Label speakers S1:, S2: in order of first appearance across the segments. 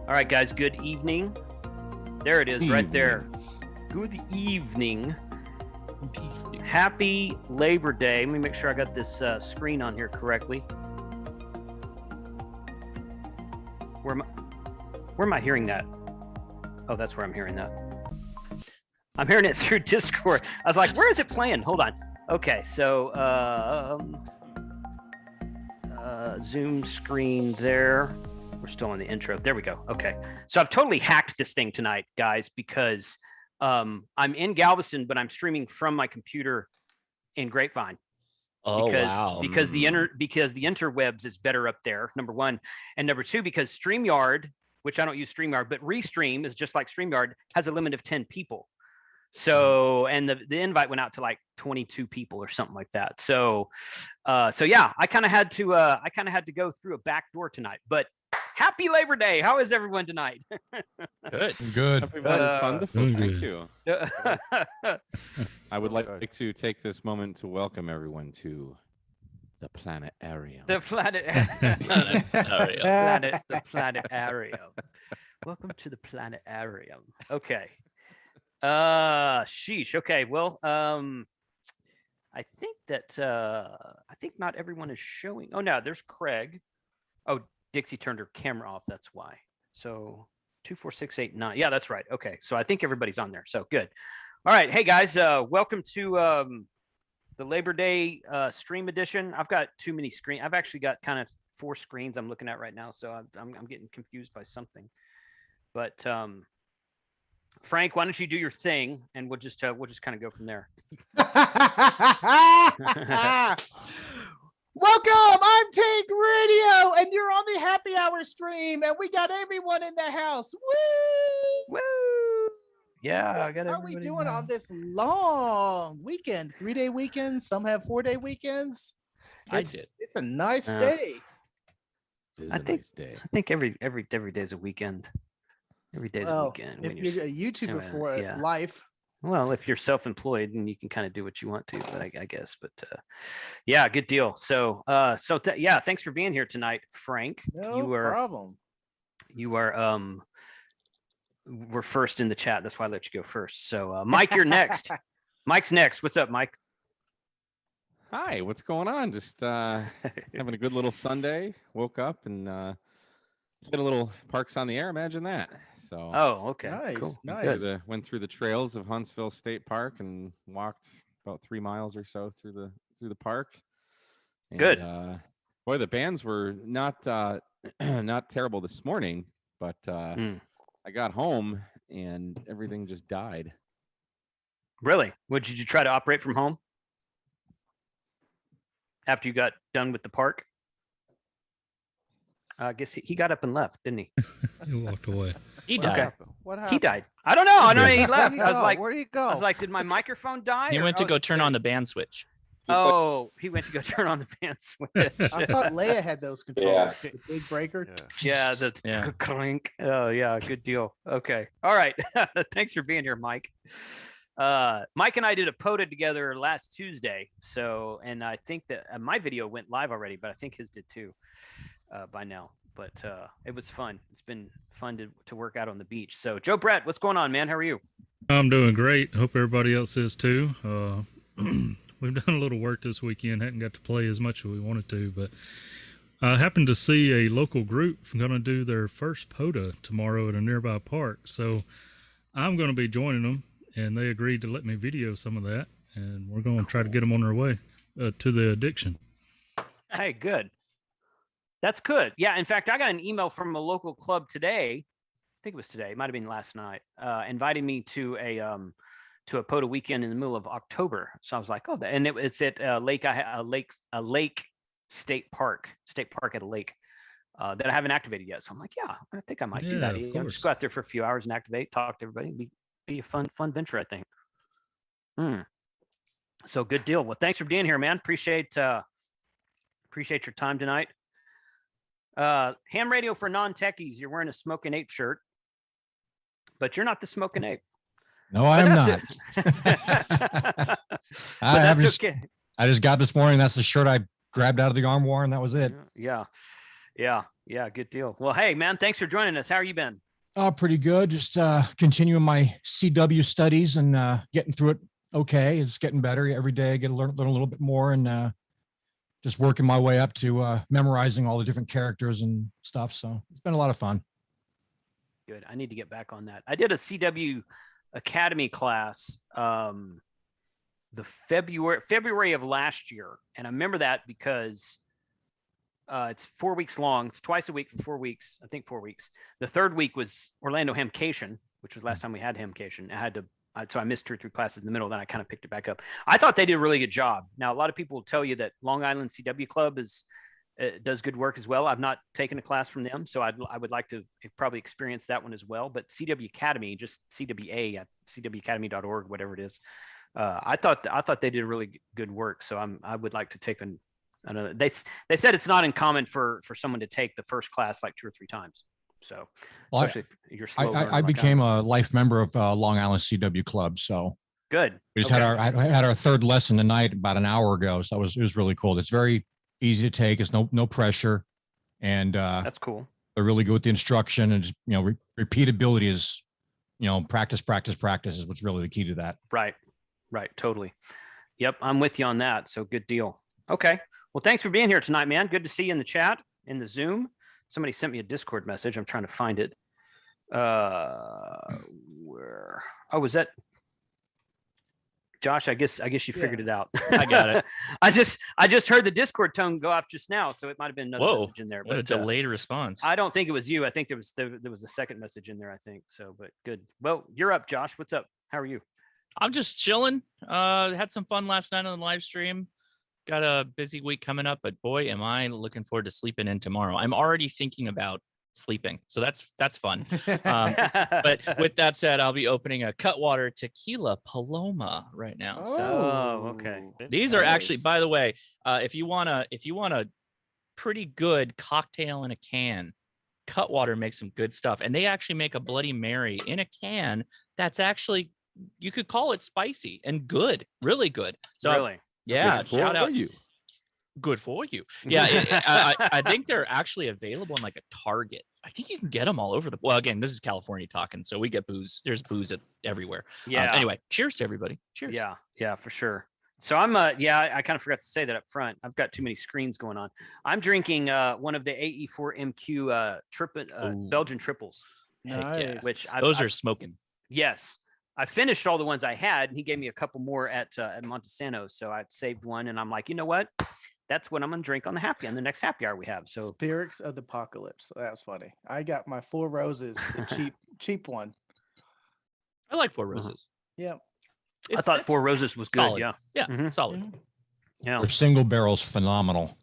S1: All right, guys, good evening. There it is, right there. Good evening. Happy Labor Day. Let me make sure I got this screen on here correctly. Where am I hearing that? Oh, that's where I'm hearing that. I'm hearing it through Discord. I was like, where is it playing? Hold on. Okay, so Zoom screen there. We're still on the intro. There we go. Okay. So I've totally hacked this thing tonight, guys, because I'm in Galveston, but I'm streaming from my computer in Grapevine.
S2: Oh, wow.
S1: Because the interwebs is better up there, number one. And number two, because StreamYard, which I don't use StreamYard, but Restream is just like StreamYard, has a limit of 10 people. So, and the invite went out to like 22 people or something like that. So yeah, I kind of had to go through a back door tonight, but happy Labor Day. How is everyone tonight?
S3: Good.
S4: It's wonderful. Thank you.
S1: The
S4: I would like to take this moment to welcome everyone to the planetarium.
S1: planetarium. Welcome to the planetarium. Okay. Sheesh. Okay. Well, I think not everyone is showing. Oh, no, there's Craig. Oh, Dixie turned her camera off. That's why. So 24689. Yeah, that's right. Okay. So I think everybody's on there. So good. All right. Hey guys, welcome to the Labor Day stream edition. I've got too many screens. I've actually got kind of 4 screens I'm looking at right now. So I'm getting confused by something. But Frank, why don't you do your thing and we'll just kind of go from there.
S3: Welcome, I'm Tank Radio, and you're on the happy hour stream, and we got everyone in the house. Woo!
S1: Woo! Yeah, I got
S3: How are we doing on this long weekend? 3-day weekend. Some have 4-day weekends. It's a nice day.
S1: I think every day is a weekend. Every day is a weekend.
S3: If you're a YouTuber for life.
S1: Well, if you're self-employed, then you can kind of do what you want to, but I guess. But yeah, good deal. So yeah, thanks for being here tonight, Frank.
S3: No problem.
S1: You are we're first in the chat. That's why I let you go first. So Mike, you're next. Mike's next. What's up, Mike?
S4: Hi, what's going on? Just having a good little Sunday. Woke up and get a little Parks on the Air. Imagine that. So.
S1: Oh, okay.
S3: Nice,
S1: cool.
S3: nice.
S4: Went through the trails of Huntsville State Park and walked about 3 miles or so through the park. And,
S1: good.
S4: Boy, the bands were not terrible this morning, but I got home and everything just died.
S1: Really? Did you try to operate from home after you got done with the park? I guess he got up and left, didn't he?
S2: He walked away.
S1: He died.
S3: Okay. What happened?
S1: He died. I don't know. I know he left. I was like,
S3: where did he go?
S1: I was like, did my microphone die?
S2: He went to go turn on the band switch.
S1: Oh, he went to go turn on the band switch.
S3: I thought Leia had those controls.
S1: Yeah.
S3: The big breaker.
S1: Yeah, the clink. Oh, yeah, good deal. Okay. All right. Thanks for being here, Mike. Mike and I did a POTA together last Tuesday. So, and I think that my video went live already, but I think his did too by now. But it was fun. It's been fun to work out on the beach. So, Joe Brett, what's going on, man? How are you?
S2: I'm doing great. Hope everybody else is too. We've done a little work this weekend. Hadn't got to play as much as we wanted to, but I happened to see a local group going to do their first POTA tomorrow at a nearby park. So I'm going to be joining them, and they agreed to let me video some of that, and we're going to try to get them on their way to the addiction.
S1: Hey, good. That's good. Yeah. In fact, I got an email from a local club today. I think it was today. It might have been last night. Inviting me to a POTA weekend in the middle of October. So I was like, oh, and it's at a lake state park at a lake that I haven't activated yet. So I'm like, yeah, I think I might do that. Just go out there for a few hours and activate, talk to everybody. Be a fun venture, I think. So good deal. Well, thanks for being here, man. Appreciate your time tonight. Ham Radio for non-techies. You're wearing a Smoking Ape shirt, but you're not the Smoking Ape.
S5: No, I am not.
S1: Okay.
S5: I just got this morning. That's the shirt I grabbed out of the armoire, and that was it.
S1: Yeah. Yeah. Good deal. Well, hey, man, thanks for joining us. How are you been?
S5: Pretty good. Just continuing my CW studies and getting through it. Okay, it's getting better every day. I get to learn a little bit more and just working my way up to memorizing all the different characters and stuff. So it's been a lot of fun.
S1: Good. I need to get back on that. I did a CW Academy class the February of last year, and I remember that because it's 4 weeks long. It's twice a week for 4 weeks. I think 4 weeks. The third week was Orlando Hamcation, which was last time we had Hamcation. So I missed 2 or 3 classes in the middle. Then I kind of picked it back up. I thought they did a really good job. Now, a lot of people will tell you that Long Island CW Club does good work as well. I've not taken a class from them, so I would like to probably experience that one as well. But CW Academy, just CWA at cwacademy.org, whatever it is. I thought they did really good work. So I would like to take another. They said it's not uncommon for someone to take the first class like 2 or 3 times. So especially if you're slow.
S5: I became a life member of Long Island CW Club. So
S1: good.
S5: We just had our third lesson tonight about an hour ago. So it was really cool. It's very easy to take. It's no pressure, and
S1: that's cool.
S5: They're really good with the instruction, and just, repeatability is, practice is what's really the key to that.
S1: Right. Totally. Yep. I'm with you on that. So good deal. Okay. Well, thanks for being here tonight, man. Good to see you in the chat, in the Zoom. Somebody sent me a Discord message. I'm trying to find it. Where? Oh, was that Josh? I guess you figured it out.
S6: I got it.
S1: I just heard the Discord tone go off just now, so it might have been another message in there.
S6: What a delayed response.
S1: I don't think it was you. I think there was a second message in there, I think. So, but good. Well, you're up, Josh. What's up? How are you?
S6: I'm just chilling. Had some fun last night on the live stream. Got a busy week coming up, but boy, am I looking forward to sleeping in tomorrow. I'm already thinking about sleeping, so that's fun. But with that said, I'll be opening a Cutwater Tequila Paloma right now.
S1: Okay.
S6: These are actually, by the way, if you want a pretty good cocktail in a can, Cutwater makes some good stuff, and they actually make a Bloody Mary in a can that's actually, you could call it spicy and good, really good. So
S1: really.
S6: Yeah, shout out.
S4: You.
S6: Good for you. Yeah, I think they're actually available in like a Target. I think you can get them all over well, again, this is California talking, so we get booze. There's booze everywhere.
S1: Yeah.
S6: Anyway, cheers to everybody. Cheers.
S1: Yeah, for sure. So I'm I kind of forgot to say that up front. I've got too many screens going on. I'm drinking one of the AE4MQ Belgian triples.
S3: Nice.
S1: Which
S6: those are smoking.
S1: Yes. I finished all the ones I had, and he gave me a couple more at Montesano. So I saved one, and I'm like, you know what? That's what I'm gonna drink on the next happy hour we have. So
S3: Spirits of the Apocalypse. That was funny. I got my 4 Roses, the cheap one.
S6: I like 4 Roses.
S3: Yeah.
S1: I thought 4 Roses was good.
S6: Solid.
S1: Yeah.
S6: Yeah. Solid.
S3: Mhm.
S1: Yeah.
S5: Their single barrel's phenomenal.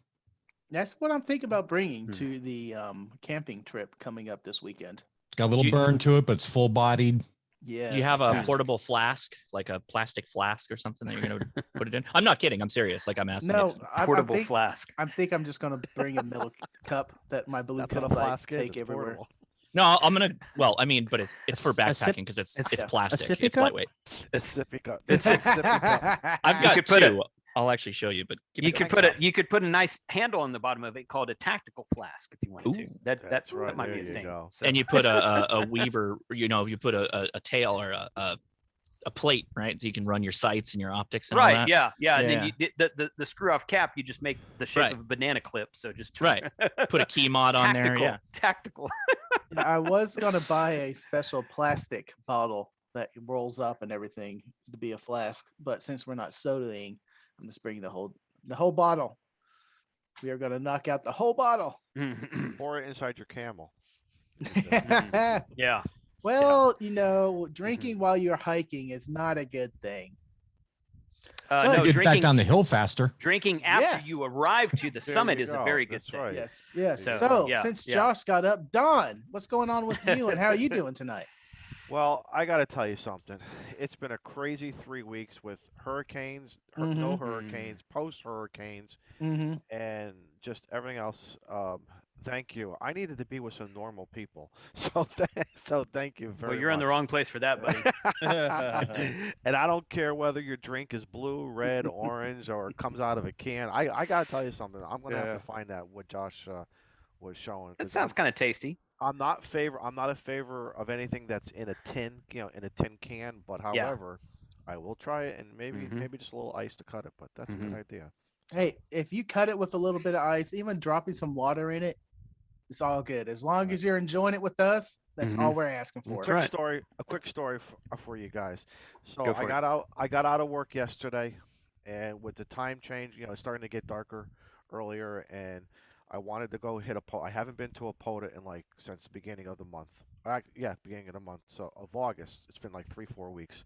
S3: That's what I'm thinking about bringing to the camping trip coming up this weekend.
S5: It's got a little burn to it, but it's full bodied.
S3: Yeah.
S6: Do you have a portable flask, like a plastic flask or something that you're going to put it in? I'm not kidding. I'm serious. Like I'm asking.
S3: No,
S1: portable flask.
S3: I think I'm just going to bring a middle cup that my blue cup flask take everywhere.
S7: Portable.
S6: No, I'm gonna. Well, I mean, but it's for backpacking because it's plastic. It's lightweight.
S7: It's sippy cup.
S3: It's
S7: a sippy cup.
S6: I've got 2. I'll actually show you, but
S1: You could put a nice handle on the bottom of it called a tactical flask if you wanted to.
S7: That's right.
S1: That might
S7: There
S1: be a
S7: you
S1: thing.
S7: go.
S1: So.
S6: and you put a weaver. You put a tail or a plate, right? So you can run your sights and your optics and all that.
S1: Yeah. And then the screw off cap, you just make the shape of a banana clip. So just
S6: Put a key mod on there. Yeah.
S1: Tactical.
S3: I was going to buy a special plastic bottle that rolls up and everything to be a flask, but since we're not sodaing, I'm just bringing the whole bottle. We are going to knock out the whole bottle.
S7: Pour it inside your camel.
S1: Yeah.
S3: Well, drinking while you're hiking is not a good thing.
S1: No,
S5: Get back down the hill faster.
S1: Drinking after you arrive to the summit is a very good thing.
S7: Right.
S3: Yes.
S1: So,
S3: Since Josh got up, Don, what's going on with you and how are you doing tonight?
S7: Well, I got to tell you something. It's been a crazy 3 weeks with hurricanes, no hurricanes, post-hurricanes, and just everything else. Thank you. I needed to be with some normal people. So thank you very much.
S1: Well, you're in the wrong place for that, buddy.
S7: And I don't care whether your drink is blue, red, orange, or comes out of a can. I got to tell you something. I'm going to have to find out what Josh was showing.
S1: That
S7: 'cause
S1: sounds kind of tasty.
S7: I'm not a favor of anything that's in a tin, in a tin can. But
S1: Yeah.
S7: however, I will try it and maybe
S1: Mhm.
S7: just a little ice to cut it. But that's a good idea.
S3: Hey, if you cut it with a little bit of ice, even dropping some water in it, it's all good. As long as you're enjoying it with us, that's all we're asking for.
S1: That's right.
S7: A quick story for you guys. So
S1: Go for it.
S7: I got out of work yesterday, and with the time change, it's starting to get darker earlier, and I wanted to go hit a I haven't been to a POTA in like since the beginning of the month. Yeah, beginning of the month. So of August. It's been like 3-4 weeks.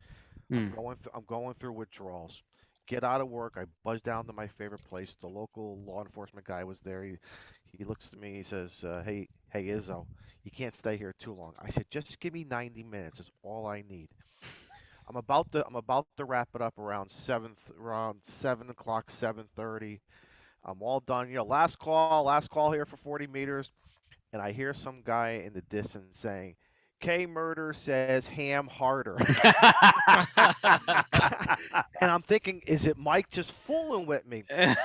S1: Mm.
S7: I'm going through withdrawals. Get out of work. I buzz down to my favorite place. The local law enforcement guy was there. He looks at me. He says, hey Izzo, you can't stay here too long." I said, "Just give me 90 minutes. It's all I need." I'm about to wrap it up around 7 o'clock, 7:30. I'm all done. Last call here for 40 meters, and I hear some guy in the distance saying, "K Murder says ham harder." And I'm thinking, is it Mike just fooling with me? And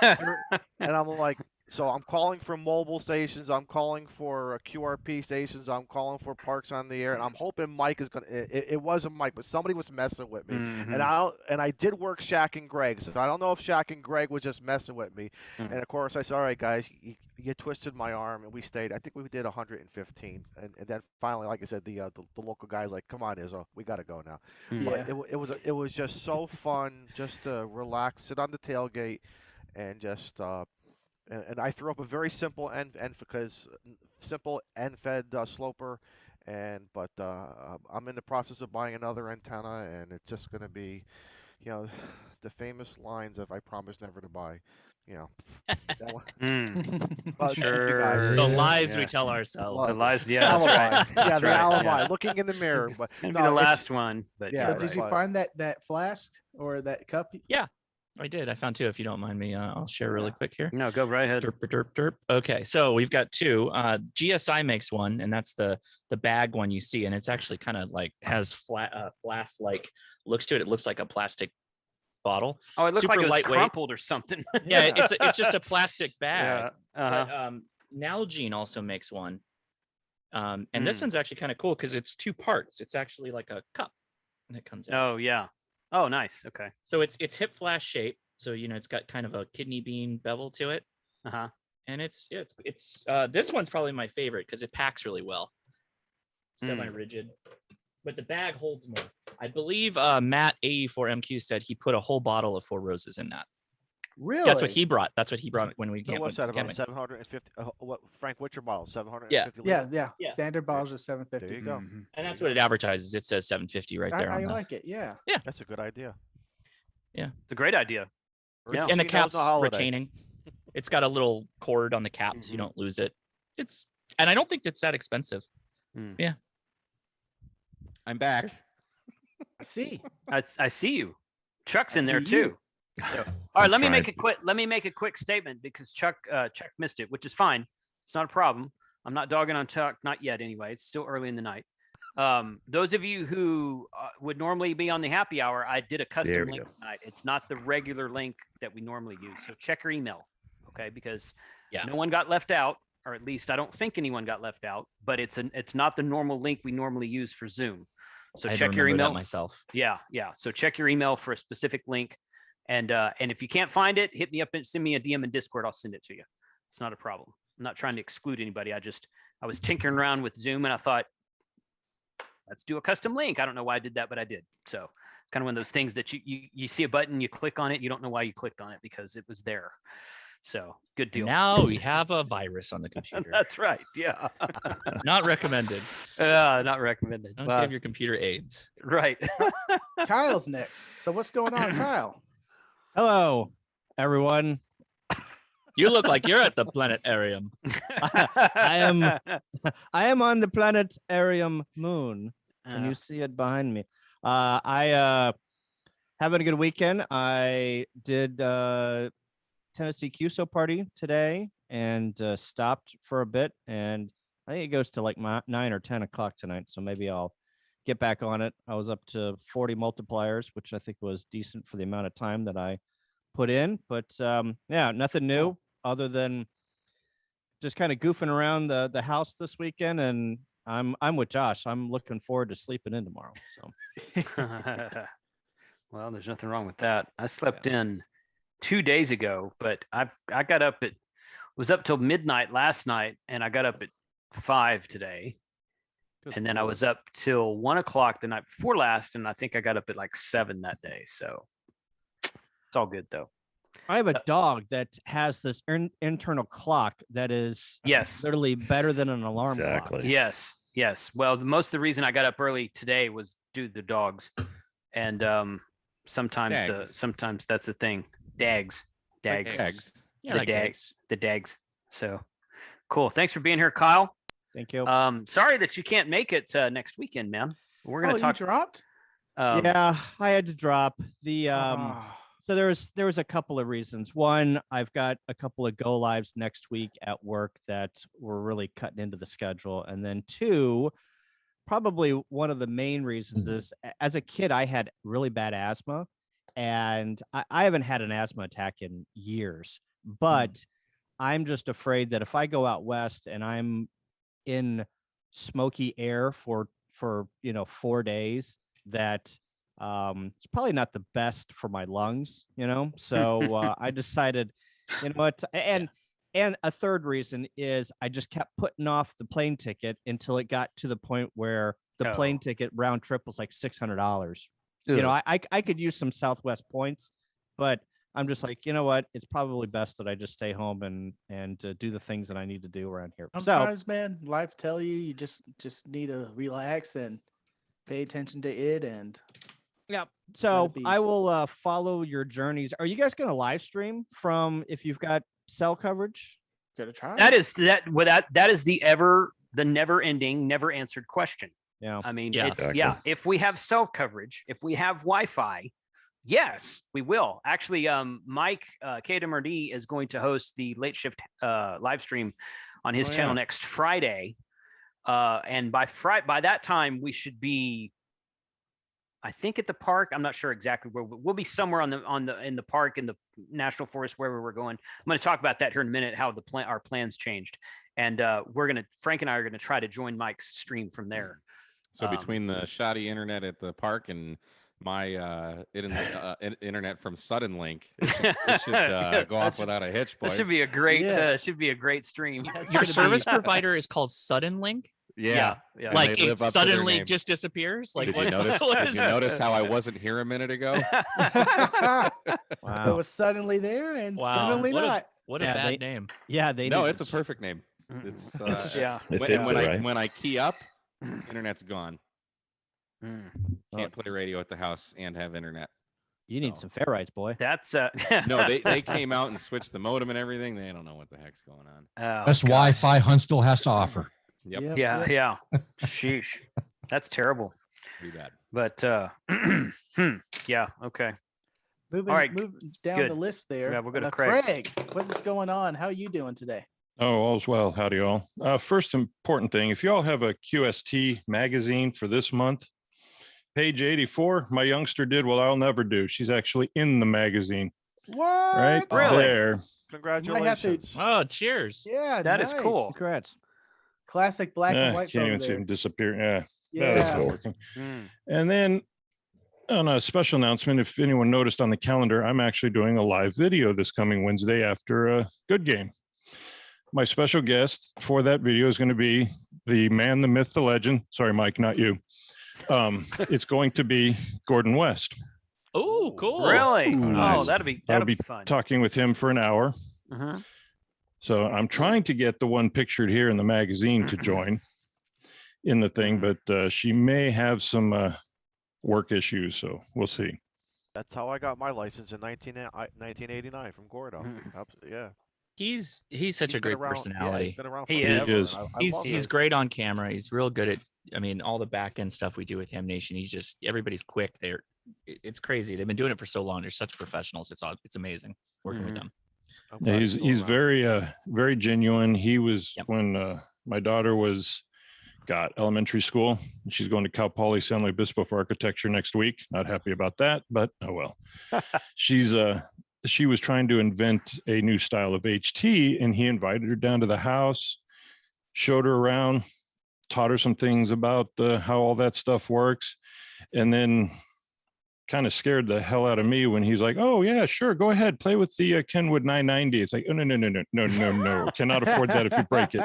S7: I'm like, so I'm calling for mobile stations. I'm calling for QRP stations. I'm calling for Parks on the Air, and I'm hoping Mike is gonna. It wasn't Mike, but somebody was messing with me. And I did work Shaq and Greg, so I don't know if Shaq and Greg was just messing with me. And of course, I said, "All right, guys, you twisted my arm," and we stayed. I think we did 115, and then finally, like I said, the local guy's like, "Come on, Izzo, we got to go now." But it was just so fun, just to relax, sit on the tailgate, and just and I threw up a very simple simple end fed sloper, but I'm in the process of buying another antenna, and it's just gonna be, the famous lines of "I promise never to buy," That one. But
S1: Sure.
S7: you guys,
S6: The
S1: Yeah.
S6: lies we tell ourselves.
S1: The lies, yeah, that's
S7: alibi.
S1: right.
S7: Yeah,
S1: That's
S7: the
S1: right,
S7: alibi.
S1: yeah.
S7: Looking in the mirror, but
S1: It's gonna
S7: no,
S1: be the
S7: it's-
S1: last one, but
S7: Yeah,
S3: So
S1: yeah,
S3: did you
S7: right.
S3: find that flask or that cup?
S6: I did. I found two. If you don't mind me, I'll share really quick here.
S1: No, go right ahead.
S6: Derp, derp, derp. Okay, so we've got two. GSI makes one, and that's the bag one you see, and it's actually kind of like has flask like looks to it. It looks like a plastic bottle.
S1: Oh, it looked like
S6: Super
S1: it was
S6: lightweight.
S1: crumpled or something.
S6: Yeah, it's just a plastic bag.
S1: Yeah. Uh-huh.
S6: But Nalgene also makes one, and this
S1: Mm.
S6: one's actually kind of cool because it's two parts. It's actually like a cup that comes out.
S1: Oh yeah. Oh, nice. Okay.
S6: So it's hip flask shape. So it's got kind of a kidney bean bevel to it,
S1: Uh-huh.
S6: and it's this one's probably my favorite because it packs really well. Semi-rigid, but the bag holds more. I believe Matt A4MQ said he put a whole bottle of Four Roses in that.
S3: Really?
S6: That's what he brought. That's what he brought when we
S7: So
S6: came.
S7: what's that about?
S6: camping.
S7: 750. Frank, what's your bottle? 750.
S3: Yeah,
S7: liters?
S3: yeah. Standard bottles are 750.
S7: There you go.
S1: Mhm.
S6: And that's what it advertises. It says 750 right there.
S3: I
S6: on the,
S3: like it. Yeah.
S7: That's a good idea.
S1: It's a great idea. Yeah.
S6: and the
S7: Urgency knows
S6: cap's
S7: no holiday.
S6: retaining. It's got a little cord on the cap so you
S1: Mhm.
S6: don't lose it. And I don't think it's that expensive.
S4: I'm back.
S3: I see.
S1: I see you. Chuck's
S3: I
S1: in there
S3: see you.
S1: too. All right, let me
S4: tried.
S1: make a quick statement because Chuck missed it, which is fine. It's not a problem. I'm not dogging on Chuck, not yet anyway. It's still early in the night. Those of you who would normally be on the happy hour, I did a
S4: There
S1: custom
S4: we
S1: link
S4: go.
S1: tonight. It's not the regular link that we normally use. So check your email, okay? Because
S6: Yeah.
S1: no one got left out, or at least I don't think anyone got left out. But it's not the normal link we normally use for Zoom. So
S6: I had to
S1: check your
S6: remember that
S1: email
S6: myself.
S1: Yeah. So check your email for a specific link, and if you can't find it, hit me up and send me a DM in Discord. I'll send it to you. It's not a problem. I'm not trying to exclude anybody. I was tinkering around with Zoom, and I thought, let's do a custom link. I don't know why I did that, but I did. So kind of one of those things that you see a button, you click on it, you don't know why you clicked on it because it was there. So good deal.
S6: Now we have a virus on the computer.
S1: That's right. Yeah.
S6: Not recommended.
S1: Not recommended.
S6: Don't
S1: Wow.
S6: give your computer AIDS.
S1: Right.
S3: Kyle's next. So what's going on, Kyle?
S8: Hello, everyone.
S6: You look like you're at the planetarium.
S8: I am on the planetarium moon. Can you see it behind me? I having a good weekend. I did Tennessee QSO party today and stopped for a bit, and I think it goes to like 9 or 10 o'clock tonight, so maybe I'll get back on it. I was up to 40 multipliers, which I think was decent for the amount of time that I put in, but yeah, nothing new other than just kind of goofing around the house this weekend, and I'm with Josh. I'm looking forward to sleeping in tomorrow. So
S1: Well, there's nothing wrong with that. I slept in 2 days ago, but I got up was up till midnight last night, and I got up at 5 today.
S4: Good
S1: And then I
S4: lord.
S1: was up till 1 o'clock the night before last, and I think I got up at like 7 that day. So it's all good though.
S8: I have a dog that has this internal clock that is
S1: Yes.
S8: literally better than an alarm clock.
S9: Exactly.
S1: Yes. Well, most of the reason I got up early today was due to the dogs, and sometimes that's the thing. Dags.
S4: Eggs.
S6: Yeah,
S1: the
S6: like
S1: dags. The dags. So cool. Thanks for being here, Kyle.
S8: Thank you.
S1: Sorry that you can't make it next weekend, man. We're gonna
S3: You
S1: talk.
S3: dropped?
S8: Yeah, I had to drop the
S3: Ah.
S8: So there was a couple of reasons. One, I've got a couple of go lives next week at work that were really cutting into the schedule. And then two, probably one of the main reasons is as a kid, I had really bad asthma, and I haven't had an asthma attack in years, but I'm just afraid that if I go out west and I'm in smoky air for 4 days, that it's probably not the best for my lungs, so I decided, what, and a third reason is I just kept putting off the plane ticket until it got to the point where the plane ticket round trip was like $600. I could use some Southwest points, but I'm just like, you know what? It's probably best that I just stay home and do the things that I need to do around here.
S3: Sometimes, man, life tell you just need to relax and pay attention to it. And
S8: yeah, so
S3: be-
S8: I will follow your journeys. Are you guys going to live stream from if you've got cell coverage?
S3: gotta try.
S1: That is the never ending, never answered question.
S8: Yeah.
S1: I mean,
S6: Yeah.
S9: Exactly.
S1: if we have cell coverage, if we have Wi-Fi, yes, we will. Actually, Mike KWMRD is going to host the late shift live stream on his channel next Friday. And by that time, we should be, I think, at the park. I'm not sure exactly where. We'll be somewhere in the park, in the national forest, wherever we're going. I'm going to talk about that here in a minute, how our plans changed. And Frank and I are going to try to join Mike's stream from there.
S4: So between the shoddy internet at the park and my internet from Sudden Link, it should go off without a hitch, boys.
S1: This should be a great
S3: Yes.
S1: stream.
S6: Your service provider is called Sudden Link.
S4: Yeah.
S1: Yeah.
S4: And
S6: Like
S4: they
S6: it
S4: live up to their
S6: suddenly
S4: name.
S6: just disappears. Like
S4: Did
S6: what?
S4: you notice?
S6: what
S4: Did
S6: is
S4: you notice how I wasn't here a minute ago?
S3: It
S8: Wow.
S3: was suddenly there and
S6: Wow.
S3: suddenly
S6: What a-
S3: not.
S6: What a
S8: Yeah,
S6: bad name.
S8: Yeah, they
S4: No,
S8: need
S4: it's a perfect name. It's
S1: yeah.
S9: It
S4: when,
S9: fits
S4: when
S9: it,
S4: I
S9: right?
S4: when I key up, internet's gone.
S1: Mm.
S4: Can't play radio at the house and have internet.
S8: You need some ferrites, boy.
S1: That's
S4: No, they came out and switched the modem and everything. They don't know what the heck's going on.
S5: Best Wi-Fi Huntsville has to offer.
S4: Yep.
S1: Yeah. Sheesh. That's terrible.
S4: Pretty bad.
S1: But yeah, okay.
S3: Moving,
S1: All right,
S3: moving down
S1: good.
S3: the list there.
S1: Yeah, we'll go to Craig.
S3: Craig, what is going on? How are you doing today?
S10: Oh, all's well. Howdy, all. First important thing, if y'all have a QST magazine for this month, page 84, my youngster did what I'll never do. She's actually in the magazine
S3: What?
S10: right
S1: Really?
S10: there.
S7: Congratulations.
S6: Oh, cheers.
S3: Yeah,
S1: That is
S3: nice.
S1: cool.
S8: Congrats.
S3: Classic black and white
S10: Can't
S3: photo
S10: even see
S3: there.
S10: him disappear. Yeah.
S3: Yeah.
S10: That's not working.
S1: Mm.
S10: And then on a special announcement, if anyone noticed on the calendar, I'm actually doing a live video this coming Wednesday after a good game. My special guest for that video is going to be the man, the myth, the legend. Sorry, Mike, not you. It's going to be Gordon West.
S6: Oh, cool.
S1: Really?
S10: Ooh,
S1: Oh,
S10: nice.
S1: that'll be
S10: I'll be
S1: fun.
S10: talking with him for an hour.
S1: Mhm.
S10: So I'm trying to get the one pictured here in the magazine to join in the thing, but she may have some work issues. So we'll see.
S7: That's how I got my license in 1989 from Gordo. Yeah.
S6: He's such a
S7: He's been
S6: great
S7: around- yeah,
S6: personality.
S7: he's been around
S1: He
S7: forever,
S10: is.
S7: and I
S6: He's
S7: love
S6: he's
S7: it.
S6: great on camera. He's real good at, I mean, all the back end stuff we do with Ham Nation. He's just, everybody's quick. It's crazy. They've been doing it for so long. They're such professionals. It's amazing working with
S1: Mhm.
S6: them.
S7: I'm
S10: Yeah,
S7: glad
S10: he's
S7: still
S10: he's
S7: around.
S10: very genuine. He was
S6: Yep.
S10: when my daughter got elementary school. She's going to Cal Poly San Luis Obispo for architecture next week. Not happy about that, but oh well. She's she was trying to invent a new style of HT, and he invited her down to the house, showed her around, taught her some things about how all that stuff works, and then kind of scared the hell out of me when he's like, "Oh yeah, sure, go ahead, play with the Kenwood 990." It's like, "Oh no, cannot afford that if you break it.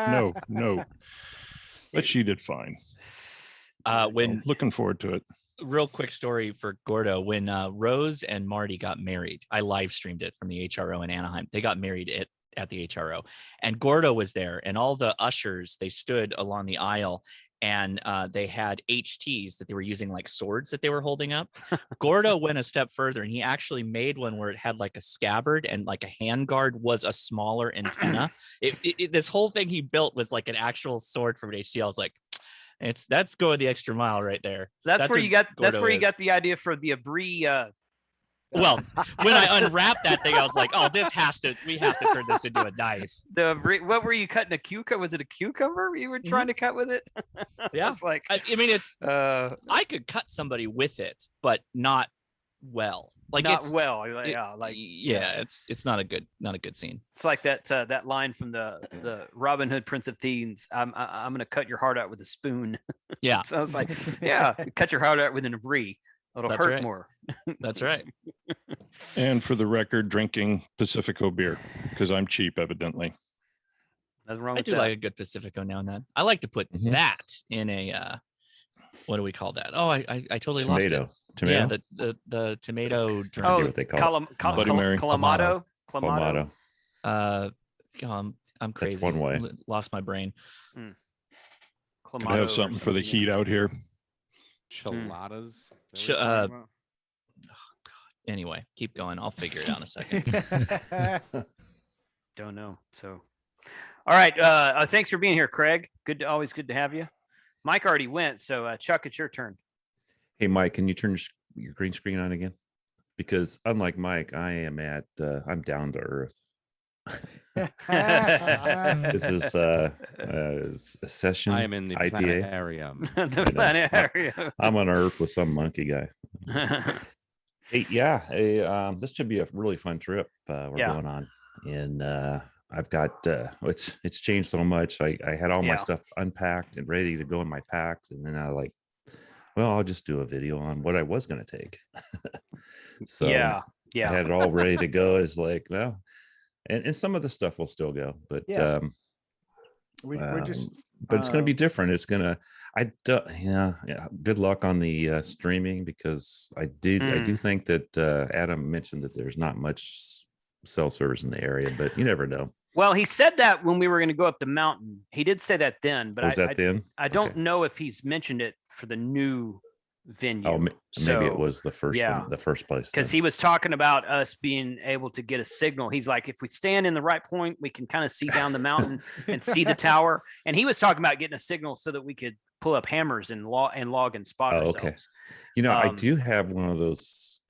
S10: No." But she did fine.
S6: When
S10: Looking forward to it.
S6: Real quick story for Gordo, when Rose and Marty got married, I live streamed it from the HRO in Anaheim. They got married at the HRO, and Gordo was there, and all the ushers, they stood along the aisle, and they had HTs that they were using like swords that they were holding up. Gordo went a step further, and he actually made one where it had like a scabbard, and like a handguard was a smaller antenna. This whole thing he built was like an actual sword from an HT. I was like, that's going the extra mile right there.
S1: That's where you got. That's
S6: Gordo
S1: where you
S6: is.
S1: got the idea for the Abri.
S6: Well, when I unwrapped that thing, I was like, "Oh, we have to turn this into a knife."
S1: What were you cutting? A cucumber? Was it a cucumber you were trying to cut with it?
S6: Yeah,
S1: I was like,
S6: I mean, it's I could cut somebody with it, but not well. Like
S1: not
S6: it's
S1: well.
S6: it's not a good scene.
S1: It's like that line from the Robin Hood Prince of Thieves. I'm gonna cut your heart out with a spoon.
S6: Yeah.
S1: So I was like, yeah, cut your heart out with an Abri. It'll
S6: That's
S1: hurt
S6: right.
S1: more.
S6: That's right.
S10: And for the record, drinking Pacifico beer because I'm cheap, evidently.
S1: Nothing wrong
S6: I
S1: with
S6: do
S1: that.
S6: like a good Pacifico now and then. I like to put that in a what do we call that? Oh, I totally lost it.
S9: Tomato.
S6: Yeah, the tomato drink.
S9: I forget what they call it.
S10: Bloody Mary.
S1: Clamato.
S9: Clamato.
S6: I'm crazy.
S9: That's one way.
S6: Lost my brain.
S10: Could I have something for the heat out here?
S4: Chiladas.
S6: Anyway, keep going. I'll figure it out in a second.
S1: Don't know. So, all right. Thanks for being here, Craig. Always good to have you. Mike already went, so Chuck, it's your turn.
S9: Hey, Mike, can you turn your green screen on again? Because unlike Mike, I'm down to earth. This is a session.
S4: I am in the
S9: IPA.
S4: planetarium.
S1: The planetarium.
S9: I'm on Earth with some monkey guy. This should be a really fun trip we're going on, and I've got it's changed so much. I had all my stuff unpacked and ready to go in my packs, and then I'll just do a video on what I was going to take. So I had it all ready to go. It's like, well, and some of the stuff will still go, but
S3: we're just.
S9: But it's going to be different. It's going to, good luck on the streaming, because I do think that Adam mentioned that there's not much cell service in the area, but you never know.
S1: Well, he said that when we were going to go up the mountain. He did say that then, but
S9: then?
S1: I don't know if he's mentioned it for the new venue.
S9: Oh, maybe it was the first one, the first place.
S1: Because he was talking about us being able to get a signal. He's like, if we stand in the right point, we can kind of see down the mountain and see the tower. And he was talking about getting a signal so that we could pull up hammers and log and spot ourselves.
S9: Okay. I do have one of those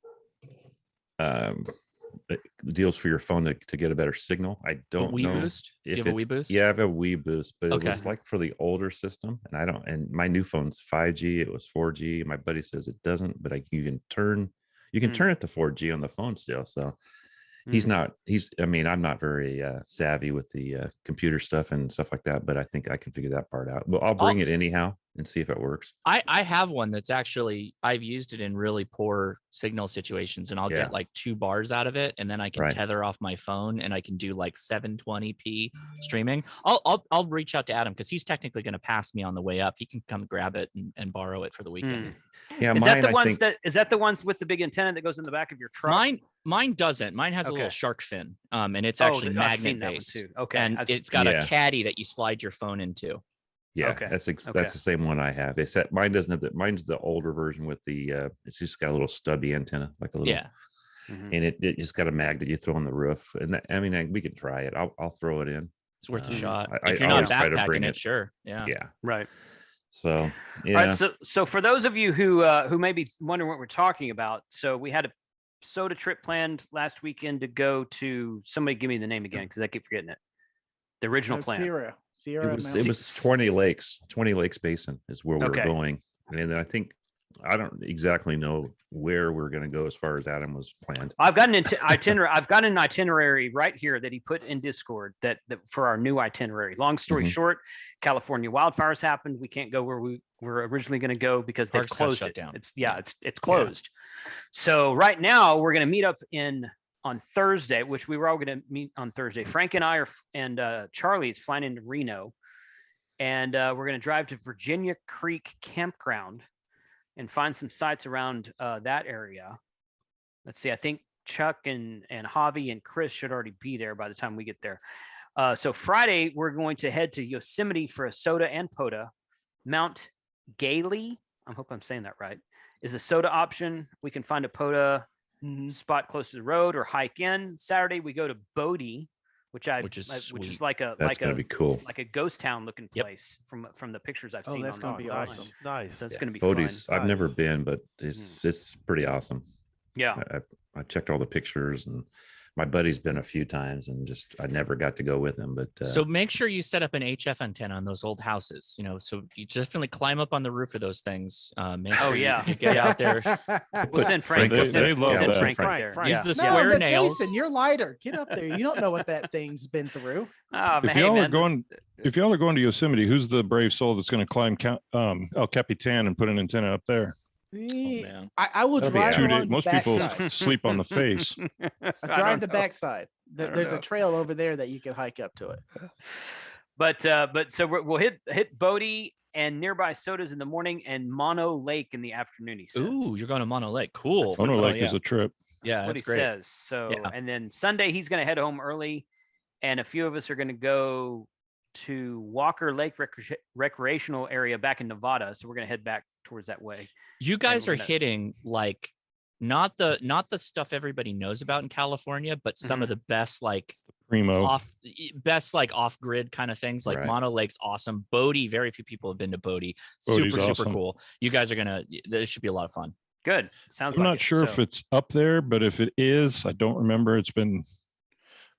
S9: deals for your phone to get a better signal. I don't know.
S6: Boost? Do you have a Wii Boost?
S9: Yeah, I have a Wii Boost, but
S6: Okay.
S9: it was like for the older system, and my new phone's 5G. It was 4G. My buddy says it doesn't, but you can turn it to 4G on the phone still. So I'm not very savvy with the computer stuff and stuff like that, but I think I can figure that part out. Well, I'll bring it anyhow and see if it works.
S6: I have one that's actually, I've used it in really poor signal situations, and I'll get like 2 bars out of it, and then I can tether off my phone, and I can do like 720p streaming. I'll reach out to Adam, because he's technically going to pass me on the way up. He can come grab it and borrow it for the weekend.
S9: Yeah,
S1: is that the ones with the big antenna that goes in the back of your truck?
S6: Mine doesn't. Mine has a little shark fin, and it's actually magnet based.
S1: Okay,
S6: and it's got a caddy that you slide your phone into.
S9: Yeah, that's the same one I have. They said mine doesn't have mine's the older version with the it's just got a little stubby antenna, like a little and it just got a magnet you throw on the roof. And we can try it. I'll throw it in.
S6: It's worth a shot.
S9: If
S6: you're not backpacking it, sure. Yeah.
S1: Right.
S9: So
S1: All right, so for those of you who may be wondering what we're talking about, so we had a soda trip planned last weekend to go to, somebody give me the name again, because I keep forgetting it. The original plan.
S3: Sierra.
S9: It was 20 Lakes Basin is where we were going. And then I think I don't exactly know where we're going to go as far as Adam was planned.
S1: I've got an itinerary. I've got an itinerary right here that he put in Discord that for our new itinerary. Long story short, California wildfires happened. We can't go where we were originally going to go because they've closed
S6: shut
S1: it.
S6: down.
S1: It's closed. So right now we're going to meet up on Thursday, which we were all going to meet on Thursday. Frank and I and Charlie's flying into Reno, and we're going to drive to Virginia Creek Campground and find some sites around that area. Let's see. I think Chuck and Javi and Chris should already be there by the time we get there. So Friday, we're going to head to Yosemite for a soda and POTA. Mount Gailey, I hope I'm saying that right, is a soda option. We can find a POTA spot close to the road or hike in. Saturday, we go to Bodie, which is like
S9: gonna be cool,
S1: like a ghost town looking place from the pictures I've seen.
S3: That's gonna be awesome.
S7: Nice.
S1: That's gonna be
S9: Bodie's.
S1: fun.
S9: I've never been, but it's pretty awesome.
S1: Yeah,
S9: I checked all the pictures, and my buddy's been a few times, and I never got to go with him. But
S6: so make sure you set up an HF antenna on those old houses. So you definitely climb up on the roof of those things. You get out there.
S1: We'll send Frank.
S10: They love that.
S1: Frank there.
S7: Frank.
S6: Use the square nails.
S3: Jason, you're lighter. Get up there. You don't know what that thing's been through.
S10: If y'all are going to Yosemite, who's the brave soul that's going to climb El Capitan and put an antenna up there?
S3: I will drive along
S10: most
S3: the
S10: people
S3: backside.
S10: sleep on the face.
S3: I drive the backside. There's a trail over there that you can hike up to it.
S1: But so we'll hit Bodie and nearby sodas in the morning and Mono Lake in the afternoon. He says.
S6: Ooh, you're going to Mono Lake. Cool.
S10: Mono Lake is a trip.
S6: Yeah,
S1: that's what he
S6: great.
S1: says. So and then Sunday he's going to head home early, and a few of us are going to go to Walker Lake recreational area back in Nevada. So we're going to head back towards that way.
S6: You guys are hitting like not the stuff everybody knows about in California, but some of the best
S10: primo
S6: off grid kind of things. Like Mono Lake's awesome. Bodie, very few people have been to Bodie.
S10: Bodie's
S6: super
S10: awesome.
S6: Cool. You guys are this should be a lot of fun.
S1: Good. Sounds.
S10: I'm not sure if it's up there, but if it is, I don't remember.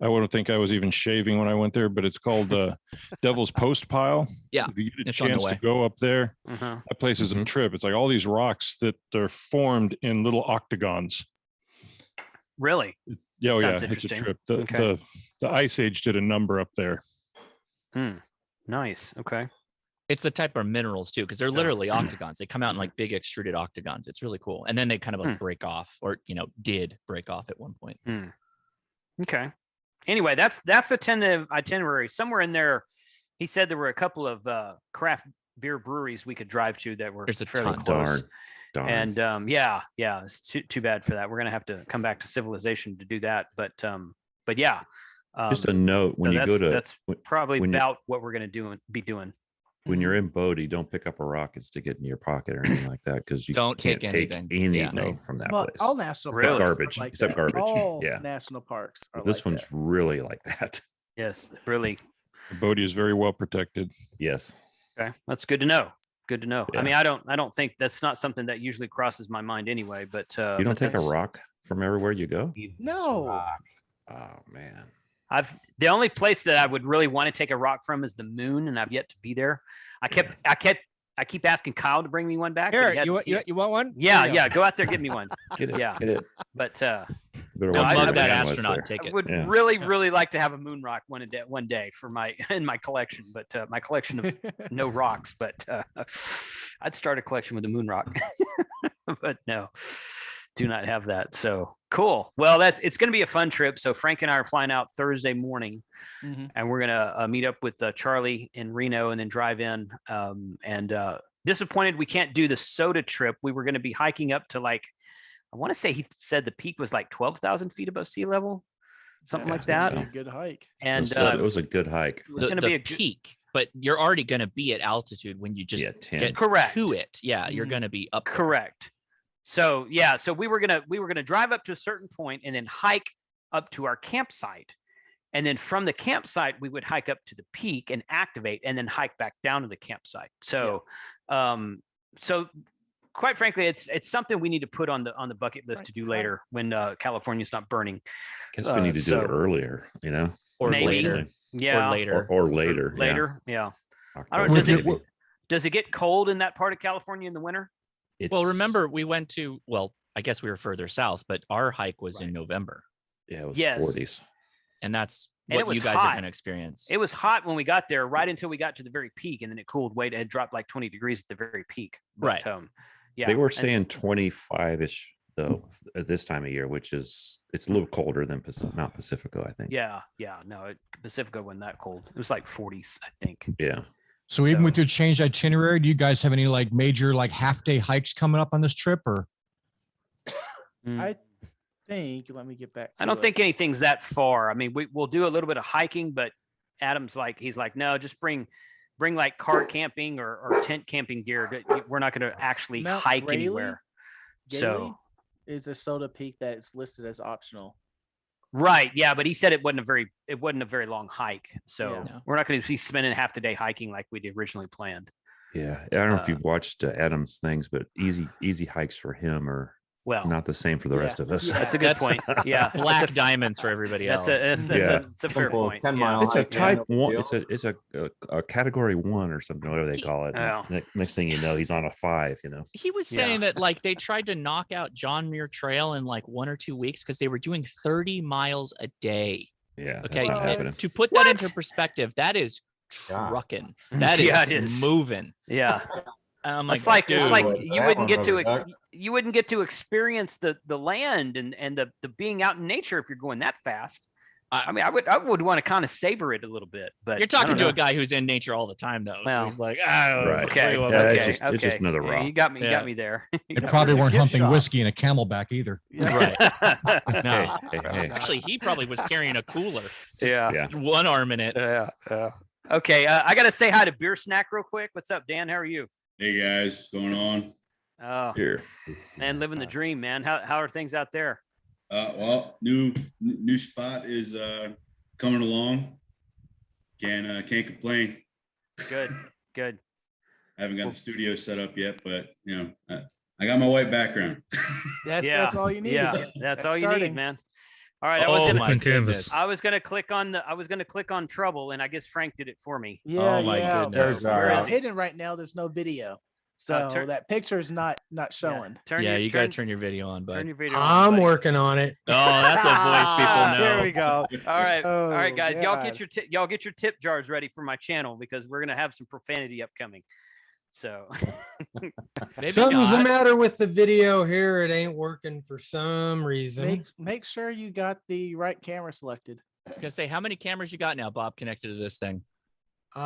S10: I wouldn't think I was even shaving when I went there, but it's called Devil's Post Pile.
S6: Yeah,
S10: if you get a chance to go up there, that place is a trip. It's like all these rocks that are formed in little octagons.
S1: Really?
S10: Yeah, it's a trip. The Ice Age did a number up there.
S1: Nice. Okay.
S6: It's the type of minerals too, because they're literally octagons. They come out in like big extruded octagons. It's really cool. And then they kind of like break off, or did break off at one point.
S1: Okay. Anyway, that's the tentative itinerary. Somewhere in there, he said there were a couple of craft beer breweries we could drive to that were fairly close.
S9: Darn.
S1: And it's too bad for that. We're gonna have to come back to civilization to do that. But yeah.
S9: Just a note when you go to
S1: that's probably about what we're gonna be doing.
S9: When you're in Bodie, don't pick up a rock and stick it in your pocket or anything like that, because you
S6: can't
S9: take anything from that place.
S3: All national
S1: parks
S9: garbage,
S3: like
S9: except
S3: that.
S9: garbage.
S3: All national parks.
S9: This one's really like that.
S1: Yes, really.
S10: Bodie is very well protected.
S9: Yes.
S1: Okay, that's good to know. Good to know.
S9: Yeah.
S1: I mean, I don't think that's not something that usually crosses my mind anyway. But
S9: you don't take a rock from everywhere you go.
S3: No.
S9: Oh man.
S1: The only place that I would really want to take a rock from is the moon, and I've yet to be there. I keep asking Kyle to bring me one back.
S8: Here, you want one?
S1: Yeah. Go out there, get me one.
S9: Get it.
S1: Yeah.
S9: Get it.
S1: But
S6: I'd love that astronaut. Take it.
S1: I would really like to have a moon rock one day for in my collection, but my collection of no rocks. But I'd start a collection with a moon rock. But no, do not have that. So cool. Well, it's going to be a fun trip. So Frank and I are flying out Thursday morning, and we're going to meet up with Charlie in Reno and then drive in. And disappointed we can't do the soda trip. We were going to be hiking up to I want to say he said the peak was like 12,000 feet above sea level, something like that.
S3: A good hike.
S9: And it was a good hike.
S1: It was going to be a
S6: peak, but you're already going to be at altitude when you just get
S1: correct
S6: to it. Yeah, you're going to be up there.
S1: Correct. So we were gonna drive up to a certain point and then hike up to our campsite, and then from the campsite we would hike up to the peak and activate, and then hike back down to the campsite. So, so quite frankly, it's something we need to put on the bucket list to do later when California's not burning.
S9: Guess we need to do it earlier,
S6: or
S1: maybe
S6: later.
S1: Yeah,
S6: or later,
S9: or later.
S1: Later, yeah. I
S9: October.
S1: don't know. Does it get cold in that part of California in the winter?
S6: Well, remember we went to, well, I guess we were further south, but our hike was in November.
S9: Yeah, it was
S1: Yes.
S9: 40s.
S6: And that's
S1: And it
S6: what you
S1: was
S6: guys
S1: hot.
S6: are going to experience.
S1: It was hot when we got there, right until we got to the very peak, and then it cooled way. It had dropped like 20 degrees at the very peak. But,
S6: Right.
S1: Yeah.
S9: They were
S1: and-
S9: saying 25-ish though at this time of year, which is it's a little colder than Mount Pacifico, I think.
S1: Yeah. No, Pacifico wasn't that cold. It was like 40s, I think.
S9: Yeah.
S5: So even with your changed itinerary, do you guys have any like major like half day hikes coming up on this trip or?
S3: I think, let me get back.
S1: I don't think anything's that far. I mean, we'll do a little bit of hiking, but Adam's like, he's like, no, just bring like car camping or tent camping gear. We're not going to actually
S3: Mount
S1: hike
S3: Rayleigh?
S1: anywhere. So
S3: is a soda peak that's listed as optional.
S1: right, yeah, but he said it wasn't a very long hike. So
S3: Yeah.
S1: we're not going to be spending half the day hiking like we did originally planned.
S9: Yeah. I don't know if you've watched Adam's things, but easy hikes for him are
S1: Well,
S9: not the same for the rest of us.
S3: Yeah.
S1: that's a good point. Yeah,
S6: Black diamonds for everybody else.
S1: That's a fair
S4: Simple
S1: point.
S4: 10-mile
S9: It's a
S4: hike, yeah,
S9: type
S4: no
S9: one.
S4: deal.
S9: It's a category 1 or something, whatever they call it.
S1: Oh.
S9: Next thing you know, he's on a 5.
S6: He was saying that like they tried to knock out John Muir Trail in like 1 or 2 weeks because they were doing 30 miles a day.
S9: Yeah.
S6: Okay.
S9: That's not
S3: What?
S9: happening.
S6: To put that into perspective, that is trucking. That is,
S1: Yeah, it is.
S6: moving.
S1: Yeah.
S6: I'm
S1: It's like
S6: dude,
S1: you wouldn't get to experience the land and the being out in nature if you're going that fast. I mean, I would want to kind of savor it a little bit, but
S6: you're talking to a guy who's in nature all the time though.
S1: Well,
S6: so he's like, oh,
S9: right.
S1: Okay.
S6: well,
S9: Yeah,
S1: okay.
S9: it's just another
S1: Yeah,
S9: rock.
S1: you got me. You
S6: Yeah.
S1: got me there.
S5: They probably weren't
S3: gift
S5: humping
S3: shop.
S5: whiskey in a camelback either.
S6: right. No.
S9: Hey.
S6: Actually, he probably was carrying a cooler.
S1: Yeah.
S9: Yeah.
S6: One arm in it.
S1: Yeah. Okay. I got to say hi to Beer Snack real quick. What's up, Dan? How are you?
S11: Hey guys, what's going on?
S1: Oh,
S9: Here.
S1: man, living the dream, man. How are things out there?
S11: Well, new spot is coming along. Can't complain.
S1: Good.
S11: I haven't got the studio set up yet, but I got my white background.
S3: That's all you need.
S1: Yeah, that's all you need,
S3: starting.
S1: man. All right,
S6: Oh my
S2: Open canvas.
S6: goodness.
S1: I was gonna click on trouble, and I guess Frank did it for me.
S3: Yeah,
S6: Oh my
S3: yeah.
S6: goodness.
S3: Where
S1: Where
S3: it's
S1: is he?
S3: hidden right now, there's no video. So
S1: turn-
S3: that picture is not showing.
S6: Yeah, you got to turn your video on,
S1: turn
S6: bud.
S1: your video on,
S12: I'm
S1: buddy.
S12: working on it.
S6: Oh, that's a voice people know.
S7: There we go.
S1: All right,
S3: Oh,
S1: guys.
S3: God.
S1: Y'all get your tip jars ready for my channel because we're gonna have some profanity upcoming. So
S6: Maybe
S12: Something's the
S6: not.
S12: matter with the video here. It ain't working for some reason.
S3: Make sure you got the right camera selected.
S6: I was gonna say, how many cameras you got now, Bob, connected to this thing?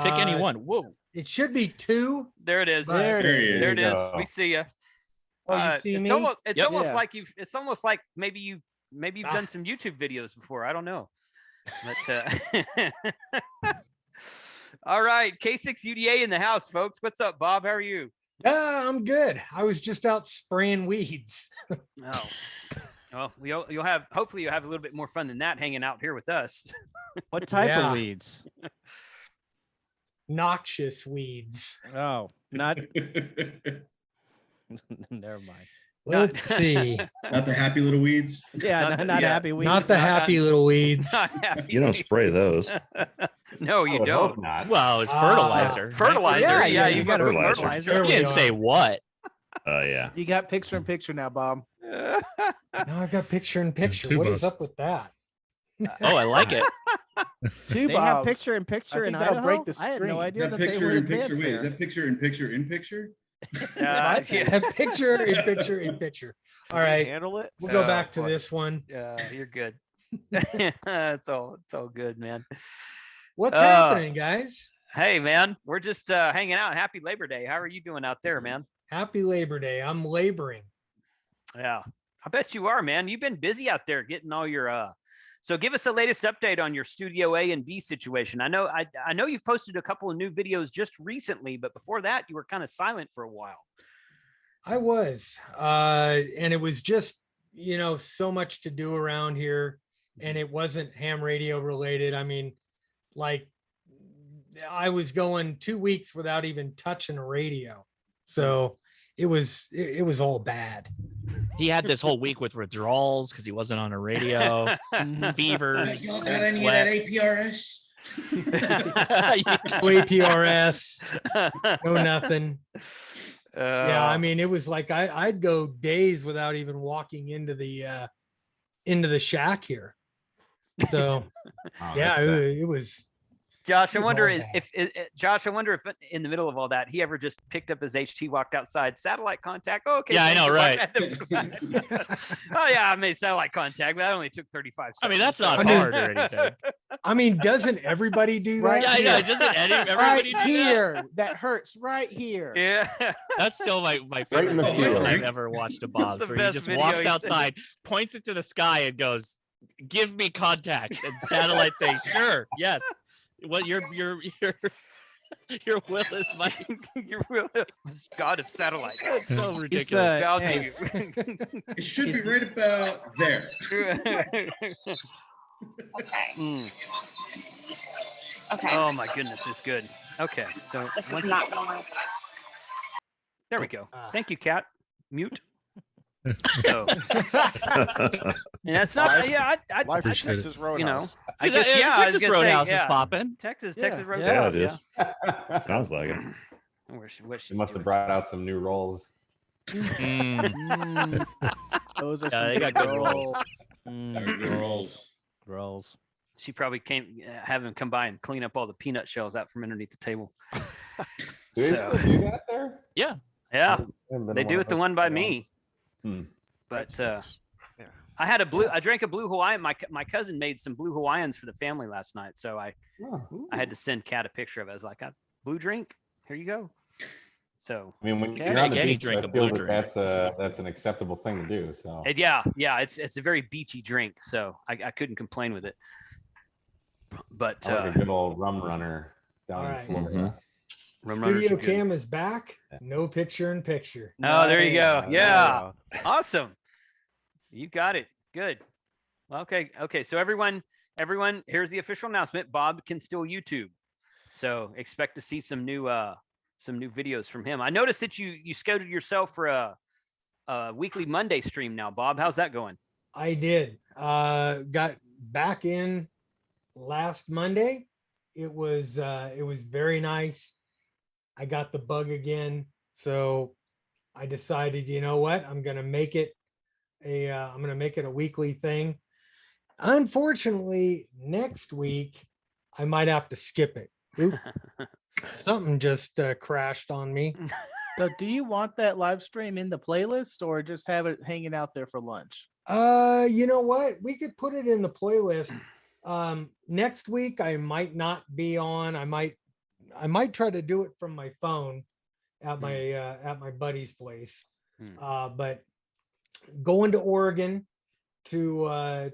S6: Pick any
S12: Uh,
S6: one. Whoa.
S12: It should be 2.
S1: there it is.
S3: There it
S11: There
S3: is.
S11: you
S1: There it is.
S4: go.
S1: We see you.
S12: Oh, you see
S1: it's
S12: me?
S1: almost it's
S6: Yep.
S1: almost
S3: Yeah.
S1: like it's almost like maybe you've
S12: Ah.
S1: done some YouTube videos before. I don't know. But all right, K6 UDA in the house, folks. What's up, Bob? How are you?
S12: Yeah, I'm good. I was just out spraying weeds.
S1: Oh, well, you'll have hopefully you'll have a little bit more fun than that hanging out here with us.
S8: What type
S12: Yeah.
S8: of weeds?
S12: Noxious weeds.
S8: Oh, not. Never mind.
S12: Let's see.
S11: Not the happy little weeds.
S8: Yeah, not
S1: yeah.
S8: happy weeds.
S12: Not the happy little weeds.
S1: Not happy.
S9: You don't spray those.
S1: No, you don't.
S4: Not.
S6: Well, it's
S12: Ah.
S6: fertilizer.
S1: Fertilizer.
S8: Yeah,
S1: Yeah,
S8: you got to
S9: fertilizer.
S8: fertilizer.
S12: There
S6: You
S12: we
S6: didn't
S12: are.
S6: say what.
S9: Yeah.
S3: You got picture in picture now, Bob.
S12: Now I've got picture in picture.
S2: two
S12: What is
S2: bucks.
S12: up with that?
S6: Oh, I like it.
S3: Two
S8: They have
S3: Bobs.
S8: picture in picture
S3: I
S8: in
S3: think that'll
S8: Idaho.
S3: break the
S8: I had no
S3: screen.
S8: idea
S11: That
S8: that they
S11: picture
S8: were
S11: in
S8: advanced
S11: picture. Wait, is
S8: there.
S11: that picture in picture in picture?
S1: Yeah.
S12: Picture in picture in picture. All right,
S7: Handle it.
S12: we'll go
S1: Oh,
S12: back to
S1: boy.
S12: this one.
S1: You're good. it's all good, man.
S12: What's
S1: Uh,
S12: happening, guys?
S1: Hey, man, we're just hanging out. Happy Labor Day. How are you doing out there, man?
S12: Happy Labor Day. I'm laboring.
S1: Yeah, I bet you are, man. You've been busy out there getting all your. So give us the latest update on your Studio A and B situation. I know you've posted a couple of new videos just recently, but before that, you were kind of silent for a while.
S12: I was, and it was just, so much to do around here, and it wasn't ham radio related. I mean, like, I was going 2 weeks without even touching a radio, so it was all bad.
S6: He had this whole week with withdrawals because he wasn't on a radio, fevers,
S11: Y'all got
S6: cold
S11: any of that
S6: sweats.
S11: APRS?
S12: No APRS, no nothing. Yeah, I mean, it was like I'd go days without even walking into the shack here. So yeah, it was.
S1: Josh, I
S12: It was
S1: wonder
S12: all
S1: if Josh, I wonder if in the middle of all that, he ever just picked up his HT, walked outside, satellite contact. Oh, okay.
S6: Yeah, I
S1: thanks,
S6: know,
S1: and
S6: right?
S1: oh yeah, I made satellite contact, but that only took 35 seconds.
S6: I mean, that's not
S12: I mean-
S6: hard or anything.
S12: I mean, doesn't everybody do that?
S3: Right
S6: Yeah, I know.
S3: here.
S6: Doesn't everybody
S3: Right
S6: do that?
S3: here. That hurts right here.
S1: Yeah.
S6: That's still my
S9: Right
S6: favorite
S9: in the
S6: video
S9: field.
S6: I've ever watched of Bob's,
S1: the
S6: where he
S1: best
S6: just
S1: video
S6: walks
S1: he's
S6: outside, points it to the sky, and goes, "Give me contacts." And satellites say, "Sure, yes." What your will is my
S1: Your will is God of satellites.
S6: That's so ridiculous.
S1: Bounty.
S11: It should be right about there.
S1: Mm.
S13: Okay.
S1: Oh my goodness, it's good. Okay, so
S13: This is
S1: once
S13: not going.
S1: there we go. Thank you, Kat. Mute. So, and that's not. Yeah, I
S7: Life in
S2: Appreciate it.
S7: Texas Roadhouse.
S1: you know, I guess, yeah, I was
S6: Texas
S1: gonna say,
S6: Roadhouse is
S1: yeah.
S6: popping.
S1: Texas
S3: Yeah.
S1: Roadhouse.
S9: Yeah, it is. Sounds like it.
S1: What
S4: They must have brought out some new rolls.
S3: Mm, those are
S6: Yeah,
S3: some
S6: they got good rolls.
S8: Rolls.
S1: She probably came, have him come by and clean up all the peanut shells out from underneath the table.
S4: Do they still do that there?
S6: Yeah.
S1: Yeah,
S4: Haven't been
S1: they
S4: to
S1: do
S4: one
S1: it
S4: of
S1: the
S4: those
S1: one by
S4: in a while.
S1: me.
S4: Hmm.
S1: But
S7: Yeah.
S1: I drank a blue Hawaiian. My cousin made some blue Hawaiians for the family last night, so I had to send Kat a picture of it. I was like, blue drink, here you go. So
S4: I mean, when
S3: Yeah.
S4: you're on the
S6: Make any
S4: beach,
S6: drink
S4: I
S6: a
S4: feel
S6: blue
S4: that
S6: drink.
S4: that's an acceptable thing to do. So
S1: yeah, it's a very beachy drink, so I couldn't complain with it. But
S4: I like a good old rum runner down
S12: All
S4: in
S12: right.
S4: Florida.
S1: rum runners
S12: Studio
S1: are good.
S12: cam is back. No picture in picture.
S1: Oh, there you go.
S3: Nice.
S1: Yeah. Awesome. You got it. Good. Well, okay. So everyone, here's the official announcement. Bob can still YouTube. So expect to see some new videos from him. I noticed that you scheduled yourself for a weekly Monday stream now, Bob. How's that going?
S12: I did. Got back in last Monday. It was very nice. I got the bug again, so I decided, you know what, I'm gonna make it a weekly thing. Unfortunately, next week I might have to skip it. Oop. Something just crashed on me.
S3: So do you want that live stream in the playlist or just have it hanging out there for lunch?
S12: You know what? We could put it in the playlist. Next week I might not be on. I might try to do it from my phone at my buddy's place. But going to Oregon to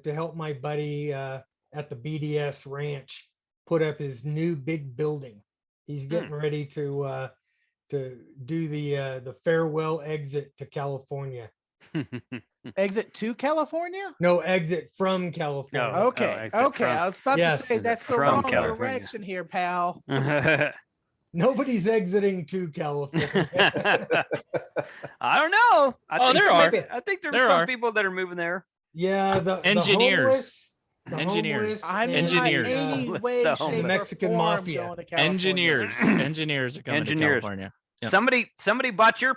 S12: help my buddy at the BDS ranch put up his new big building. He's getting ready to do the farewell exit to California.
S3: Exit to California?
S12: No, exit from California.
S3: Okay.
S1: exit
S3: Okay.
S1: from-
S3: I was about
S12: Yes.
S3: to say that's the
S1: From
S3: wrong
S1: California.
S3: direction here, pal.
S12: Nobody's exiting to California.
S1: I don't know. I think there
S6: There
S1: are some
S6: are.
S1: people that are moving there.
S12: Yeah, the
S6: Engineers.
S12: the
S6: Engineers.
S3: I'm
S6: Engineers.
S3: not any
S1: Let's
S3: way,
S1: the
S3: shape, or
S12: Mexican
S3: form
S12: mafia.
S3: going to California.
S6: Engineers are coming
S1: Engineers.
S6: to California. Yep.
S1: Somebody bought your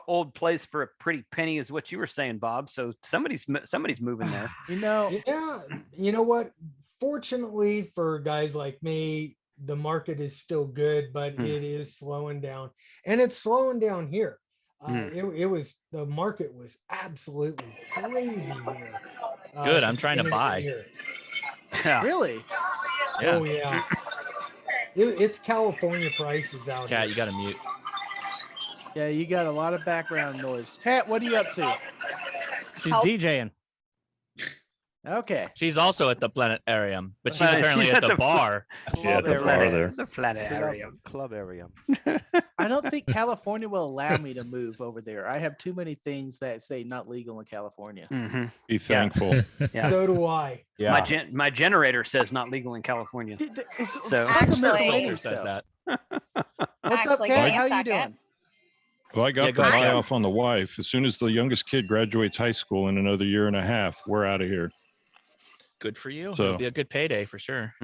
S1: old place for a pretty penny, is what you were saying, Bob. So somebody's moving there.
S3: You know,
S12: Yeah, you know what? Fortunately for guys like me, the market is still good, but it is slowing down, and it's slowing down here. The market was absolutely crazy here.
S6: Good, I'm trying to
S12: beginning of the
S6: buy.
S12: year.
S1: Yeah.
S3: really?
S12: Oh yeah, it's California prices out
S6: Cat,
S12: here.
S6: you got to mute.
S3: Yeah, you got a lot of background noise. Kat, what are you up to?
S8: She's
S13: Help.
S8: DJing.
S3: Okay.
S6: She's also at the planetarium, but she's
S1: Well,
S6: apparently
S1: she's
S6: at
S1: at
S6: the
S1: the-
S6: bar.
S9: Yeah, at the bar there.
S1: The planetarium.
S7: Club area.
S3: I don't think California will allow me to move over there. I have too many things that say not legal in California.
S1: Mhm.
S10: Be thankful.
S1: Yeah.
S12: So do I.
S4: Yeah.
S1: My generator says not legal in California.
S3: Dude, it's
S1: So-
S3: tons of
S13: Actually-
S3: miscellaneous
S6: Says
S3: stuff.
S6: that.
S3: What's up,
S13: Actually,
S3: Kat?
S13: give me a
S3: How you
S13: second.
S3: doing?
S10: Well, I got
S6: Yeah,
S10: the
S6: go ahead,
S10: buy
S6: Kat.
S10: off on the wife. As soon as the youngest kid graduates high school in another year and a half, we're out of here.
S6: Good for you.
S10: So-
S6: It'll be a good payday for sure.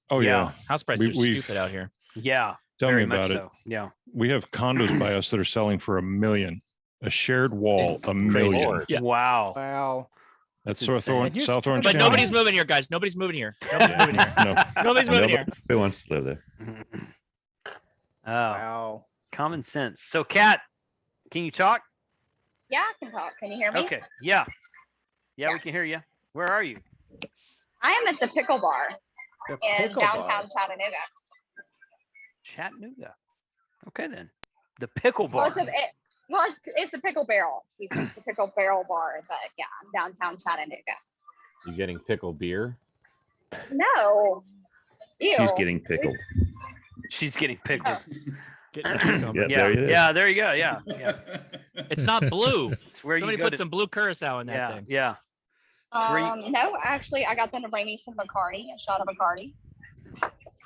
S10: Oh yeah.
S6: House prices are
S10: we've-
S6: stupid out here.
S1: Yeah.
S10: Tell
S1: Very
S10: me
S1: much
S10: about it.
S1: so. Yeah.
S10: We have condos by us that are selling for $1 million. A shared wall, $1 million.
S9: Lord.
S6: Yeah.
S1: Wow.
S3: Wow.
S10: That's
S1: That's insane.
S10: South
S3: And here's
S10: South
S3: kind
S10: Orange
S3: of
S6: But
S10: County.
S6: nobody's moving here, guys. Nobody's moving here. Nobody's moving here.
S10: No.
S6: Nobody's moving here.
S9: Nobody wants to live there.
S1: Oh,
S3: Wow.
S1: common sense. So, Kat, can you talk?
S13: Yeah, I can talk. Can you hear me?
S1: Okay. Yeah. Yeah,
S13: Yeah.
S1: we can hear you. Where are you?
S13: I am at the Pickle Bar
S3: The
S13: in
S3: pickle
S13: downtown
S3: bar.
S13: Chattanooga.
S1: Chattanooga. Okay, then. The Pickle
S13: Well,
S1: Bar.
S13: it's the Pickle Barrel. Excuse me, the Pickle Barrel Bar. But yeah, downtown Chattanooga.
S4: You getting pickle beer?
S13: No. Ew.
S9: She's getting pickled.
S1: She's getting pickled.
S3: Getting the cucumber.
S9: Yeah,
S1: Yeah.
S9: there it is.
S1: Yeah, there you go. Yeah. Yeah.
S6: It's not blue.
S1: It's where
S6: Somebody
S1: you go
S6: put
S1: to,
S6: some blue curacao in that
S1: yeah,
S6: thing.
S1: yeah. where you-
S13: No, actually, I got them to bring me some Bacardi, a shot of Bacardi.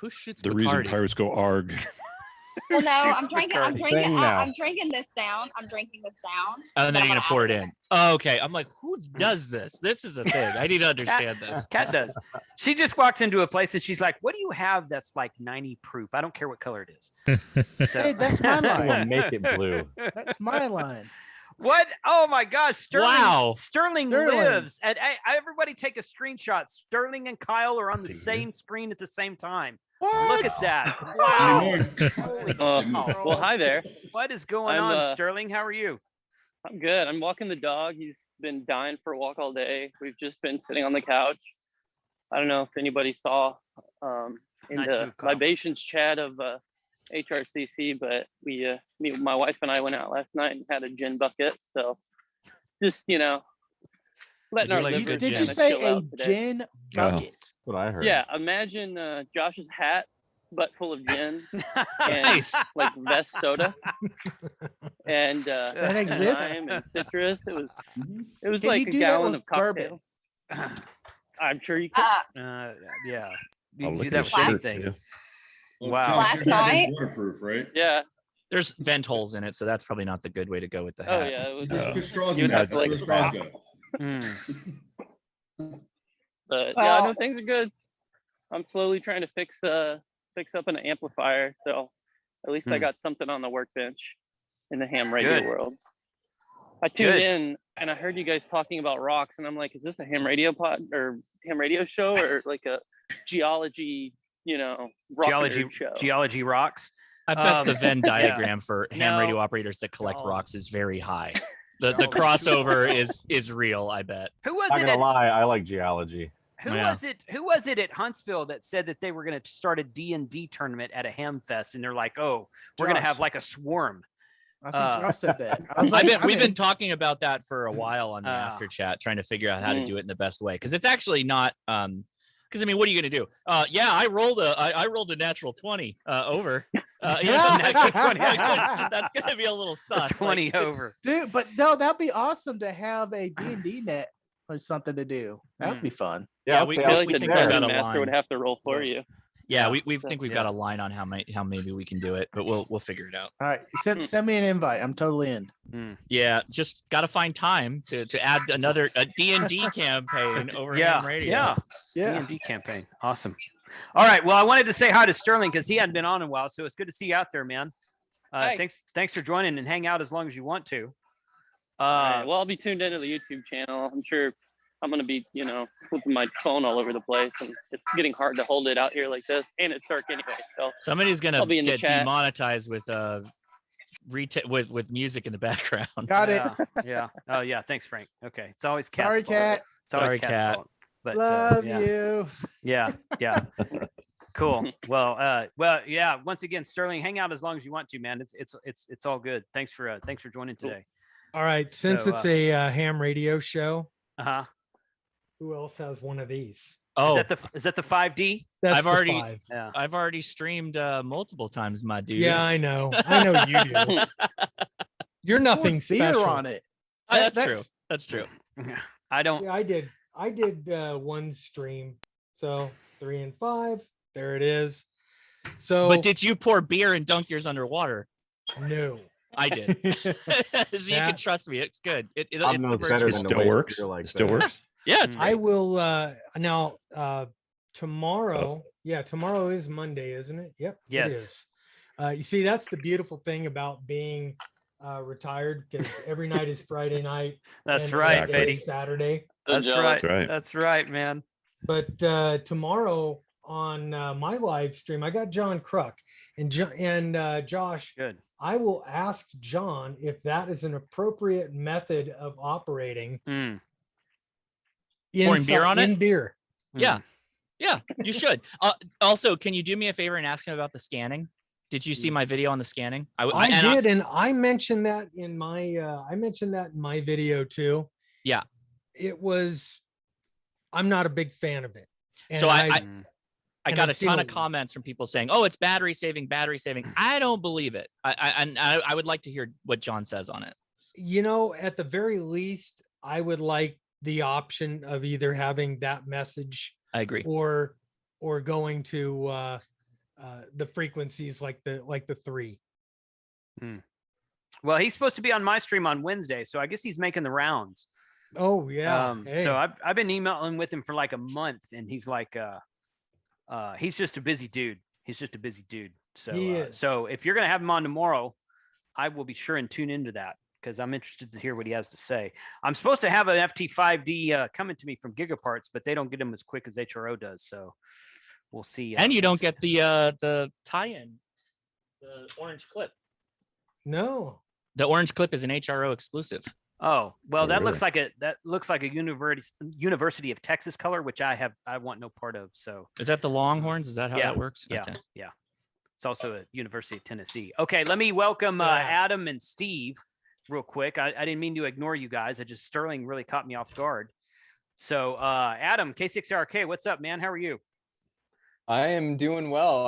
S6: Who shoots
S10: The reason
S6: Bacardi?
S10: pirates go arg.
S13: Well, no,
S1: Shoots
S13: I'm drinking.
S1: Bacardi.
S13: I'm drinking.
S4: Thing now.
S13: I'm drinking this down. I'm drinking this down.
S6: And then
S13: I'm
S6: you're gonna
S13: gonna
S6: pour
S13: add
S6: it
S13: it
S6: in. Oh, okay. I'm like, who does this? This is a thing. I need to understand this.
S1: Kat does. She just walks into a place and she's like, "What do you have that's like 90 proof? I don't care what color it is." So,
S3: Hey, that's my
S4: We'll
S3: line.
S4: make it blue.
S3: That's my line.
S1: What? Oh my gosh, Sterling!
S6: Wow.
S1: Sterling
S3: Sterling.
S1: lives. And everybody take a screenshot. Sterling and Kyle are on the same screen at the same time. Look at that! Wow. Holy cow.
S14: Well, hi there.
S1: What is going
S14: I'm,
S1: on, Sterling? How are you?
S14: I'm good. I'm walking the dog. He's been dying for a walk all day. We've just been sitting on the couch. I don't know if anybody saw in
S1: Nice
S14: the
S1: move, Kyle.
S14: libations chat of HRCC, but my wife and I went out last night and had a gin bucket. So just, letting our
S6: like a
S14: liquor
S6: good
S3: Did
S6: gin.
S3: you
S14: kinda
S3: say
S14: chill
S3: a
S14: out today.
S3: gin bucket?
S4: That's what I heard.
S14: Yeah, imagine Josh's hat, but full of gin and
S6: Nice.
S14: like vest soda, and
S3: That exists?
S14: lime and citrus. It was
S3: Can
S14: like
S3: you
S14: a
S3: do that
S14: gallon
S3: with
S14: of cocktail. I'm sure you could.
S1: Yeah. You
S9: I'll
S1: can
S9: look
S1: do
S9: at
S1: that
S9: his
S1: with
S9: shirt
S1: anything.
S9: too.
S1: Wow.
S11: Josh,
S13: Last
S11: your hat is
S13: night-
S11: waterproof, right?
S14: Yeah.
S6: There's vent holes in it, so that's probably not the good way to go with the
S14: Oh
S6: hat.
S14: yeah. It was.
S11: Put straws
S14: You
S11: in
S14: would have
S11: that.
S14: to, like,
S11: Put straws go.
S14: But yeah,
S13: Well-
S14: no, things are good. I'm slowly trying to fix up an amplifier, so at least I
S1: Hmm.
S14: got something on the workbench in the ham radio
S1: Good.
S14: world. I tuned
S1: Good.
S14: in and I heard you guys talking about rocks, and I'm like, is this a ham radio pod or ham radio show or like a geology, rock nerd show?
S1: Geology rocks.
S6: I bet the
S1: Um,
S6: Venn
S1: yeah.
S6: diagram for ham
S1: No.
S6: radio operators that collect
S1: Oh.
S6: rocks is very high. The
S1: Oh,
S6: crossover is real, I bet.
S1: Who was
S4: Not
S1: it?
S4: gonna
S1: At,
S4: lie, I like geology.
S1: who
S6: Yeah.
S1: was it? Who was it at Huntsville that said that they were going to start a D&D tournament at a ham fest, and they're like, "Oh, we're going to
S3: Josh.
S1: have like a swarm."
S3: I think
S1: Uh,
S3: Josh said that. I was like, I'm
S6: We've been
S3: in.
S6: talking about that for a while on the
S1: Ah.
S6: after chat, trying to figure out how to
S14: Mm.
S6: do it in the best way. Because it's actually not. Because I mean, what are you going to do? Yeah, I rolled a natural 20 over.
S1: Natural 20.
S6: That's going to be a little sus.
S1: 20
S6: like-
S1: over.
S3: Dude, but no, that'd be awesome to have a D&D net or something to do. That'd be fun.
S6: Yeah,
S14: I
S6: we
S14: feel like
S6: we
S14: the
S6: think we've got
S14: dungeon
S6: a
S14: master would
S6: line.
S14: have to roll for you.
S6: Yeah,
S1: Yeah.
S6: we think we've got a line on how maybe we can do it, but we'll figure it out.
S3: All right, send me an invite. I'm totally in.
S6: Yeah, just got to find time to add another D&D campaign over
S1: Yeah,
S6: ham radio.
S1: yeah.
S3: Yeah.
S1: D&D campaign. Awesome. All right. Well, I wanted to say hi to Sterling because he hadn't been on in a while, so it's good to see you out there, man.
S14: Hi.
S1: Thanks for joining and hang out as long as you want to.
S14: All right, well, I'll be tuned into the YouTube channel. I'm sure I'm going to be, flipping my phone all over the place, and it's getting hard to hold it out here like this, and it's dark anyway. So
S6: Somebody's gonna
S14: I'll be in the
S6: get
S14: chat.
S6: demonetized with with music in the background.
S3: Got it.
S1: Yeah. Oh yeah. Thanks, Frank. Okay. It's always Cat's
S3: Sorry,
S1: fault.
S3: Cat.
S1: It's always
S6: Sorry,
S1: Cat's
S6: Cat.
S1: fault. But
S3: Love
S1: yeah.
S3: you.
S1: Yeah. Yeah. Cool. Well, yeah. Once again, Sterling, hang out as long as you want to, man. It's all good. Thanks for joining today.
S12: All right. Since
S1: So,
S12: it's a ham radio show,
S1: Uh-huh.
S12: who else has one of these?
S6: Oh,
S1: Is that the 5D?
S12: That's
S6: I've
S12: the
S6: already-
S12: 5.
S1: Yeah.
S6: I've already streamed multiple times, my dude.
S12: Yeah, I know. I know you do. You're nothing
S3: Beer
S12: special.
S3: on it.
S6: That's
S3: That's-
S6: true. That's true.
S1: I don't.
S12: Yeah, I did one stream. So 3 and 5. There it is. So
S6: But did you pour beer and dunk yours underwater?
S12: no.
S6: I did. So you
S12: Yeah.
S6: can trust me. It's good. It's
S4: I'm no
S6: super
S4: better
S9: It
S4: than
S6: chill.
S4: the
S9: still
S4: way
S9: works.
S4: you're like
S9: It still
S4: that.
S9: works.
S6: Yeah, it's
S12: I
S6: great.
S12: will now tomorrow. Yeah, tomorrow is Monday, isn't it? Yep.
S1: Yes.
S12: It is. You see, that's the beautiful thing about being retired, because every night is Friday night.
S1: That's
S12: and
S1: right,
S12: every day is
S1: Betty.
S12: Saturday.
S1: That's right. That's right, man.
S12: But tomorrow on my live stream, I got John Kruk and Josh.
S1: Good.
S12: I will ask John if that is an appropriate method of operating.
S6: Pouring beer on it?
S12: In beer.
S6: Yeah. Yeah, you should. Also, can you do me a favor and ask him about the scanning? Did you see my video on the scanning?
S12: I did, and I mentioned that in my video too.
S6: Yeah.
S12: It was, I'm not a big fan of it. And
S6: So I got a
S12: I've seen
S6: ton of comments from people saying, "Oh, it's battery saving, battery saving." I don't believe it. I would like to hear what John says on it.
S12: You know, at the very least, I would like the option of either having that message.
S6: I agree.
S12: Or going to the frequencies like the 3.
S1: Well, he's supposed to be on my stream on Wednesday, so I guess he's making the rounds.
S12: Oh yeah.
S1: So I've been emailing with him for like a month, and he's like, he's just a busy dude. So so if you're gonna have him on tomorrow, I will be sure and tune into that, because I'm interested to hear what he has to say. I'm supposed to have an FT5D coming to me from Gigaparts, but they don't get them as quick as HRO does. So we'll see.
S6: And you don't get the tie-in, the orange clip.
S12: No.
S6: The orange clip is an HRO exclusive.
S1: Oh, well, that looks
S6: really?
S1: like a University of Texas color, which I want no part of. So
S6: Is that the Longhorns? Is that how that works?
S1: Yeah,
S6: Okay.
S1: yeah. It's also a University of Tennessee. Okay, let me welcome Adam and Steve real quick. I didn't mean to ignore you guys. Sterling really caught me off guard. So Adam, K6RK, what's up, man? How are you?
S15: I am doing well.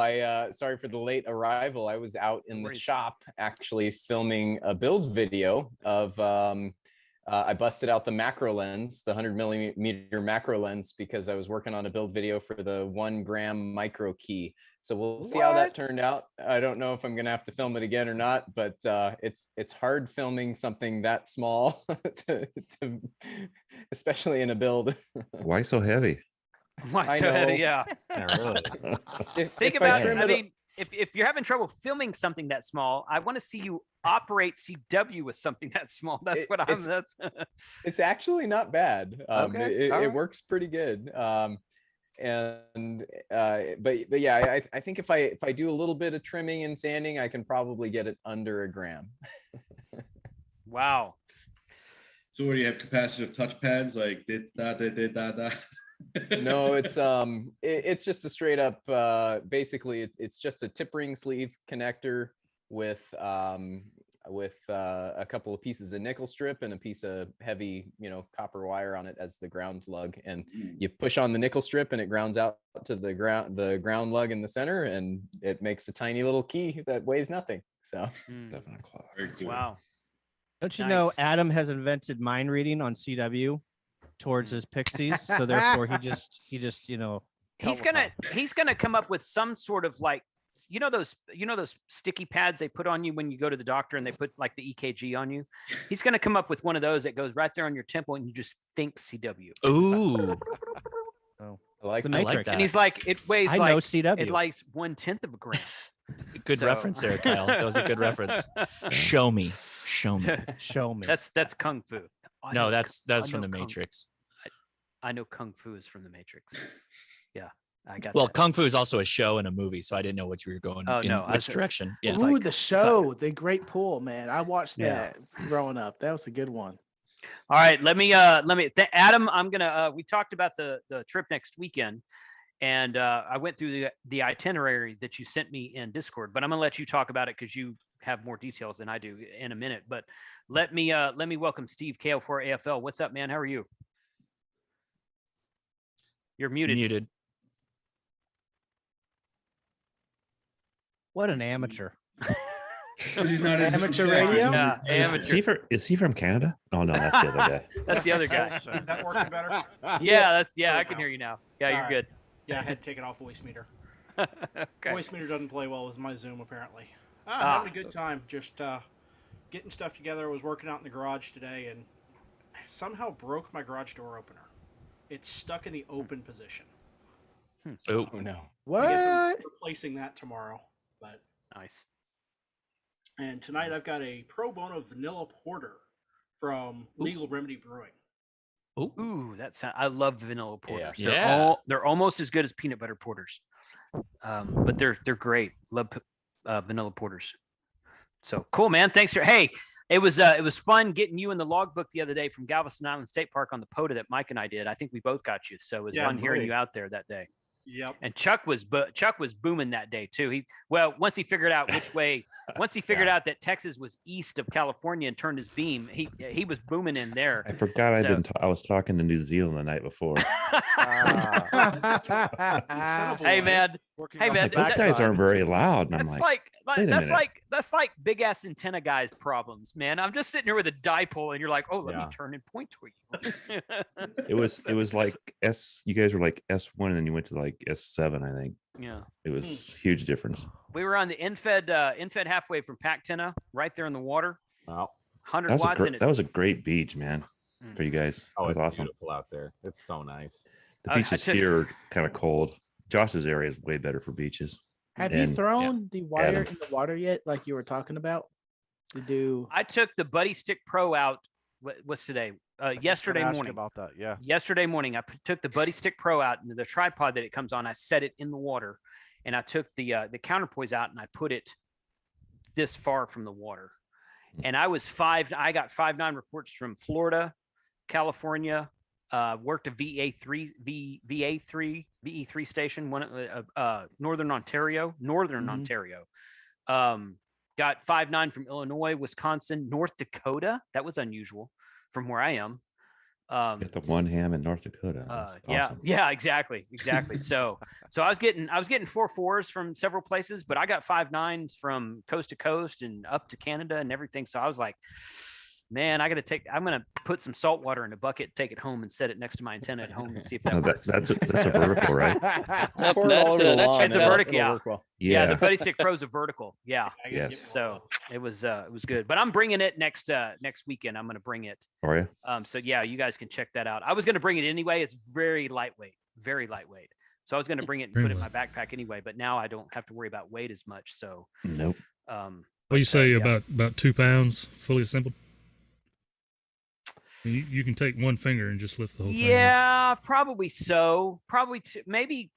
S15: Sorry for the late arrival. I was out in the shop actually filming a build video of I busted out the macro lens, the 100mm macro lens, because I was working on a build video for the 1 gram micro key. So we'll see how that turned out. I don't know if I'm gonna have to film it again or not, but it's hard filming something that small, especially in a build.
S9: Why so heavy?
S1: Why so heavy? Yeah.
S9: Really.
S1: Think about it. I mean, if you're having trouble filming something that small, I want to see you operate CW with something that small. That's what I'm. That's.
S15: It's actually not bad.
S1: Okay.
S15: It works pretty good. But yeah, I think if I do a little bit of trimming and sanding, I can probably get it under 1 gram.
S1: Wow.
S11: So where do you have capacitive touch pads like da.
S15: No, it's just a straight up basically it's just a tip ring sleeve connector with a couple of pieces of nickel strip and a piece of heavy copper wire on it as the ground lug, and you push on the nickel strip and it grounds out to the ground lug in the center, and it makes a tiny little key that weighs nothing. So
S9: 7 o'clock.
S1: Wow.
S8: Don't you know Adam has invented mind reading on CW towards his pixies, so therefore he just
S1: he's gonna come up with some sort of like those sticky pads they put on you when you go to the doctor and they put like the EKG on you. He's gonna come up with one of those that goes right there on your temple and you just think CW.
S6: Ooh.
S8: Oh,
S15: I like
S8: the Matrix.
S1: And he's like, it weighs
S8: I
S1: like
S8: know CW.
S1: it lies 1/10 of a gram.
S6: Good reference there, Kyle. That was a good reference. Show me.
S1: That's Kung Fu.
S6: No, that's from the Matrix.
S1: I know Kung Fu is from the Matrix. Yeah, I got.
S6: Well,
S1: that.
S6: Kung Fu is also a show and a movie, so I didn't know what you were going. Which direction? Yeah.
S3: Ooh, the show, The Great Pool, man. I watched that growing up. That was a good one.
S1: All right, let me Adam, I'm gonna we talked about the trip next weekend, and I went through the itinerary that you sent me in Discord, but I'm gonna let you talk about it because you have more details than I do in a minute. But let me welcome Steve KO4 AFL. What's up, man? How are you? You're muted.
S8: What an amateur.
S11: He's not
S3: amateur radio.
S1: Yeah, amateur.
S9: Is he from Canada? Oh no, that's the other guy.
S1: That's the other guy.
S16: Is that working better?
S1: Yeah, I can hear you now. Yeah, you're good.
S16: Yeah, I had to take it off voice meter.
S1: Okay.
S16: Voice meter doesn't play well with my Zoom apparently. Having a good time, just getting stuff together. I was working out in the garage today and somehow broke my garage door opener. It's stuck in the open position.
S6: Oh no!
S16: I guess I'm replacing that tomorrow. But
S1: nice.
S16: And tonight I've got a pro bono vanilla porter from Legal Remedy Brewing.
S1: Ooh, I love vanilla porters.
S6: Yeah.
S1: They're almost as good as peanut butter porters, but they're great. Love vanilla porters. So cool, man. Thanks for it was fun getting you in the logbook the other day from Galveston Island State Park on the POTA that Mike and I did. I think we both got you, so it was fun hearing you out there that day.
S16: Yep.
S1: And Chuck was booming that day too. Once he figured out which way, once he figured out that Texas was east of California and turned his beam, he was booming in there.
S9: I forgot I was talking to New Zealand the night before.
S1: Hey man,
S9: those guys aren't very loud. And
S1: that's like big ass antenna guys problems, man. I'm just sitting here with a dipole, and you're like, oh, let me turn and point to you.
S9: It was like you guys were like S1, and then you went to like S7, I think.
S1: Yeah,
S9: it was huge difference.
S1: We were on the infed halfway from Pactina, right there in the water.
S4: Wow,
S1: 100 watts.
S9: That was a great beach, man, for you guys.
S4: Oh,
S9: it was
S4: it's
S9: awesome.
S4: beautiful out there. It's so nice.
S9: The beaches here are kind of cold. Josh's area is way better for beaches.
S3: Have you thrown the wire in the water yet, like you were talking about?
S1: I took the Buddy Stick Pro out. What's today? Yesterday morning.
S7: About that, yeah.
S1: Yesterday morning, I took the Buddy Stick Pro out, and the tripod that it comes on, I set it in the water, and I took the counterpoise out, and I put it this far from the water. And I got 5.9 reports from Florida, California. Worked a VE3 station, Northern Ontario. Got 5.9 from Illinois, Wisconsin, North Dakota. That was unusual from where I am.
S9: Got the one ham in North Dakota. Awesome.
S1: Yeah, exactly. So I was getting 4.4s from several places, but I got 5.9s from coast to coast and up to Canada and everything. So I was like, man, I'm gonna put some salt water in a bucket, take it home, and set it next to my antenna at home and see if that works.
S9: That's a vertical, right?
S1: It's a vertical, yeah. Yeah, the Buddy Stick Pro's a vertical. Yeah.
S9: Yes.
S1: So it was good. But I'm bringing it next weekend. I'm gonna bring it.
S9: Are you?
S1: So yeah, you guys can check that out. I was gonna bring it anyway. It's very lightweight. So I was gonna bring it and put it in my backpack anyway, but now I don't have to worry about weight as much. So
S9: nope.
S2: What do you say about 2 pounds fully assembled? You can take one finger and just lift the whole thing.
S1: Yeah, probably so. Probably maybe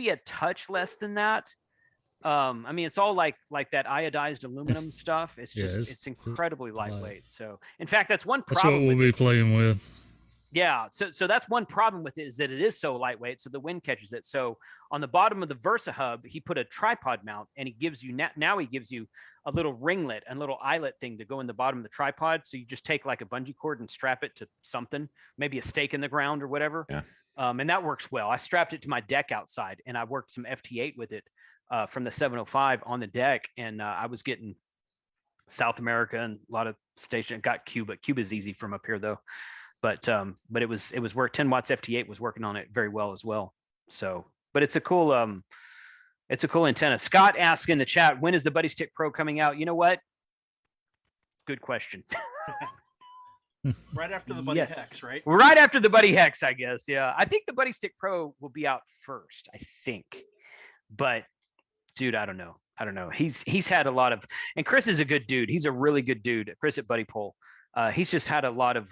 S1: a touch less than that. I mean, it's all like that iodized aluminum stuff. It's just it's incredibly lightweight. So, in fact, that's one problem.
S2: That's what we'll be playing with.
S1: Yeah, so that's one problem with it, is that it is so lightweight, so the wind catches it. So on the bottom of the Versa hub, he put a tripod mount, and he gives you a little ringlet and little eyelet thing to go in the bottom of the tripod. So you just take like a bungee cord and strap it to something, maybe a stake in the ground or whatever.
S9: Yeah.
S1: And that works well. I strapped it to my deck outside, and I worked some FT8 with it from the 705 on the deck, and I was getting South America and a lot of station. Got Cuba. Cuba's easy from up here though. But it was work. 10 watts FT8 was working on it very well as well. So, but it's a cool antenna. Scott asked in the chat, when is the Buddy Stick Pro coming out? You know what? Good question.
S16: Right after the Buddy Hex, right?
S1: Right after the Buddy Hex, I guess. Yeah, I think the Buddy Stick Pro will be out first. I think, but dude, I don't know. He's had a lot of, and Chris is a good dude. He's a really good dude. Chris at Buddy Pole. He's just had a lot of.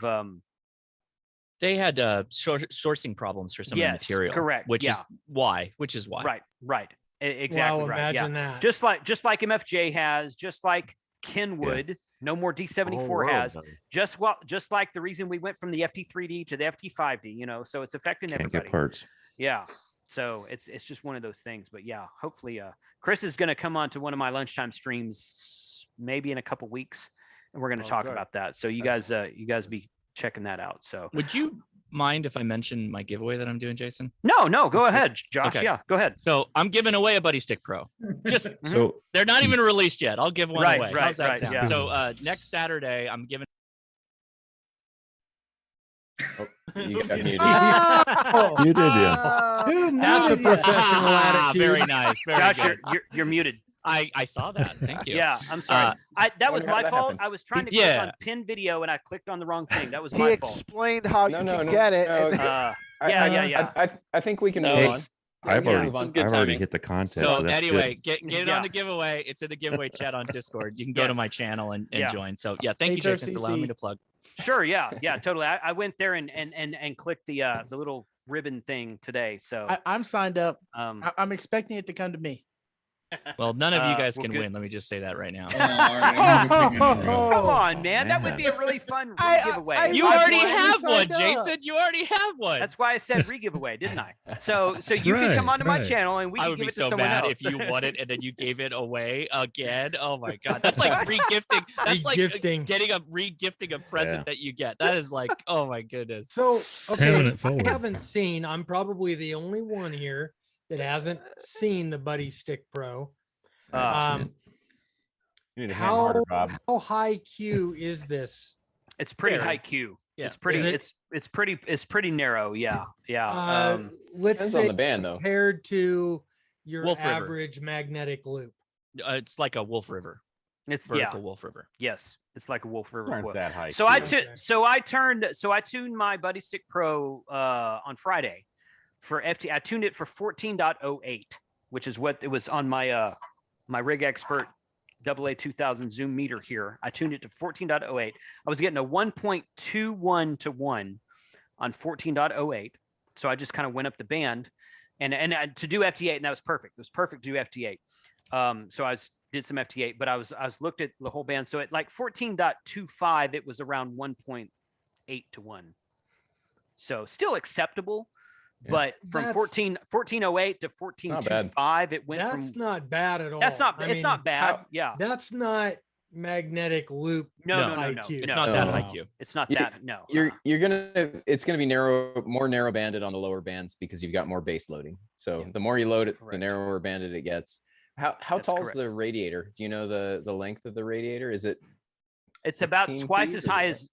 S6: They had sourcing problems for some of the material.
S1: Correct.
S6: Which is why.
S1: Right. Exactly.
S12: Wow,
S1: right.
S12: imagine that.
S1: Just like MFJ has, just like Kenwood, no more D74 has, just like the reason we went from the FT3D to the FT5D. So it's affecting
S9: Can't
S1: everybody.
S9: get parts.
S1: Yeah. So it's just one of those things. But yeah, hopefully, Chris is going to come on to one of my lunchtime streams maybe in a couple weeks, and we're going to talk about that. So you guys be checking that out. So
S6: would you mind if I mention my giveaway that I'm doing, Jason?
S1: No, go ahead, Josh.
S6: Okay.
S1: Yeah, go ahead.
S6: So I'm giving away a Buddy Stick Pro. Just
S9: so
S6: they're not even released yet. I'll give one away. How's that sound?
S1: Yeah.
S6: So next Saturday, I'm giving.
S15: Oh, you got muted.
S9: You did, yeah.
S12: That's a professional attitude.
S6: Very nice. Very
S1: Josh,
S6: good.
S1: you're muted.
S6: I saw that. Thank you.
S1: Yeah, I'm sorry. That was my fault.
S15: happened.
S1: I was trying to click on pin video and I clicked on the wrong thing. That was
S7: He
S1: my fault.
S7: explained how you can get it.
S15: No.
S7: and-
S1: Yeah.
S15: I think we can move on.
S9: I've already
S14: Good timing.
S9: hit the contest.
S6: So
S9: that's
S6: anyway,
S9: good.
S6: get it on the giveaway. It's in the giveaway chat on Discord. You can go to my channel and join. So yeah, thank you, Jason, for allowing me to plug.
S1: Sure, yeah, totally. I went there and clicked the little ribbon thing today. So
S3: I'm signed up. I'm expecting it to come to me.
S6: Well, none of you guys
S1: well,
S6: can
S1: good.
S6: win. Let me just say that right now.
S1: Come on, man. That would be a really fun giveaway.
S6: You already have one, Jason. You already have one.
S1: That's why I said re-giveaway, didn't I? So you can come onto my channel and we
S6: I
S1: can
S6: would
S1: give
S6: be
S1: it to
S6: so
S1: someone
S6: mad
S1: else.
S6: if you won it and then you gave it away again. Oh my god, that's like re-gifting. That's like re-gifting a present that you get. That is like, oh my goodness.
S12: So
S2: Having
S12: okay,
S2: it forward.
S12: I haven't seen. I'm probably the only one here that hasn't seen the Buddy Stick Pro.
S4: You need to hand harder, Bob.
S12: How high Q is this?
S1: It's pretty high Q.
S6: Yeah.
S1: It's pretty.
S12: Is it?
S1: It's pretty narrow. Yeah.
S12: Let's
S15: Depends
S12: say
S15: on the band, though.
S12: compared to your
S6: Wolf River.
S12: average magnetic loop.
S6: It's like a Wolf River.
S1: It's
S6: vertical Wolf River.
S1: Yes, it's like a Wolf River.
S4: Aren't
S1: coil.
S4: that high.
S1: So I tuned my Buddy Stick Pro on Friday for FT. I tuned it for 14.08, which is what it was on my my Rig Expert AA 2000 zoom meter here. I tuned it to 14.08. I was getting a 1.21 to 1 on 14.08. So I just kind of went up the band and to do FT8, and that was perfect. It was perfect to do FT8. So I did some FT8, but I was looked at the whole band. So at like 14.25, it was around 1.8 to 1. So still acceptable.
S12: Yeah.
S1: But from 14.08 to 14.25, it went from.
S12: That's not bad at all.
S1: That's not. It's not bad. Yeah.
S12: That's not magnetic loop.
S1: No.
S12: IQ.
S6: It's not that IQ.
S1: It's not that. No.
S15: It's gonna be more narrow banded on the lower bands because you've got more base loading. So the more you load it, the narrower banded it gets. How tall is the radiator? Do you know the length of the radiator? Is it?
S1: It's about twice as high as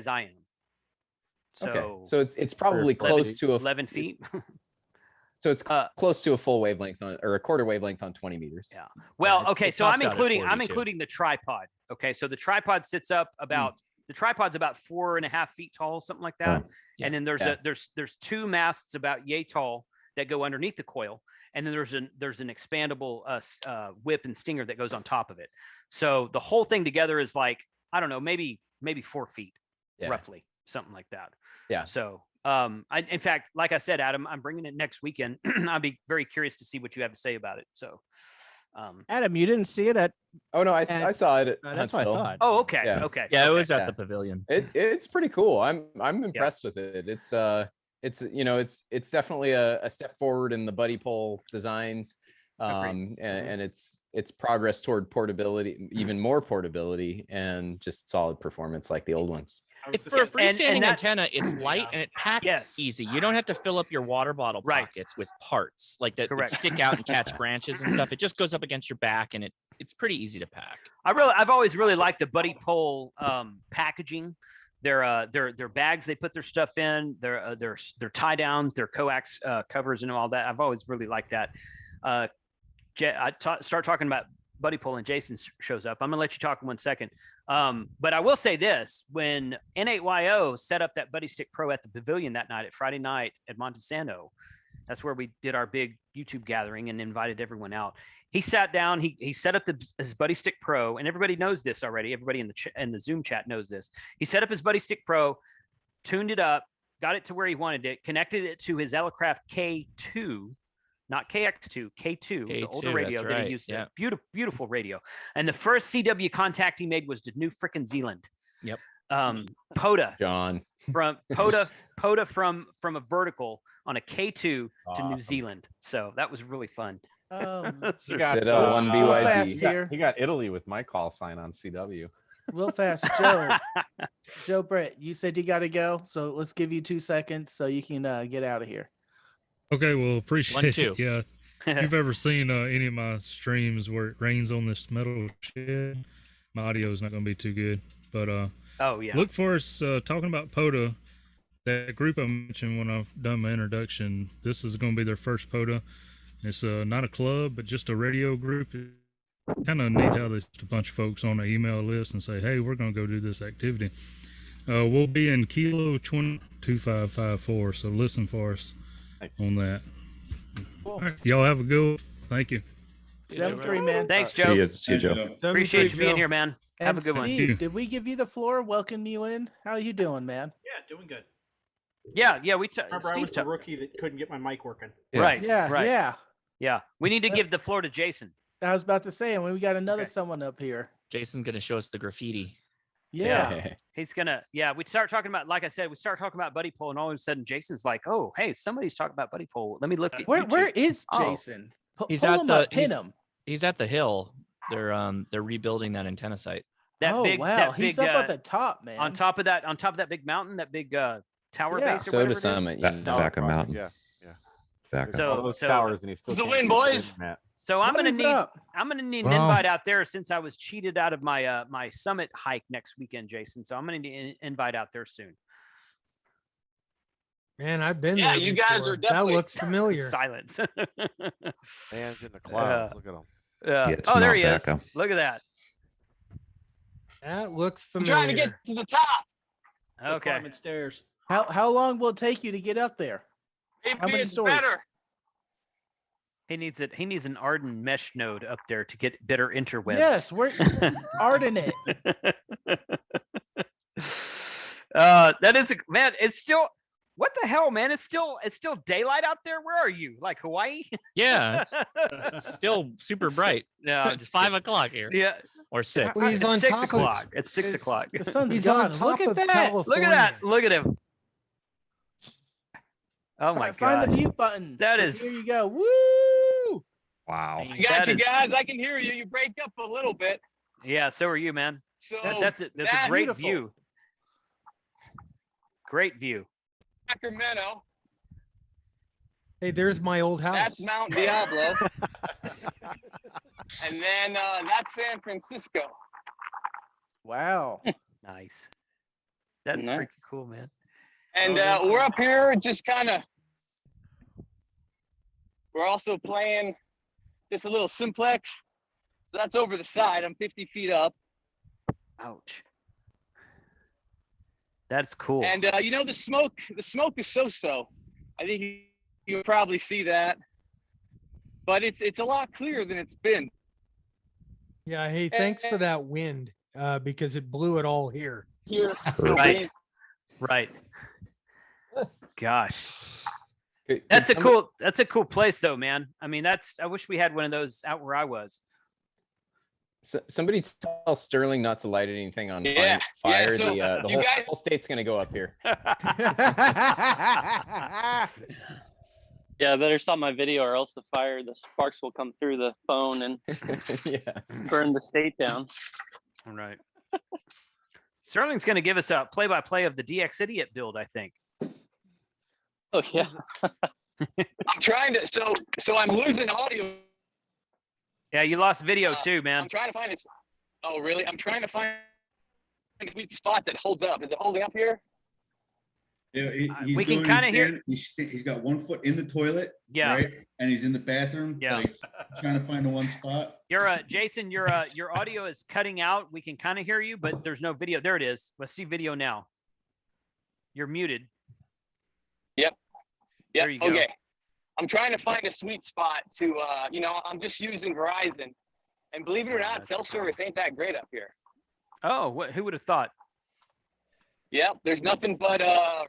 S1: I am. So,
S15: okay, so it's probably close to
S1: 11 feet.
S15: So it's close to a full wavelength or a quarter wavelength on 20 meters.
S1: Yeah. Well, okay, so I'm including the tripod. Okay, so the tripod sits up about the tripod's about 4.5 feet tall, something like that. And then there's two masts about yay tall that go underneath the coil, and then there's an expandable whip and stinger that goes on top of it. So the whole thing together is like, I don't know, maybe 4 feet, roughly, something like that.
S15: Yeah.
S1: So in fact, like I said, Adam, I'm bringing it next weekend. I'll be very curious to see what you have to say about it. So
S8: Adam, you didn't see it at?
S15: Oh no, I saw it at
S8: that's what I thought.
S1: Oh, okay.
S15: Yeah.
S1: Okay.
S6: Yeah, it was at the pavilion.
S15: It's pretty cool. I'm impressed with it. It's definitely a step forward in the buddy pole designs. And it's progress toward portability, even more portability, and just solid performance like the old ones.
S6: For a freestanding antenna, it's light and it packs easy. You don't have to fill up your water bottle pockets with parts like that stick out and catch branches and stuff. It just goes up against your back, and it's pretty easy to pack.
S1: I've always really liked the buddy pole packaging. Their bags they put their stuff in, their tie downs, their coax covers, and all that. I've always really liked that. Start talking about buddy pole and Jason shows up. I'm gonna let you talk in 1 second. But I will say this: when N8YO set up that Buddy Stick Pro at the pavilion that night, at Friday night at Montesano, that's where we did our big YouTube gathering and invited everyone out. He sat down, he set up his Buddy Stick Pro, and everybody knows this already. Everybody in the Zoom chat knows this. He set up his Buddy Stick Pro, tuned it up, got it to where he wanted it, connected it to his Elecraft K2. Not KX2, K2, the older radio that he used. Yeah. Beautiful radio. And the first CW contact he made was to New frickin' Zealand.
S6: Yep.
S1: POTA.
S15: John.
S1: From POTA from a vertical on a K2 to New Zealand. So that was really fun.
S4: He got
S15: one BYZ.
S4: He got Italy with my call sign on CW.
S3: Real fast, Joe Brett, you said you got to go, so let's give you 2 seconds so you can get out of here.
S2: Okay, well, appreciate it. Yeah. If you've ever seen any of my streams where it rains on this metal shed, my audio is not going to be too good. But look for us talking about POTA, that group I mentioned when I've done my introduction. This is going to be their first POTA. It's not a club, but just a radio group. Kind of neat how there's a bunch of folks on the email list and say, hey, we're going to go do this activity. We'll be in Kilo 2554, so listen for us on that. All right, y'all have a good one. Thank you.
S3: 7-3, man.
S1: Thanks,
S9: See
S1: Joe.
S9: you, Joe.
S1: Appreciate you being here, man. Have
S3: And
S1: a good one.
S3: Steve, did we give you the floor? Welcome you in. How you doing, man?
S16: Yeah, doing good.
S1: Yeah. We
S16: remember I was the rookie that couldn't get my mic working.
S1: Right.
S3: Yeah.
S1: We need to give the floor to Jason.
S3: I was about to say, and we got another someone up here.
S6: Jason's gonna show us the graffiti.
S3: Yeah.
S1: He's gonna. Yeah, we start talking about, like I said, we start talking about buddy pole, and all of a sudden Jason's like, "Oh, hey, somebody's talking about buddy pole. Let me look at
S3: Where is
S1: Oh.
S3: Jason?
S6: He's
S3: Pull
S6: at
S3: him
S6: the
S3: up, pin him.
S6: He's at the hill. They're rebuilding that antenna site.
S3: Wow, he's up at the top, man.
S1: On top of that big mountain, that big tower base or
S15: Soda
S1: whatever
S15: Summit.
S1: it is.
S9: Vaca Mountain.
S7: Yeah.
S9: Vaca.
S1: So-
S4: All those
S1: so-
S4: towers, and he's still
S14: The
S4: can't
S14: win,
S4: get
S14: boys.
S4: internet.
S1: So I'm
S3: What
S1: gonna
S3: is
S1: need
S3: up?
S1: an
S5: Well-
S1: invite out there since I was cheated out of my my summit hike next weekend, Jason. So I'm gonna need an invite out there soon.
S12: Man, I've been
S14: Yeah,
S12: there.
S14: you guys
S12: before.
S14: are definitely-
S12: That looks familiar.
S1: Silence.
S7: Man's in the clouds. Look at him.
S9: Yeah, it's
S1: Oh, there
S9: Mount
S1: he is.
S9: Vaca.
S1: Look at that.
S12: That looks
S14: I'm
S12: familiar.
S14: trying to get to the top.
S1: Okay.
S16: Climbing stairs.
S3: How long will it take you to get up there?
S14: Maybe
S3: How many
S14: it's
S3: stories?
S14: better.
S1: He needs it. He needs an Arden mesh node up there to get better interwebs.
S3: Yes, we're Arden it.
S1: That is man. It's still. What the hell, man? It's still daylight out there. Where are you? Like Hawaii?
S6: Yeah, it's still super bright.
S1: No,
S6: It's 5 o'clock here.
S1: Yeah.
S6: Or 6.
S12: Well, he's
S1: It's
S12: on
S1: 6
S12: top of-
S1: o'clock. It's 6
S3: It's-
S1: o'clock.
S3: The sun's
S12: He's
S3: gone.
S12: on top
S3: Look at
S12: of
S3: that.
S12: California.
S1: Look at that. Look at him. Oh my god.
S3: Find the mute button.
S1: That
S3: So
S1: is-
S3: Here you go. Woo!
S9: Wow.
S14: I got you guys. I can hear you. You break up a little bit.
S1: Yeah, so are you, man.
S14: So
S1: That's it. That's a great
S3: beautiful.
S1: view. Great view.
S14: Sacramento.
S12: Hey, there's my old house.
S14: That's Mount Diablo. And then that's San Francisco.
S3: Wow.
S1: Nice. That's
S14: Nice.
S1: freaking cool, man.
S14: And
S1: Oh,
S14: we're up here just kind of, we're also playing just a little simplex. So that's over the side. I'm 50 feet up.
S1: Ouch. That's cool.
S14: And you know, the smoke is so-so. I think you'll probably see that. But it's a lot clearer than it's been.
S12: Yeah. Hey, thanks for that wind, because it blew it all here.
S14: Here.
S1: Right. Right. Gosh.
S15: Could
S1: That's a
S15: somebody-
S1: cool place though, man. I mean, I wish we had one of those out where I was.
S15: Somebody tell Sterling not to light anything on
S14: Yeah,
S15: fire.
S14: yeah, so
S15: The
S14: you guys-
S15: whole state's gonna go up here.
S14: Yeah, I better stop my video or else the sparks will come through the phone and
S15: Yes.
S14: burn the state down.
S1: All right. Sterling's going to give us a play-by-play of the DX Idiot build, I think.
S14: Oh yeah. I'm trying to so I'm losing audio.
S1: Yeah, you lost video too, man.
S14: I'm trying to find it. Oh really? I'm trying to find a weak spot that holds up. Is it holding up here?
S11: Yeah, he's
S1: we can
S11: doing-
S1: kinda
S11: he's
S1: hear-
S11: standing- he's got 1 foot in the toilet.
S1: Yeah.
S11: Right? And he's in the bathroom.
S1: Yeah.
S11: Like trying to find the one spot.
S1: Jason, your audio is cutting out. We can kind of hear you, but there's no video. There it is. Let's see video now. You're muted.
S14: Yep.
S1: There you go.
S14: Okay. I'm trying to find a sweet spot to I'm just using Verizon. And believe it or not, cell service ain't that great up here.
S1: Oh, who would have thought?
S14: Yep, there's nothing but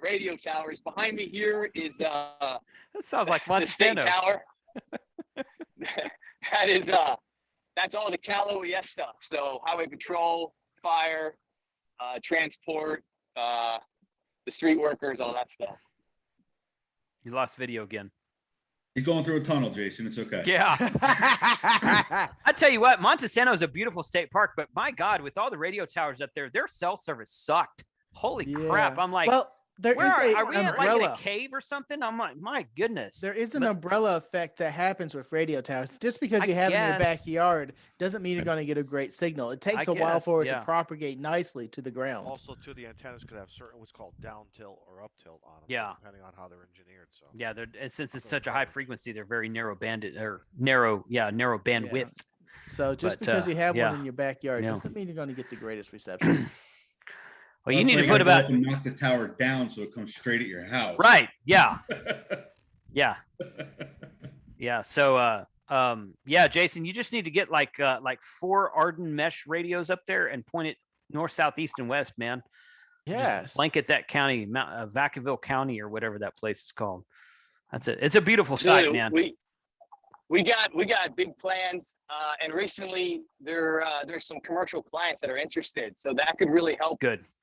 S14: radio towers. Behind me here is
S1: That sounds like
S14: the state
S1: Montesano.
S14: tower. That is that's all the Cal OES stuff. So highway patrol, fire, transport, the street workers, all that stuff.
S1: You lost video again.
S11: He's going through a tunnel, Jason. It's okay.
S1: Yeah. I tell you what, Montesano is a beautiful state park, but my God, with all the radio towers up there, their cell service sucked. Holy crap! I'm like,
S3: well, there
S1: where
S3: is
S1: are we
S3: an
S1: in, like in
S3: umbrella.
S1: a cave or something? I'm like, my goodness.
S3: There is an umbrella effect that happens with radio towers. Just because
S1: I
S3: you have it in your
S1: guess.
S3: backyard doesn't mean you're going to get a great signal. It takes a while
S1: guess,
S3: for it
S1: yeah.
S3: to propagate nicely to the ground.
S7: Also, too, the antennas could have certain what's called down tilt or up tilt on them.
S1: Yeah.
S7: Depending on how they're engineered. So.
S1: Yeah, since it's such a high frequency, they're very narrow banded or narrow bandwidth.
S3: So just
S1: But,
S3: because you have
S1: yeah.
S3: one in your backyard
S1: Yeah.
S3: doesn't mean you're going to get the greatest reception.
S1: Well, you
S11: That's
S1: need
S11: why
S1: to
S11: gotta
S1: put
S11: go
S1: about
S11: up and knock the tower down so it comes straight at your house.
S1: right. Yeah. Yeah. Yeah. So, yeah, Jason, you just need to get like 4 Arden mesh radios up there and point it north, south, east, and west, man.
S3: Yes.
S1: Just blanket that county, Vacaville County, or whatever that place is called. That's it. It's a beautiful site,
S17: Dude,
S1: man.
S17: We got big plans, and recently there's some commercial clients that are interested, so that could really help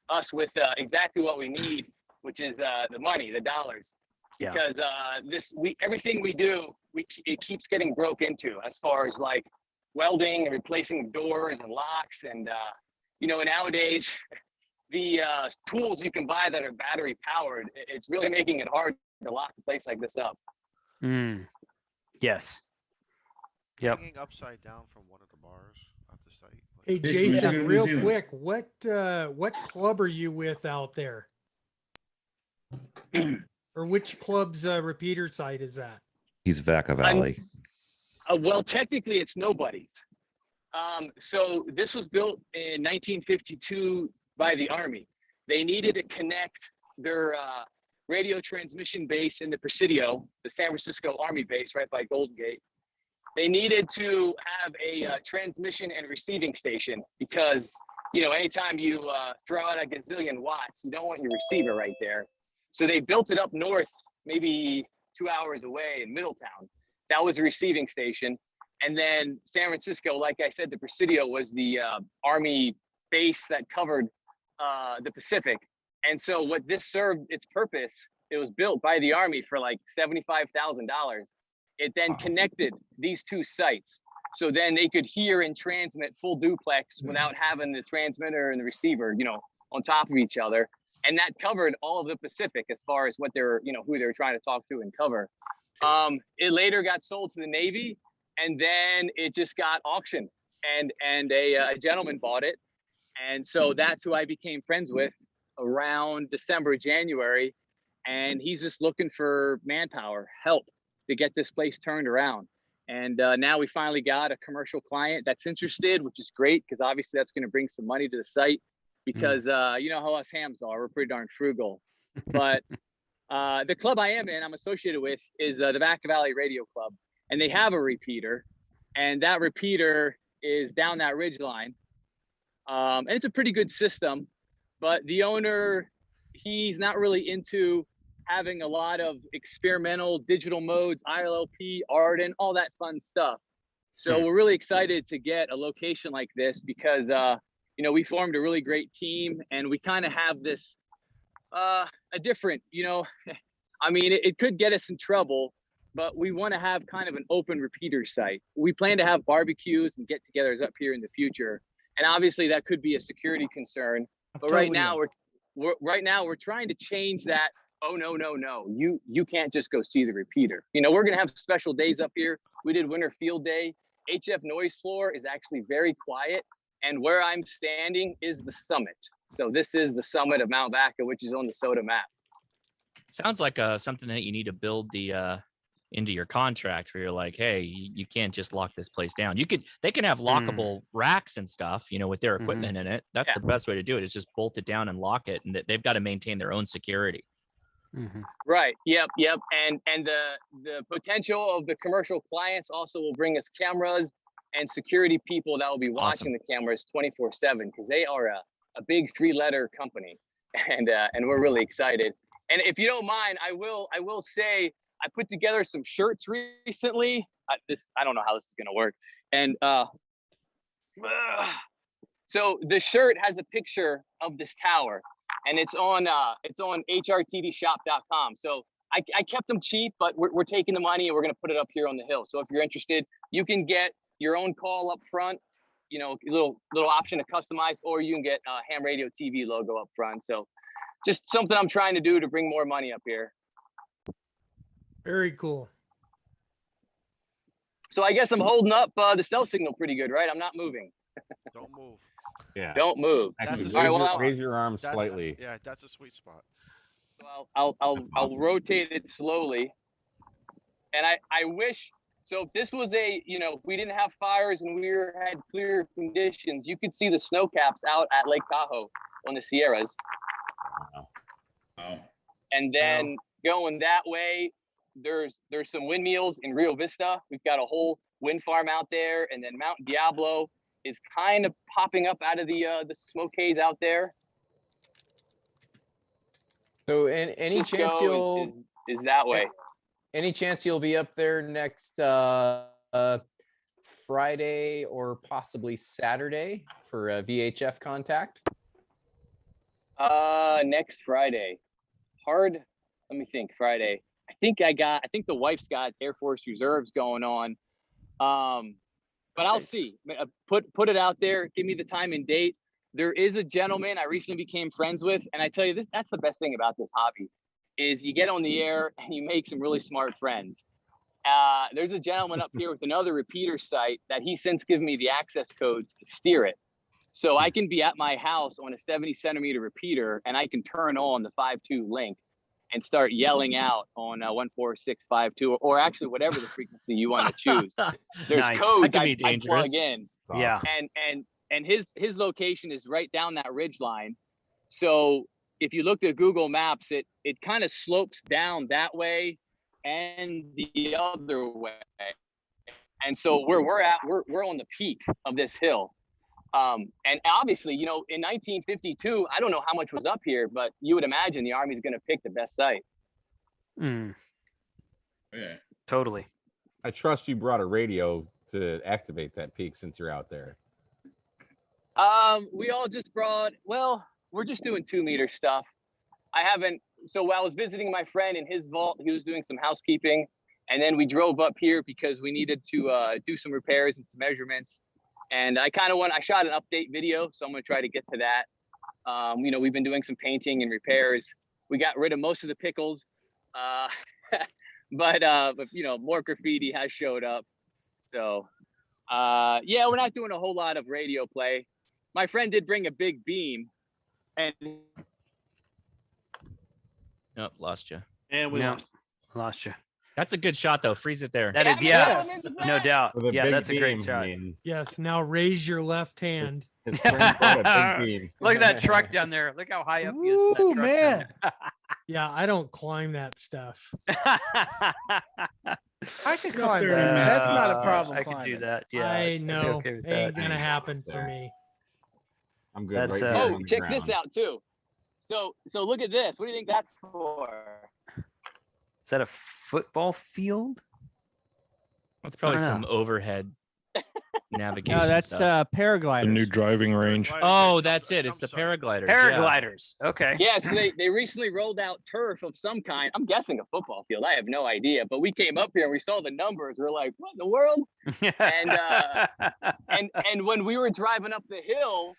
S17: us with exactly what we need, which is the money, the dollars.
S1: Yeah.
S17: Because everything we do, it keeps getting broke into, as far as like welding and replacing doors and locks, and nowadays the tools you can buy that are battery powered, it's really making it hard to lock a place like this up.
S1: Yes. Yep.
S7: Hanging upside down from one of the bars at the site.
S12: Hey Jason, real quick, what club are you with out there? Or which club's repeater site is that?
S9: He's Vaca Valley.
S17: Well, technically it's nobody's. So this was built in 1952 by the Army. They needed to connect their radio transmission base in the Presidio, the San Francisco Army base right by Golden Gate. They needed to have a transmission and receiving station because, anytime you throw out a gazillion watts, you don't want your receiver right there. So they built it up north, maybe 2 hours away in Middletown. That was a receiving station. And then San Francisco, like I said, the Presidio was the Army base that covered the Pacific. And so what this served its purpose, it was built by the Army for like $75,000. It then connected these two sites. So then they could hear and transmit full duplex without having the transmitter and the receiver, on top of each other. And that covered all of the Pacific as far as what they're, who they were trying to talk to and cover. It later got sold to the Navy, and then it just got auctioned, and a gentleman bought it. And so that's who I became friends with around December, January. And he's just looking for manpower, help to get this place turned around. And now we finally got a commercial client that's interested, which is great because obviously that's going to bring some money to the site because you know how us hams are, we're pretty darn frugal. But the club I am in, I'm associated with, is the Vaca Valley Radio Club, and they have a repeater, and that repeater is down that ridge line. And it's a pretty good system, but the owner, he's not really into having a lot of experimental digital modes, ILLP, Arden, all that fun stuff. So we're really excited to get a location like this because, we formed a really great team, and we kind of have this, a different, it could get us in trouble, but we want to have kind of an open repeater site. We plan to have barbecues and get-togethers up here in the future. And obviously that could be a security concern, but right now we're trying to change that. Oh, no. You can't just go see the repeater. We're going to have special days up here. We did Winter Field Day. HF Noise Floor is actually very quiet. And where I'm standing is the summit. So this is the summit of Mount Vaca, which is on the SOTA map.
S6: Sounds like something that you need to build into your contract where you're like, hey, you can't just lock this place down. They can have lockable racks and stuff, with their equipment in it. That's the best way to do it, is just bolt it down and lock it. And they've got to maintain their own security.
S17: Right. Yep. And the potential of the commercial clients also will bring us cameras and security people that will be watching the cameras 24/7 because they are a big 3-letter company, and we're really excited. And if you don't mind, I will say I put together some shirts recently. I don't know how this is gonna work. And so the shirt has a picture of this tower. And it's on hrtdshop.com. So I kept them cheap, but we're taking the money and we're going to put it up here on the hill. So if you're interested, you can get your own call up front, little option to customize, or you can get a Ham Radio TV logo up front. So just something I'm trying to do to bring more money up here.
S12: Very cool.
S17: So I guess I'm holding up the cell signal pretty good, right? I'm not moving.
S7: Don't move.
S4: Yeah.
S17: Don't move.
S4: Actually, raise your arms slightly.
S7: Yeah, that's a sweet spot.
S17: So I'll rotate it slowly. And I wish, so if this was we didn't have fires and had clear conditions, you could see the snow caps out at Lake Tahoe on the Sierras.
S11: Wow.
S17: And then going that way, there's some windmills in Rio Vista. We've got a whole wind farm out there, and then Mount Diablo is kind of popping up out of the smoke haze out there.
S15: So, any chance
S17: Cisco
S15: you'll
S17: is that way?
S15: Any chance you'll be up there next Friday or possibly Saturday for a VHF contact?
S17: Next Friday. Hard. Let me think. Friday. I think the wife's got Air Force Reserves going on. But I'll see. Put it out there. Give me the time and date. There is a gentleman I recently became friends with, and I tell you that's the best thing about this hobby, is you get on the air and you make some really smart friends. There's a gentleman up here with another repeater site that he's since given me the access codes to steer it. So I can be at my house on a 70 centimeter repeater, and I can turn on the 5.2 link and start yelling out on 14652, or actually whatever the frequency you want to choose. There's
S6: Nice.
S17: codes
S6: That could
S17: I
S6: be dangerous.
S17: plug in.
S6: Awesome. Yeah.
S17: And his location is right down that ridge line. So if you looked at Google Maps, it kind of slopes down that way and the other way. And so where we're at, we're on the peak of this hill. And obviously, in 1952, I don't know how much was up here, but you would imagine the Army's going to pick the best site.
S1: Mm.
S11: Yeah.
S1: Totally.
S4: I trust you brought a radio to activate that peak since you're out there.
S17: We all just brought, we're just doing 2-meter stuff. So while I was visiting my friend in his vault, he was doing some housekeeping. And then we drove up here because we needed to do some repairs and some measurements. And I shot an update video, so I'm going to try to get to that. We've been doing some painting and repairs. We got rid of most of the pickles, but more graffiti has showed up. So, we're not doing a whole lot of radio play. My friend did bring a big beam, and
S6: Nope, lost you.
S16: And we
S1: lost you.
S6: That's a good shot though. Freeze it there.
S1: No doubt.
S4: With a
S1: Yeah,
S4: big
S1: that's a great
S4: beam,
S1: shot.
S4: I mean,
S12: Yes. Now raise your left hand.
S4: his friend brought a big beam.
S1: Look at that truck down there. Look how high up he is. from that
S3: Ooh,
S1: truck down
S3: man.
S1: there.
S12: Yeah, I don't climb that stuff.
S3: I can climb that. That's not a problem.
S1: I could do
S3: climbing.
S1: that. Yeah.
S12: I
S1: I'd be
S12: know.
S1: okay with
S12: Ain't
S1: that.
S12: gonna happen for me.
S4: I'm good.
S1: That's,
S4: right here on
S17: oh,
S4: the
S17: check
S4: ground.
S17: this out too. So look at this. What do you think that's for?
S1: Is that a football field?
S6: That's probably
S1: I don't
S6: some
S1: know.
S6: overhead navigation.
S8: No, that's
S6: stuff.
S8: paragliders.
S10: The new driving range.
S6: Oh, that's it. It's the paragliders.
S1: Paragliders. Okay.
S17: Yeah, so they recently rolled out turf of some kind. I'm guessing a football field. I have no idea. But we came up here and we saw the numbers. We're like, what in the world? And when we were driving up the hill,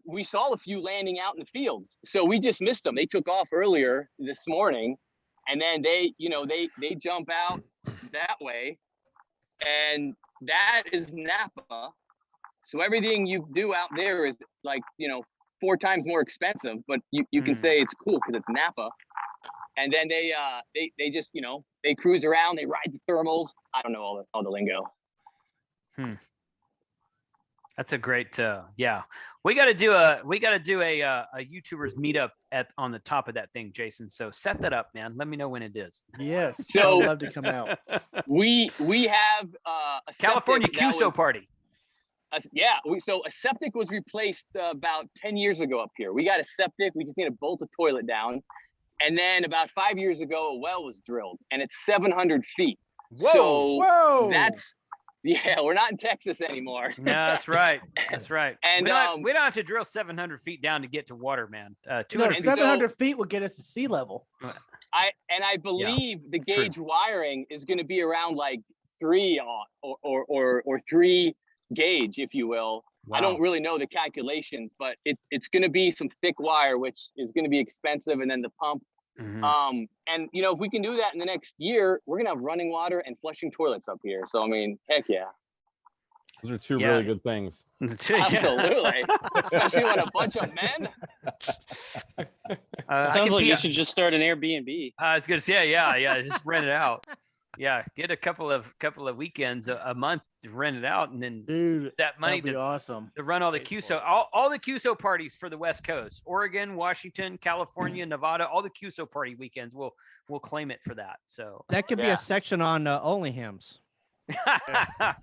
S17: we saw a few landing out in the fields. So we just missed them. They took off earlier this morning, and then they jump out that way, and that is Napa. So everything you do out there is like 4 times more expensive, but you can say it's cool because it's Napa. And then they just they cruise around, they ride the thermals. I don't know all the lingo.
S1: That's a great yeah. We got to do a YouTubers meetup on the top of that thing, Jason. So set that up, man. Let me know when it is.
S3: Yes.
S17: So
S3: I'd love to come out.
S17: we have a
S1: California
S17: septic that
S1: QSO
S17: was-
S1: party.
S17: So a septic was replaced about 10 years ago up here. We got a septic. We just need to bolt a toilet down. And then about 5 years ago, a well was drilled, and it's 700 feet.
S1: Whoa.
S17: So that's, we're not in Texas anymore.
S1: No, that's right. That's right.
S17: And
S1: we don't have to drill 700 feet down to get to water, man. 200 feet.
S3: 700 feet will get us to sea level.
S17: I believe the gauge wiring is going to be around like 3 or 3 gauge, if you will.
S1: Wow.
S17: I don't really know the calculations, but it's going to be some thick wire, which is going to be expensive, and then the pump.
S1: Mhm.
S17: And if we can do that in the next year, we're gonna have running water and flushing toilets up here. So I mean, heck yeah.
S4: Those are two really good things.
S17: Absolutely. Especially when a bunch of men.
S14: Sounds like you should just start an Airbnb.
S1: I was gonna say, yeah, just rent it out. Yeah, get a couple of weekends a month to rent it out, and then
S3: Dude,
S1: that money
S3: that'd be
S1: to
S3: awesome.
S1: to run all the QSO, all the QSO parties for the West Coast, Oregon, Washington, California, Nevada, all the QSO party weekends. We'll claim it for that. So
S8: That could be a section on only hymns.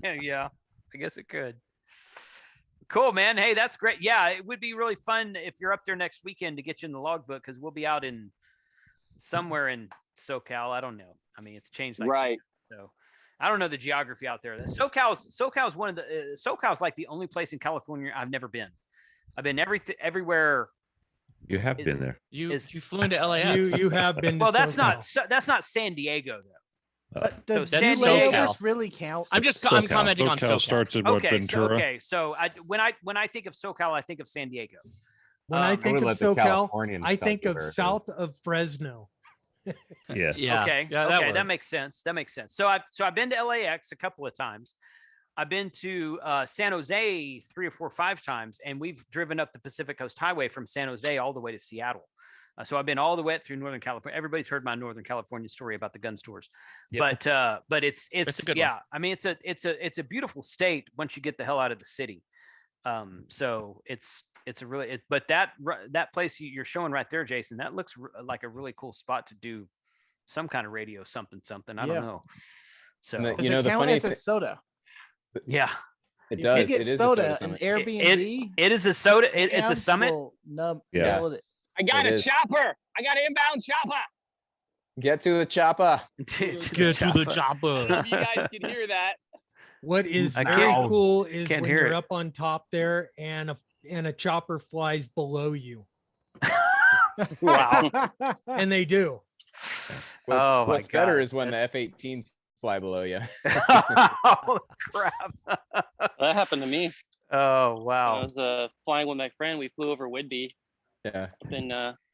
S1: yeah, I guess it could. Cool, man. Hey, that's great. Yeah, it would be really fun if you're up there next weekend to get you in the logbook, because we'll be out in somewhere in SoCal. I don't know. I mean, it's changed.
S17: Right.
S1: So I don't know the geography out there. SoCal's one of the SoCal's like the only place in California I've never been. I've been everywhere.
S9: You have been there.
S6: You flew into LAX.
S12: You have been.
S1: Well,
S12: to
S1: that's
S12: SoCal.
S1: not San Diego though.
S3: But does
S1: So
S3: do
S1: San Diego-
S3: layovers really count?
S6: I'm commenting on
S10: SoCal
S6: SoCal.
S10: starts at what, Ventura?
S1: Okay. So when I think of SoCal, I think of San Diego.
S12: When I think
S15: would
S12: of
S15: let the
S12: SoCal,
S15: Californians
S12: I
S15: tell
S12: think
S15: you
S12: of
S15: where it is.
S12: south of Fresno.
S9: Yeah.
S1: Okay.
S6: Yeah,
S1: okay. That
S6: works.
S1: makes sense. That makes sense. So I've been to LAX a couple of times. I've been to San Jose 3 or 4 or 5 times, and we've driven up the Pacific Coast Highway from San Jose all the way to Seattle. So I've been all the way through Northern California. Everybody's heard my Northern California story about the gun stores, but it's
S6: That's a good
S1: yeah.
S6: one.
S1: I mean, it's a beautiful state once you get the hell out of the city. So it's a really but that place you're showing right there, Jason, that looks like a really cool spot to do some kind of radio something. I don't know. So
S3: Does
S15: You know,
S3: it
S15: the
S3: count
S15: funny
S3: as a
S15: thi-
S3: soda?
S1: yeah,
S15: It
S3: If
S15: does.
S3: you get
S15: It is
S3: soda,
S15: a soda
S3: an
S15: summit.
S3: Airbnb.
S1: it is a soda. It's a
S3: Rams
S1: summit.
S3: will
S9: Yeah.
S3: nail it.
S17: I got
S15: It
S17: a
S15: is.
S17: chopper. I got an inbound chopper.
S15: Get to the chopper.
S6: Get to the chopper.
S17: If you guys can hear that.
S12: What is
S1: I
S12: very
S1: can't-
S12: cool is
S1: can't
S12: when
S1: hear
S12: you're
S1: it.
S12: up on top there and a chopper flies below you,
S1: Wow.
S12: and they do.
S1: Oh, my
S15: What's better
S1: God.
S15: is when the F-18s fly below you.
S1: Oh crap!
S14: That happened to me.
S1: Oh
S14: I
S1: wow!
S14: was flying with my friend. We flew over Whidbey
S15: Yeah.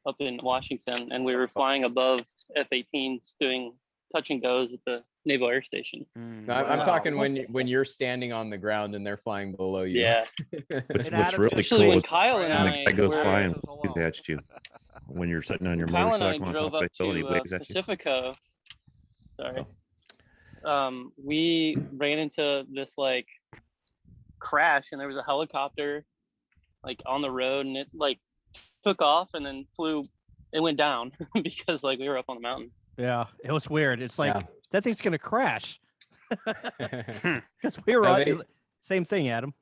S14: up in Washington, and we were flying above F-18s doing touch and goes at the Naval Air Station.
S15: I'm
S3: Wow.
S15: talking when you're standing on the ground and they're flying below you.
S14: Yeah.
S9: What's
S3: Adam,
S9: really
S14: Actually,
S9: cool
S14: when
S9: is
S14: Kyle
S9: when
S14: and
S9: the
S14: I
S9: guy goes
S14: were-
S9: flying, he's at you. When you're sitting on your
S14: Kyle and I
S9: motorcycle on top
S14: drove
S9: of
S14: up
S9: a hill, he
S14: to
S9: waves at you.
S14: Pacifico. Sorry. We ran into this like crash, and there was a helicopter like on the road, and it like took off and then flew. It went down because like we were up on the mountain.
S8: Yeah, it was weird. It's like
S15: Yeah.
S8: that thing's gonna crash
S1: Hmm.
S8: because we were
S15: No,
S8: on
S15: they-
S8: same thing, Adam.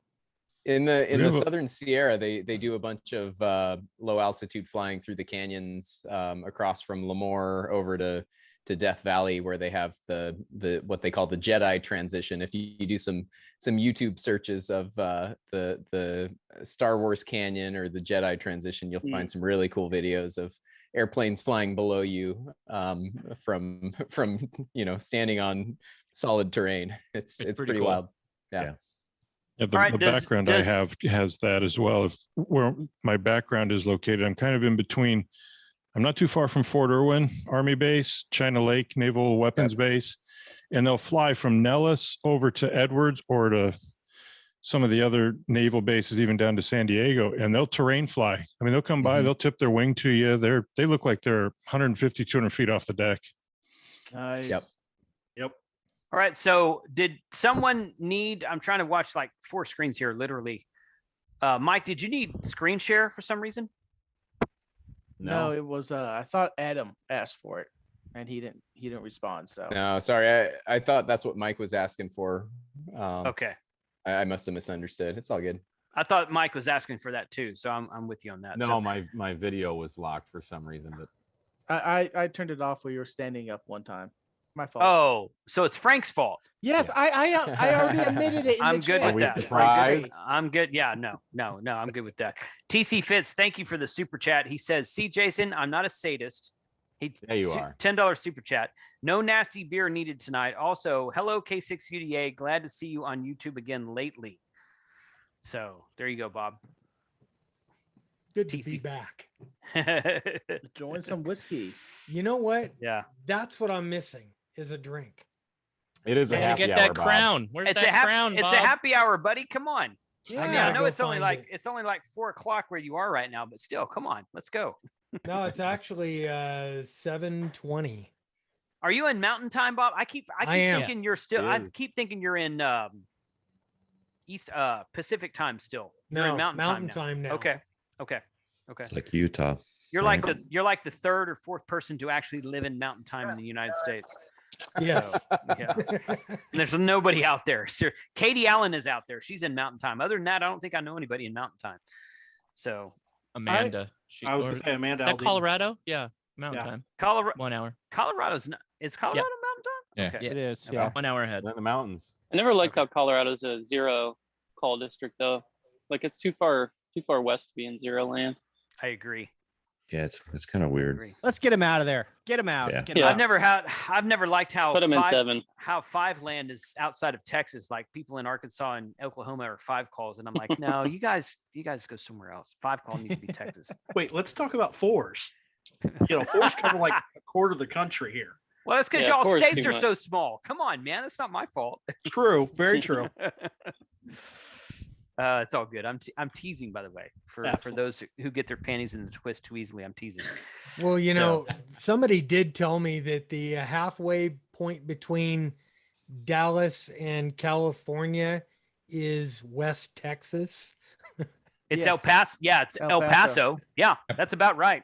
S15: In the
S10: We have a-
S15: southern Sierra, they do a bunch of low altitude flying through the canyons across from Lemoore over to Death Valley, where they have the what they call the Jedi transition. If you do some YouTube searches of the Star Wars Canyon or the Jedi transition, you'll find some really cool videos of airplanes flying below you from standing on solid terrain. It's pretty
S6: cool.
S15: wild. Yeah.
S10: Yeah, the,
S1: All right,
S10: the
S1: does-
S10: background I
S1: does-
S10: have has that as well. If where my background is located, I'm kind of in between. I'm not too far from Fort Irwin Army Base, China Lake Naval Weapons Base, and they'll fly from Nellis over to Edwards or to some of the other naval bases, even down to San Diego, and they'll terrain fly. I mean, they'll come by, they'll tip their wing to you. They look like they're 150, 200 feet off the deck.
S3: Nice.
S15: Yep.
S1: All right. So did someone need? I'm trying to watch like 4 screens here, literally. Mike, did you need screen share for some reason?
S3: No, it was. I thought Adam asked for it, and he didn't respond. So
S15: No, sorry. I thought that's what Mike was asking for.
S1: Okay.
S15: I must have misunderstood. It's all good.
S1: I thought Mike was asking for that too, so I'm with you on that.
S4: No,
S1: So,
S4: my video was locked for some reason, but
S3: I turned it off while you were standing up one time. My fault.
S1: oh, so it's Frank's fault.
S3: Yes, I already admitted it. In
S1: I'm
S3: the
S1: good
S3: chat.
S1: with that.
S3: It's Frank's
S15: surprised?
S3: face.
S1: I'm good. Yeah, no, I'm good with that. TC Fitz, thank you for the super chat. He says, "See, Jason, I'm not a sadist."
S4: Yeah, you are.
S1: $10 super chat. No nasty beer needed tonight. Also, hello K6UDA. Glad to see you on YouTube again lately. So there you go, Bob.
S12: Good to
S1: TC.
S12: be back.
S3: Join some whiskey.
S12: You know what?
S1: Yeah.
S12: That's what I'm missing is a drink.
S4: it is a
S6: Gotta
S4: happy
S6: get
S4: hour,
S6: that
S4: Bob.
S6: crown. Where's
S1: It's
S6: that crown,
S1: it's
S6: Bob?
S1: a happy hour, buddy. Come on. I mean, I know
S12: go
S1: it's only
S12: find
S1: like 4:00 where you are right now, but still, come on, let's go.
S12: No, it's actually 7:20.
S1: Are you in Mountain Time, Bob? I keep
S12: am.
S1: thinking you're still. I
S4: Yeah.
S1: keep thinking you're in East Pacific Time still. You're
S12: No,
S1: in Mountain
S12: Time now.
S1: Okay.
S9: It's like Utah.
S1: You're
S9: right?
S1: like the third or fourth person to actually live in Mountain Time in the United States.
S12: Yes.
S1: So, yeah. And there's nobody out there. Katie Allen is out there. She's in Mountain Time. Other than that, I don't think I know anybody in Mountain Time. So
S6: Amanda.
S16: I was going to say Amanda.
S6: Is that
S16: Aldean.
S6: Colorado? Yeah. Mountain
S16: Yeah.
S6: Time.
S1: Colorado.
S6: 1 hour.
S1: Colorado's not. Is Colorado Mountain Time?
S5: Yeah.
S1: Okay.
S8: It is.
S1: Okay.
S8: Yeah.
S6: 1 hour ahead.
S4: They're in the mountains.
S14: I never liked how Colorado's a zero call district though. Like it's too far west to be in zero land.
S1: I agree.
S9: Yeah, it's kind of weird.
S8: Let's get him out of there. Get him out.
S9: Yeah.
S8: Get him
S14: Yeah.
S8: out.
S1: I've never liked how
S14: Put 'em in 7.
S1: how 5 land is outside of Texas. Like people in Arkansas and Oklahoma are 5 calls, and I'm like, no, you guys go somewhere else. 5 call needs to be Texas.
S16: Wait, let's talk about 4s. 4s cover like a quarter of the country here.
S1: Well, that's because
S14: Yeah,
S1: y'all
S14: 4 is
S1: states
S14: too
S1: are
S14: much.
S1: so small. Come on, man, that's not my fault.
S16: True. Very true.
S1: It's all good. I'm teasing, by the way, for
S16: Absolutely.
S1: those who get their panties in the twist too easily. I'm teasing.
S12: Well, you
S1: So-
S12: know, somebody did tell me that the halfway point between Dallas and California is West Texas.
S1: It's
S3: Yes.
S1: El Paso. Yeah, it's
S3: El
S1: El
S3: Paso.
S1: Paso. Yeah, that's about right.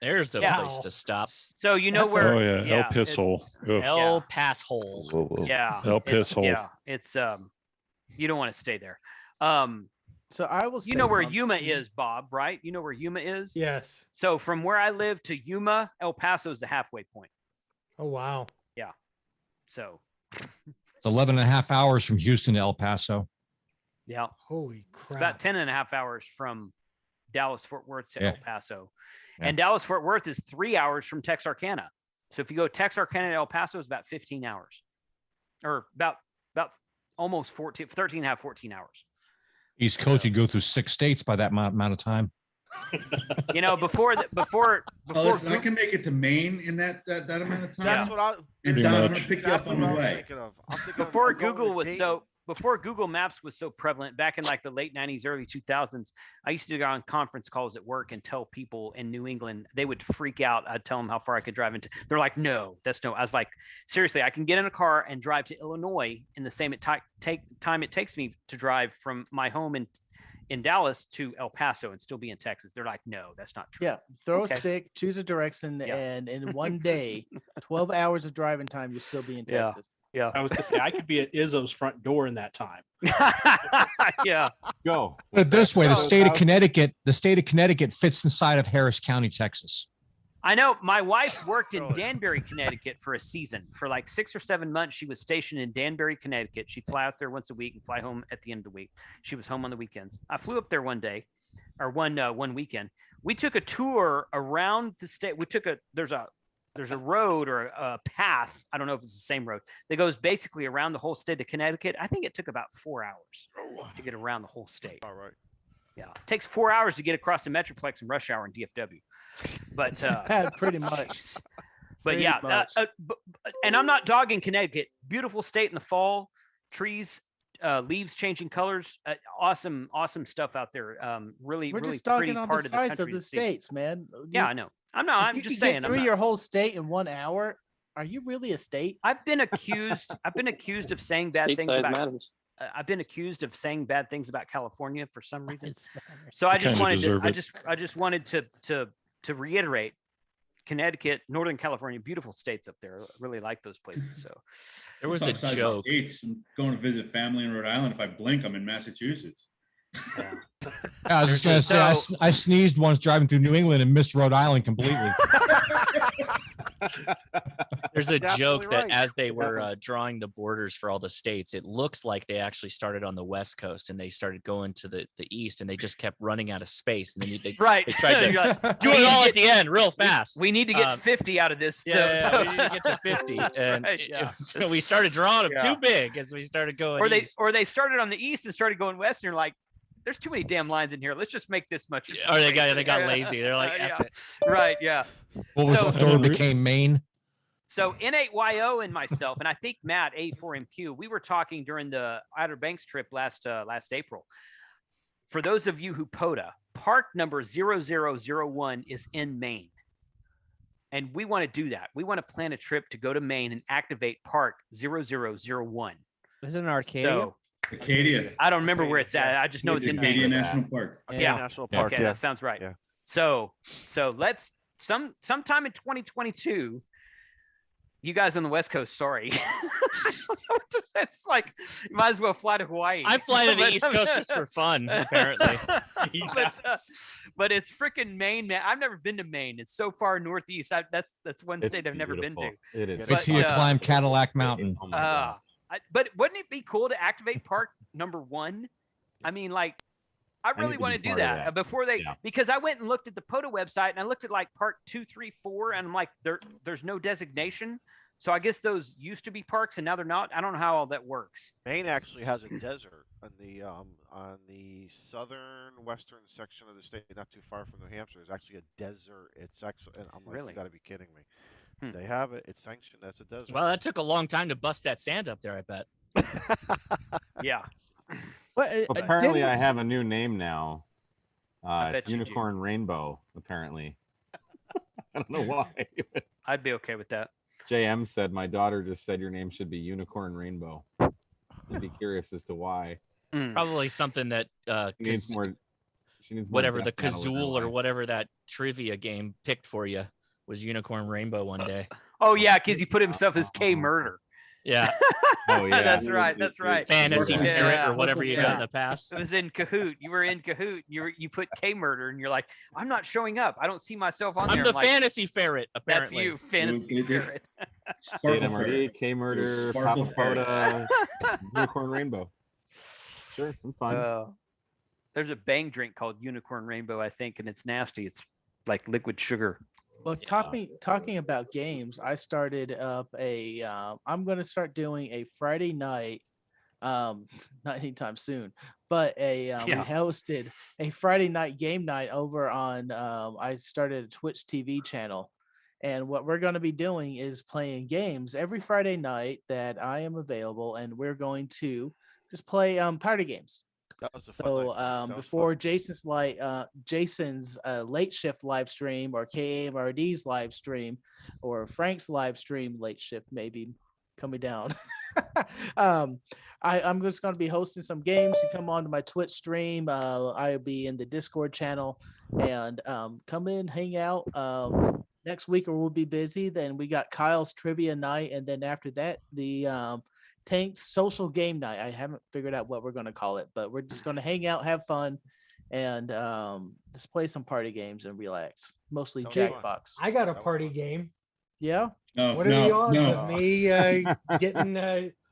S6: There's the
S1: Yeah.
S6: place to stop.
S1: So you know
S10: Oh
S1: where?
S10: yeah, El Piss Hole. Ugh.
S6: El Pass Hole.
S9: Whoa, whoa.
S1: Yeah,
S10: El
S1: it's-
S10: Piss Hole.
S1: Yeah, it's you don't want to stay there.
S3: So I will say
S1: You know where
S3: something.
S1: Yuma is, Bob, right? You know where Yuma is?
S12: Yes.
S1: So from where I live to Yuma, El Paso is the halfway point.
S12: Oh, wow.
S1: Yeah. So
S5: It's 11 and a half hours from Houston to El Paso.
S1: yeah,
S12: Holy crap.
S1: it's about 10 and a half hours from Dallas Fort Worth to
S5: Yeah.
S1: El Paso.
S5: Yeah.
S1: And Dallas Fort Worth is 3 hours from Texarkana. So if you go Texarkana to El Paso, it's about 15 hours. Or about almost 14, 13 and a half, 14 hours.
S5: East Coast, you go through 6 states by that amount of time.
S1: You know, before
S11: Oh, listen, I can make it to Maine in that amount of time.
S7: That's what I.
S11: And
S10: Pretty
S11: Don, I'm gonna
S10: much.
S11: pick you up
S7: That's
S11: on
S7: what
S11: the
S7: I was
S11: way.
S7: thinking of. I'm thinking of
S1: before
S7: going
S1: Google
S7: to
S1: was
S7: Dayton.
S1: so before Google Maps was so prevalent back in like the late 90s, early 2000s, I used to go on conference calls at work and tell people in New England, they would freak out. I'd tell them how far I could drive into. They're like, no, that's no. I was like, seriously, I can get in a car and drive to Illinois in the same time it takes me to drive from my home in Dallas to El Paso and still be in Texas. They're like, no, that's not true.
S3: Yeah, throw
S1: Okay.
S3: a stick, choose a direction,
S1: Yeah.
S3: and in one day, 12 hours of driving time, you'll still be in
S1: Yeah.
S3: Texas.
S1: Yeah.
S16: I was going to say I could be at Izzo's front door in that time.
S1: Yeah.
S4: Go.
S5: Put it this way, the
S16: No,
S5: state of
S16: no.
S5: Connecticut fits inside of Harris County, Texas.
S1: I know my wife worked in Danbury, Connecticut for a season. For like 6 or 7 months, she was stationed in Danbury, Connecticut. She'd fly out there once a week and fly home at the end of the week. She was home on the weekends. I flew up there one day, or one weekend. We took a tour around the state. There's a road or a path. I don't know if it's the same road that goes basically around the whole state of Connecticut. I think it took about 4 hours to get around the whole state.
S7: All right.
S1: Yeah, it takes 4 hours to get across the Metroplex in rush hour in DFW. But
S3: Pretty much.
S1: but
S3: Pretty
S1: yeah,
S3: much.
S1: and I'm not dogging Connecticut. Beautiful state in the fall, trees, leaves changing colors. Awesome stuff out there. Really,
S3: We're
S1: really
S3: just
S1: pretty
S3: talking on
S1: part
S3: the
S1: of the
S3: size
S1: country
S3: of the
S1: to see.
S3: states, man.
S1: Yeah, I know. I'm
S3: You
S1: just
S3: can
S1: saying.
S3: get
S1: I'm
S3: through
S1: not-
S3: your whole state in 1 hour. Are you really a state?
S1: I've been accused of saying bad
S14: State
S1: things
S14: size
S1: about.
S14: matters.
S1: I've been accused of saying bad things about California for some reason.
S3: It's Spanish.
S1: So I
S10: You
S1: just
S10: kinda
S1: wanted to.
S10: deserve it.
S1: I just wanted to reiterate. Connecticut, Northern California, beautiful states up there. I really like those places. So
S6: There was a
S11: Talk size of
S6: joke.
S11: States. I'm going to visit family in Rhode Island. If I blink, I'm in Massachusetts.
S1: yeah.
S5: I was just going to say, I sneezed once driving through New England and missed Rhode Island completely.
S6: There's a
S7: You're
S6: joke
S7: absolutely
S6: that
S7: right.
S6: as they
S7: It
S6: were
S7: happens.
S6: drawing the borders for all the states, it looks like they actually started on the West Coast and they started going to the East and they just kept running out of space. And then they
S1: Right.
S6: they tried to
S1: You're like,
S6: do
S1: "We
S6: it
S1: need
S6: all
S1: to
S6: at the end real fast.
S1: We need to get
S6: Um,
S1: 50 out of this.
S6: Yeah, we need to get to 50. And
S1: Right, yeah.
S6: so we started drawing them
S1: Yeah.
S6: too big as we started going east.
S1: Or they started on the east and started going west, and you're like, there's too many damn lines in here. Let's just make this much.
S6: Or they got lazy. They're like,
S1: yeah.
S6: F it.
S1: Right, yeah.
S5: What was
S1: So-
S5: left over became Maine.
S1: So N8YO and myself, and I think Matt A4MQ, we were talking during the Outer Banks trip last April. For those of you who POTA, park number 0001 is in Maine. and we want to do that. We want to plan a trip to go to Maine and activate Park 0001.
S8: Is it an Arcadia?
S1: So,
S11: Acadia.
S1: I don't remember where it's at. I just know it's in
S11: Acadia
S1: Maine.
S11: National Park.
S1: Yeah.
S7: National Park.
S1: Okay, that sounds right.
S7: Yeah.
S1: So let's sometime in 2022. You guys on the West Coast, sorry. It's like you might as well fly to Hawaii.
S6: I fly to the East Coast just for fun, apparently.
S1: But it's freaking Maine, man. I've never been to Maine. It's so far northeast. That's one
S9: It's
S1: state I've never been to.
S9: beautiful. It is.
S5: Wait till you climb Cadillac Mountain.
S9: Oh my God.
S1: But wouldn't it be cool to activate Park number 1? I mean, like, I really
S9: need to
S1: want to
S9: be
S1: do
S9: part of
S1: that,
S9: that.
S1: before they,
S9: Yeah.
S1: because I went and looked at the POTA website and I looked at like Park 2, 3, 4, and I'm like, there's no designation. So I guess those used to be parks and now they're not. I don't know how all that works.
S7: Maine actually has a desert on the southern western section of the state, not too far from New Hampshire. There's actually a desert. It's actually, and I'm like,
S1: Really?
S7: you got to be kidding me. They have it. It's sanctioned as a desert.
S6: Well, that took a long time to bust that sand up there, I bet.
S1: Yeah.
S8: Well,
S4: Apparently, I have a new name now.
S1: I
S4: It's
S1: bet you do.
S4: Unicorn Rainbow, apparently. I don't know why.
S1: I'd be okay with that.
S4: JM said, my daughter just said your name should be Unicorn Rainbow. I'd be curious as to why.
S6: Probably something that
S4: She needs more. She needs more
S6: whatever the
S4: death metal in her
S6: Kazoo or
S4: life.
S6: whatever that trivia game picked for you was Unicorn Rainbow one day.
S1: Oh yeah, because he put himself as K Murder.
S6: Yeah.
S4: Oh yeah,
S1: That's right. That's right.
S6: Fantasy
S1: Yeah.
S6: Ferret or whatever you got in the past.
S1: It was in Kahoot. You were in Kahoot. You put K Murder, and you're like, I'm not showing up. I don't see myself on
S6: I'm
S1: there.
S6: the
S1: like,
S6: Fantasy Ferret,
S1: That's
S6: apparently.
S1: you, Fantasy Ferret.
S4: MRD, K Murder,
S11: Sparkle
S4: Papa Pota, Unicorn Rainbow. Sure, I'm fine.
S1: There's a bang drink called Unicorn Rainbow, I think, and it's nasty. It's like liquid sugar.
S3: Well, talking about games, I started up I'm going to start doing a Friday night, not anytime soon, but we hosted a Friday night game night over on, I started a Twitch TV channel. And what we're going to be doing is playing games every Friday night that I am available. And we're going to just play party games. So before Jason's late shift live stream or KMRD's live stream or Frank's live stream late shift maybe coming down, I'm just going to be hosting some games. You come on to my Twitch stream. I'll be in the Discord channel and come in, hang out. Next week or we'll be busy. Then we got Kyle's trivia night, and then after that the Tank's social game night. I haven't figured out what we're going to call it, but we're just going to hang out, have fun, and just play some party games and relax. Mostly Jackbox.
S12: I got a party game.
S3: Yeah.
S11: No,
S12: What are the odds
S11: no.
S12: of me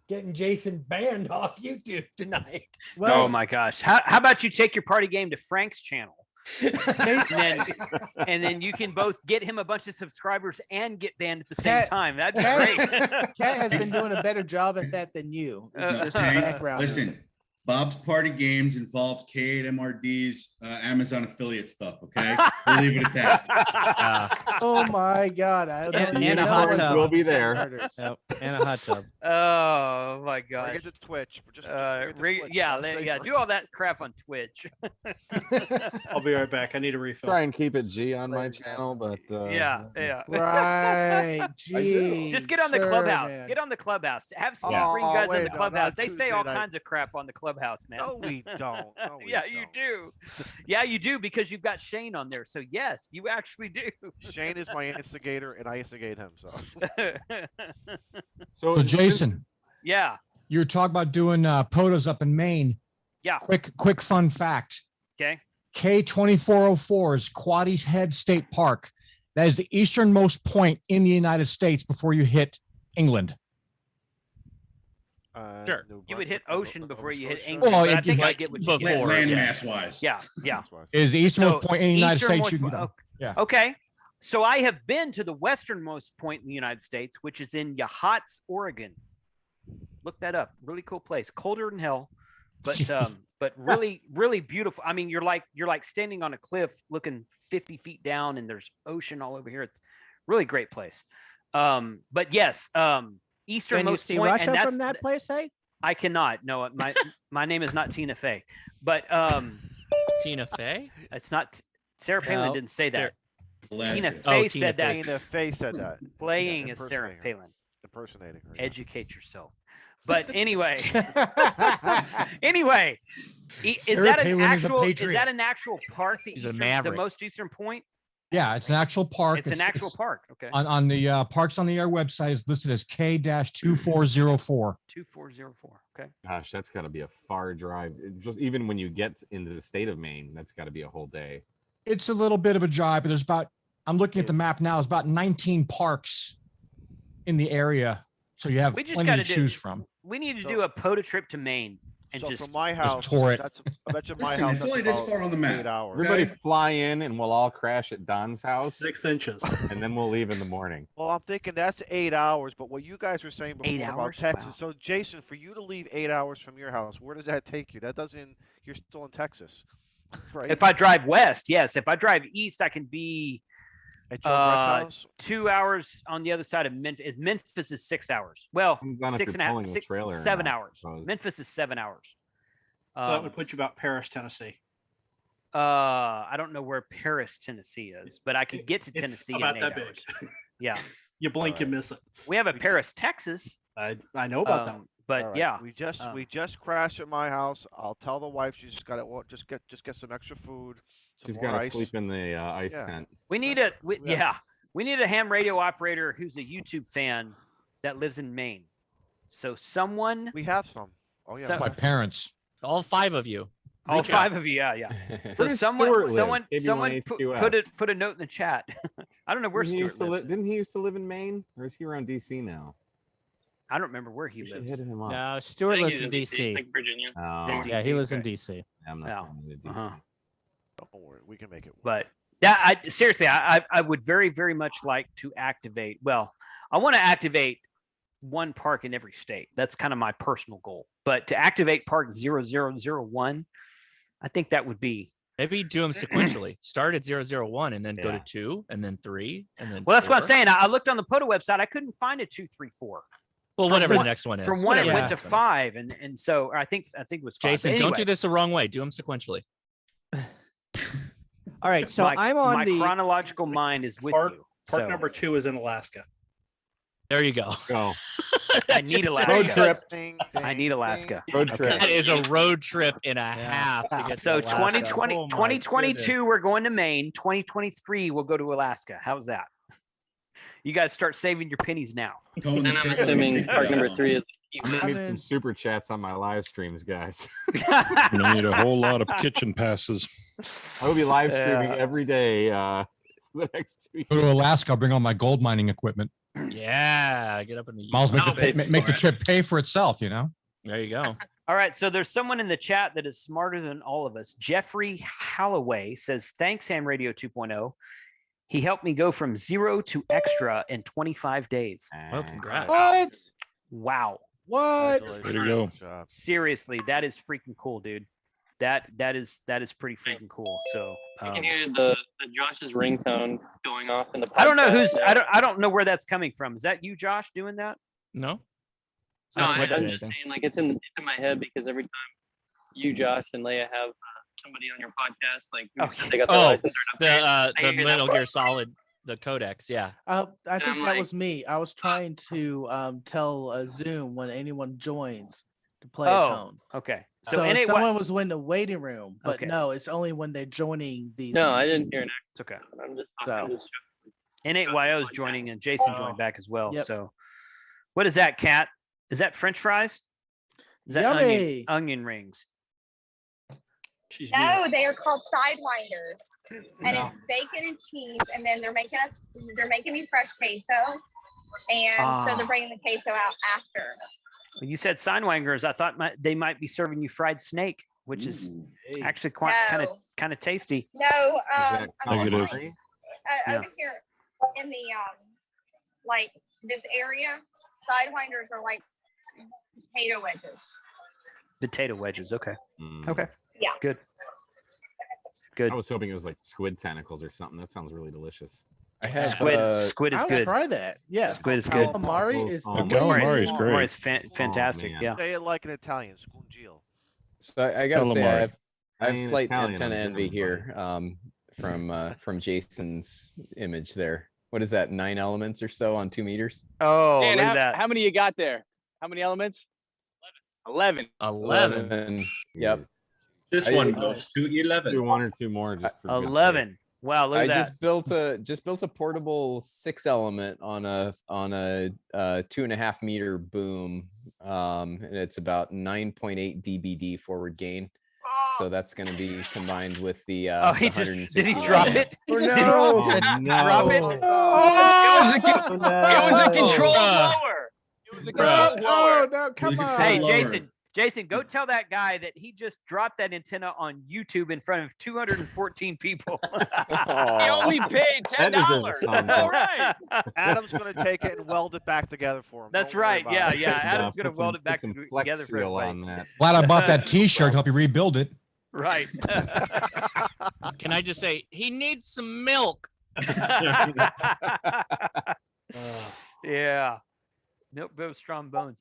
S12: getting Jason banned off YouTube tonight?
S1: Oh my gosh! How about you take your party game to Frank's channel? and then you can both get him a bunch of subscribers and get banned at the same time. That'd be great.
S3: Kat has been doing a better job at that than you. It's just
S11: Hank,
S3: background.
S11: listen, Bob's party games involve K8MRD's Amazon affiliate stuff. Okay, we'll leave it at that.
S3: Oh my God! I don't
S8: And a hot tub will be there. Yep. And a hot tub.
S1: Oh my gosh!
S7: Bring it to Twitch. Just
S1: yeah. Do all that crap on Twitch.
S16: I'll be right back. I need a refill.
S4: Try and keep it G on my channel, but
S1: yeah.
S3: Right. Gee.
S1: Just get on the
S3: sure,
S1: clubhouse.
S3: man.
S1: Get on the clubhouse. Have Steve
S7: Oh,
S1: bring you guys on
S7: wait,
S1: the
S7: no,
S1: clubhouse.
S7: not
S1: They say all
S7: Tuesday night.
S1: kinds of crap on the clubhouse, man.
S7: No, we don't. No, we
S1: Yeah,
S7: don't.
S1: you do. Yeah, you do because you've got Shane on there. So yes, you actually do.
S7: Shane is my instigator, and I instigate him.
S5: So Jason,
S1: Yeah.
S5: you were talking about doing POTAs up in Maine.
S1: Yeah.
S5: Quick fun fact.
S1: Okay.
S5: K2404 is Quaddy's Head State Park. That is the easternmost point in the United States before you hit England.
S1: Sure. You would hit ocean before you hit England.
S5: Well,
S1: but I think I get what you
S11: Land
S1: mean.
S11: mass wise.
S1: Yeah.
S5: It is the easternmost point in the United
S1: easternmost
S5: States. You can
S1: point-
S5: go. Yeah.
S1: Okay. So I have been to the westernmost point in the United States, which is in Yachats, Oregon. Look that up. Really cool place. Colder than hell, but really, really beautiful. I mean, you're like standing on a cliff looking 50 feet down, and there's ocean all over here. It's really great place. But yes, easternmost
S8: Can you see
S1: point,
S8: Russia
S1: and that's
S8: from that place, eh?
S1: I cannot. No, my name is not Tina Fey, but
S6: Tina Fey?
S1: it's not. Sarah Palin
S8: No.
S1: didn't say that.
S7: Alaska.
S1: Fey said that.
S7: Tina Fey said that.
S1: Playing as Sarah
S7: Impersonating her.
S1: Palin.
S7: Impersonating her.
S1: Educate yourself. But anyway, is
S5: Sarah
S1: that an
S5: Palin is a
S1: actual? Is
S5: patriot.
S1: that an actual park?
S6: He's a
S1: The
S6: maverick.
S1: most eastern point.
S5: Yeah, it's an actual park.
S1: It's an actual park. Okay.
S5: On the Parks on the Air website is listed as K-2404.
S1: 2404. Okay.
S4: Gosh, that's got to be a far drive. Just even when you get into the state of Maine, that's got to be a whole day.
S5: It's a little bit of a drive, but there's about, I'm looking at the map now, it's about 19 parks in the area. So you have
S1: We just
S5: plenty
S1: got
S5: to choose from.
S1: We need to do a POTA trip to Maine and
S7: So
S1: just
S7: from my house,
S5: tour it.
S7: I bet you my
S11: Listen,
S7: house.
S11: it's
S7: that's
S11: only this
S7: about
S11: far on the map.
S7: 8 hours.
S4: Everybody
S11: Okay.
S4: fly in and we'll all crash at Don's house,
S16: 6 inches.
S4: and then we'll leave in the morning.
S7: Well, I'm thinking that's 8 hours, but what you guys were saying
S1: 8
S7: before about
S1: hours?
S7: Texas.
S1: Wow.
S7: So, Jason, for you to leave 8 hours from your house, where does that take you? That doesn't. You're still in Texas, right?
S1: if I drive west, yes. If I drive east, I can be
S7: At Joe Brett's house?
S1: 2 hours on the other side of Memphis. Memphis is 6 hours. Well,
S4: Depends on if
S1: 6
S4: you're
S1: and a half,
S4: pulling a
S1: six,
S4: trailer or
S1: 7
S4: not, I
S1: hours.
S4: suppose.
S1: Memphis is 7 hours.
S16: So that would put you about Paris, Tennessee.
S1: I don't know where Paris, Tennessee is, but I could get to
S16: It's
S1: Tennessee
S16: about
S1: in 8
S16: that big.
S1: hours. Yeah.
S16: You blink, you miss it.
S1: We have a Paris, Texas.
S16: I know about that.
S1: But
S7: All right,
S1: yeah,
S7: we just crashed at my house. I'll tell the wife she's just got to just get some extra food. Some
S4: She's
S7: more
S4: got to
S7: ice.
S4: sleep in the ice
S7: Yeah.
S4: tent.
S1: we need we need a ham radio operator who's a YouTube fan that lives in Maine. So someone,
S7: We have some. Oh yeah.
S1: So-
S5: My parents.
S6: All 5 of you.
S1: all
S6: Reach out.
S1: 5 of you, yeah.
S4: Where
S1: So
S4: does
S1: someone,
S4: Stuart live?
S1: someone,
S4: Maybe
S1: someone
S4: 1H2S.
S1: put a note in the chat. I don't know where
S4: Didn't he
S1: Stuart
S4: used to
S1: lives.
S4: didn't he used to live in Maine, or is he around DC now?
S1: I don't remember where he
S4: We should
S1: lives.
S4: hit him up.
S8: No, Stuart lives in DC.
S14: like Virginia.
S4: Oh,
S1: Then
S8: Yeah, he
S1: DC,
S8: lives in
S1: okay.
S8: DC.
S4: I'm not
S1: Yeah.
S4: from DC.
S1: Uh-huh.
S7: Don't worry, we can make it.
S1: But that seriously, I would very, very much like to activate. Well, I want to activate one park in every state. That's kind of my personal goal. But to activate park 0001, I think that would be.
S6: Maybe do them sequentially. Start at 001 and then go
S1: Yeah.
S6: to 2 and then 3 and then
S1: Well, that's what I'm
S6: 4.
S1: saying. I looked on the POTA website. I couldn't find a 2, 3, 4.
S6: Well,
S1: From
S6: whatever
S1: one-
S6: the next one is.
S1: From one, it
S6: Whatever
S1: went
S6: the
S1: to
S6: next one is.
S1: 5, and so I think it was 5.
S6: Jason,
S1: But
S6: don't do
S1: anyway,
S6: this the wrong way. Do them sequentially.
S8: All right, so
S1: my,
S8: I'm on
S1: my
S8: the
S1: chronological mind is with
S16: Park-
S1: you.
S16: Park
S1: so
S16: number 2 is in Alaska.
S6: There you go.
S4: Go.
S1: I need
S6: Just-
S1: Alaska.
S4: Road trip.
S7: Ding,
S1: I
S7: ding,
S1: need
S7: ding.
S1: Alaska.
S4: Road
S1: Okay.
S4: trip.
S6: That is a road trip and a half. To get
S1: So
S6: to Alaska.
S1: 2020,
S6: Oh my
S1: 2022,
S6: goodness.
S1: we're going to Maine. 2023, we'll go to Alaska. How's that? You guys start saving your pennies now.
S14: And I'm assuming park number 3 is.
S4: I'm gonna need some super chats on my live streams, guys.
S10: I'm gonna need a whole lot of kitchen passes.
S4: I will be live streaming every day for the next 2
S5: Go
S4: years.
S5: to Alaska. I'll bring all my gold mining equipment.
S6: Yeah, get up in the.
S5: Miles make,
S14: I'll pay
S5: the, make the
S14: for it.
S5: trip pay for itself, you know?
S6: There you go.
S1: All right. So there's someone in the chat that is smarter than all of us. Jeffrey Holloway says, thanks, Ham Radio 2.0. He helped me go from 0 to extra in 25 days.
S6: Well, congrats.
S3: What?
S1: Wow.
S3: What?
S10: Way to go.
S7: Good job.
S1: Seriously, that is freaking cool, dude. That is pretty freaking cool. So
S14: You can hear the Josh's ringtone going off in the.
S1: I don't know
S14: podcast
S1: who's
S14: now.
S1: I don't know where that's coming from. Is that you, Josh, doing that?
S6: No. It's
S14: No,
S6: not
S14: I'm
S6: connected to
S14: just
S6: anything.
S14: saying, like it's in my head because every time you, Josh, and Leia have somebody on your podcast, like who said they got the
S6: Oh,
S14: license or not,
S6: the
S14: I hear that.
S6: Metal Gear Solid, the codex. Yeah.
S3: I
S14: And
S3: think
S14: I'm
S3: that
S14: like-
S3: was me. I was trying to tell Zoom when anyone joins to play
S1: Oh,
S3: a tone.
S1: okay.
S3: So,
S1: So in it,
S3: someone was in the waiting room, but
S1: Okay.
S3: no, it's only when they're joining the.
S14: No, I didn't hear an
S1: it's okay.
S14: accent. I'm just,
S3: So.
S14: I'm just
S1: N8YO is joining and Jason joined back as well.
S3: Yep.
S1: So what is that, Kat? Is that French fries? Is that
S3: Yummy.
S1: onion rings?
S13: No, they are called sidewinders, and it's bacon and cheese. And then they're making me fresh queso, and so they're bringing the queso out after.
S1: When you said Seinwangers, I thought they might be serving you fried snake, which is actually quite
S13: No.
S1: kind of tasty.
S13: No,
S10: Negative.
S13: over here in the like this area, sidewinders are like potato wedges.
S1: Potato wedges. Okay.
S4: Mm.
S1: Okay.
S13: Yeah.
S1: Good. Good.
S4: I was hoping it was like squid tentacles or something. That sounds really delicious.
S15: I have
S1: Squid is
S3: I'll
S1: good.
S3: try that. Yeah.
S1: Squid is good.
S3: Calamari is
S4: Oh,
S3: amazing.
S10: calamari is great.
S1: Calamari is fantastic.
S4: man.
S1: Yeah.
S7: Say it like an Italian, scungio.
S15: So I gotta say,
S10: Calamari.
S15: I have
S4: I mean,
S15: slight
S4: Italian,
S15: antenna
S4: I'm
S15: envy
S4: German,
S15: here. from Jason's image there. What is that? 9 elements or so on 2 meters?
S1: Oh,
S17: Dan,
S1: look at that.
S17: how many you got there? How many elements? 11.
S6: 11.
S15: Yep.
S18: This one goes to 11.
S4: Do 1 or 2 more just for good sake.
S1: 11. Wow, look at that.
S15: Just built a portable 6 element on a 2.5 meter boom, and it's about 9.8 dBd forward gain. So that's going to be combined with the.
S1: Did he drop it?
S15: Oh,
S1: Did he
S15: no.
S1: drop it?
S17: It was a controlled blower. It was a controlled blower.
S3: Oh no! Come on.
S1: Hey, Jason, go tell that guy that he just dropped that antenna on YouTube in front of 214 people.
S17: He only paid $10. All right.
S7: Adam's going to take it and weld it back together for him.
S1: That's right. Yeah. Adam's going to weld it back together for everybody.
S4: on that.
S5: Glad I bought that T-shirt to help you rebuild it.
S1: Right.
S6: Can I just say he needs some milk?
S1: Yeah. Nope, both strong bones.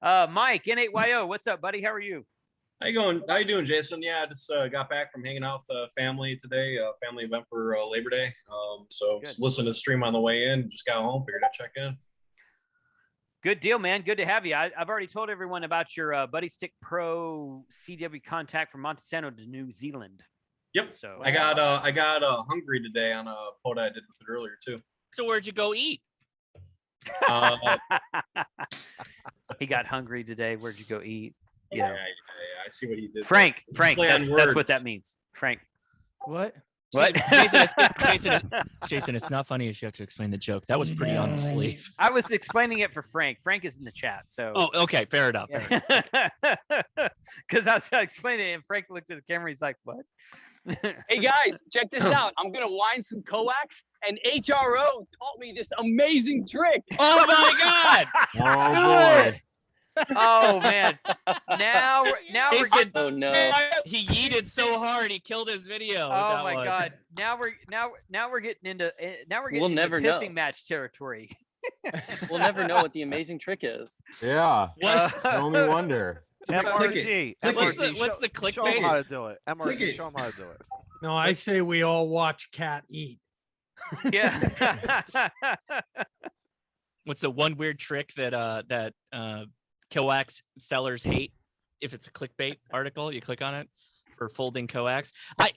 S1: Mike, N8YO, what's up, buddy? How are you?
S18: How you going? How you doing, Jason? Yeah, I just got back from hanging out with the family today. Family event for Labor Day. So listened to the stream on the way in. Just got home. Figured I'd check in.
S1: Good deal, man. Good to have you. I've already told everyone about your Buddy Stick Pro CW contact from Montesano to New Zealand.
S18: Yep.
S1: So
S18: I got hungry today on a quote I did with it earlier too.
S6: So where'd you go eat?
S1: He got hungry today. Where'd you go eat?
S18: Yeah, I see what he did.
S1: Frank,
S18: Play on
S1: that's what
S18: words.
S1: that means. Frank.
S3: What?
S1: What?
S6: Jason, it's not funny if you have to explain the joke. That was pretty on the sleeve.
S1: I was explaining it for Frank. Frank is in the chat, so.
S6: Oh, okay, fair enough.
S1: Because I was explaining it, and Frank looked at the camera. He's like, "What?"
S17: Hey guys, check this out. I'm gonna wind some coax, and HRO taught me this amazing trick.
S6: Oh my God!
S4: Oh boy!
S1: Oh man! Now we're getting.
S14: Oh no!
S6: He yeeted so hard he killed his video. with
S1: Oh
S6: that
S1: my
S6: one.
S1: God! Now we're getting into
S14: We'll never know.
S1: pissing match territory.
S14: We'll never know what the amazing trick is.
S4: Yeah.
S6: What?
S4: No wonder.
S7: MRG.
S6: What's the
S7: Show him how
S6: clickbait?
S7: to do it. MRG. Show him how to do it.
S12: No, I say we all watch Cat eat.
S1: Yeah.
S6: What's the one weird trick that coax sellers hate? If it's a clickbait article, you click on it for folding coax. By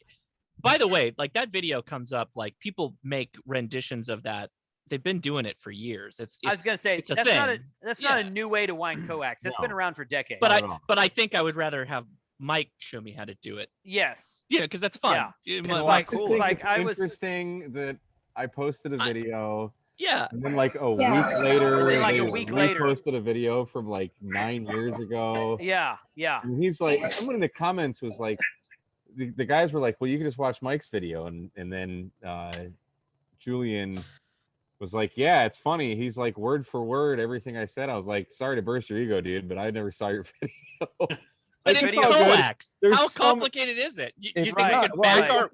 S6: the way, like that video comes up, like people make renditions of that. They've been doing it for years. I
S1: was gonna say
S6: it's a
S1: that's
S6: thing.
S1: not a new way to wind coax. It's been around for decades.
S6: But I think I would rather have Mike show me how to do it.
S1: Yes.
S6: Yeah, because that's fun.
S1: Yeah.
S6: It's
S1: Well,
S6: like,
S1: cool.
S4: It's
S1: Like I was.
S4: interesting that I posted a video.
S6: Yeah.
S4: And then like a week later, they posted a video from like 9 years ago.
S1: Yeah.
S4: And he's like, someone in the comments was like, the guys were like, well, you can just watch Mike's video. And then Julian was like, yeah, it's funny. He's like, word for word, everything I said. I was like, sorry to burst your ego, dude, but I never saw your video.
S6: But it's coax. How complicated is it? You think we could back our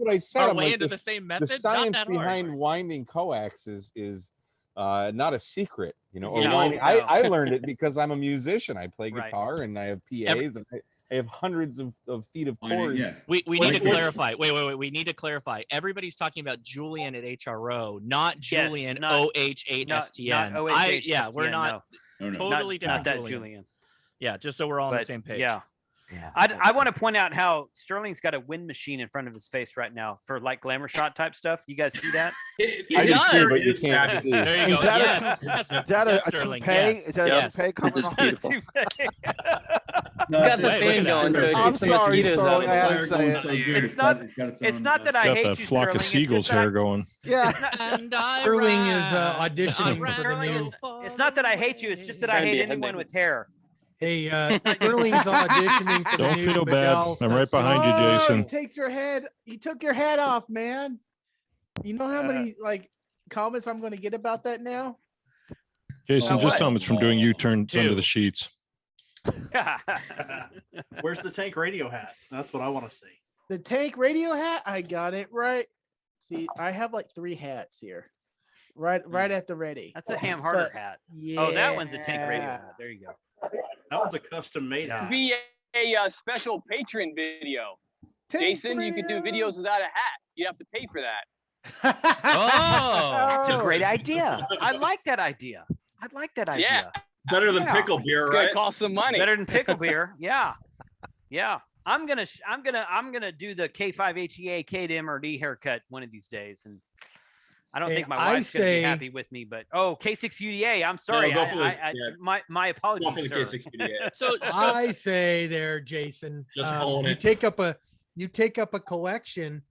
S6: way into the same method?
S4: The science
S6: not that
S4: behind
S6: hard.
S4: winding coax is not a secret, you know. Or
S6: No,
S4: winding.
S6: no.
S4: I learned it because I'm a musician. I play guitar and I have PAs and I have hundreds of feet of chords.
S6: We need to clarify. Wait. We need to clarify. Everybody's talking about Julian at HRO, not Julian OH8STN. Yeah, we're not totally different.
S1: Not that Julian.
S6: Yeah, just so we're all on the same page.
S1: Yeah. I want to point out how Sterling's got a wind machine in front of his face right now for like glamour shot type stuff. You guys see that?
S4: I do too, but you can't see.
S6: There you go.
S7: Is that a
S6: Sterling,
S7: toupee?
S6: yes.
S7: Is that a toupee coming off?
S14: Got the fan going, so
S7: I'm
S14: keep the
S7: sorry,
S14: mosquitoes out.
S7: Sterling. I had to say it.
S1: It's not that I
S10: Got
S1: hate
S10: that
S1: you,
S10: flock
S1: Sterling.
S10: of seagulls hair going.
S7: Yeah.
S12: Sterling is auditioning for the new.
S1: It's not that I hate you. It's just that I hate anyone with hair.
S12: Hey, Sterling's auditioning for the
S10: Don't
S12: new
S10: feel bad.
S12: Bedell
S10: I'm right behind you,
S3: Oh,
S10: Jason.
S3: he takes your head. He took your head off, man. You know how many like comments I'm going to get about that now?
S10: Jason, just tell him it's from doing U-turns under the sheets.
S16: Where's the tank radio hat? That's what I want to see.
S3: The tank radio hat. I got it right. See, I have like 3 hats here, right at the ready.
S1: That's a Ham Harder hat.
S3: Yeah.
S1: Oh, that one's a tank radio hat. There you go.
S16: That one's a custom made hat.
S17: Be a special patron video. Jason, you could do videos without a hat. you'd have to pay for that.
S1: Oh, that's a great idea. I like that idea. I like that idea.
S17: Yeah.
S18: Better than pickle beer,
S17: It's
S18: right?
S17: gonna cost some money.
S1: Better than pickle beer. Yeah. Yeah. I'm gonna do the K5HEA K-MRD haircut one of these days. And I don't
S12: Hey,
S1: think my
S12: I
S1: wife's gonna be
S12: say-
S1: happy with me, but K6UDA. I'm sorry.
S18: go for the-
S1: My apologies.
S18: Go for the
S1: sir.
S18: K6UDA.
S6: So
S12: I say there, Jason,
S18: Just own
S12: you
S18: it.
S12: take up a collection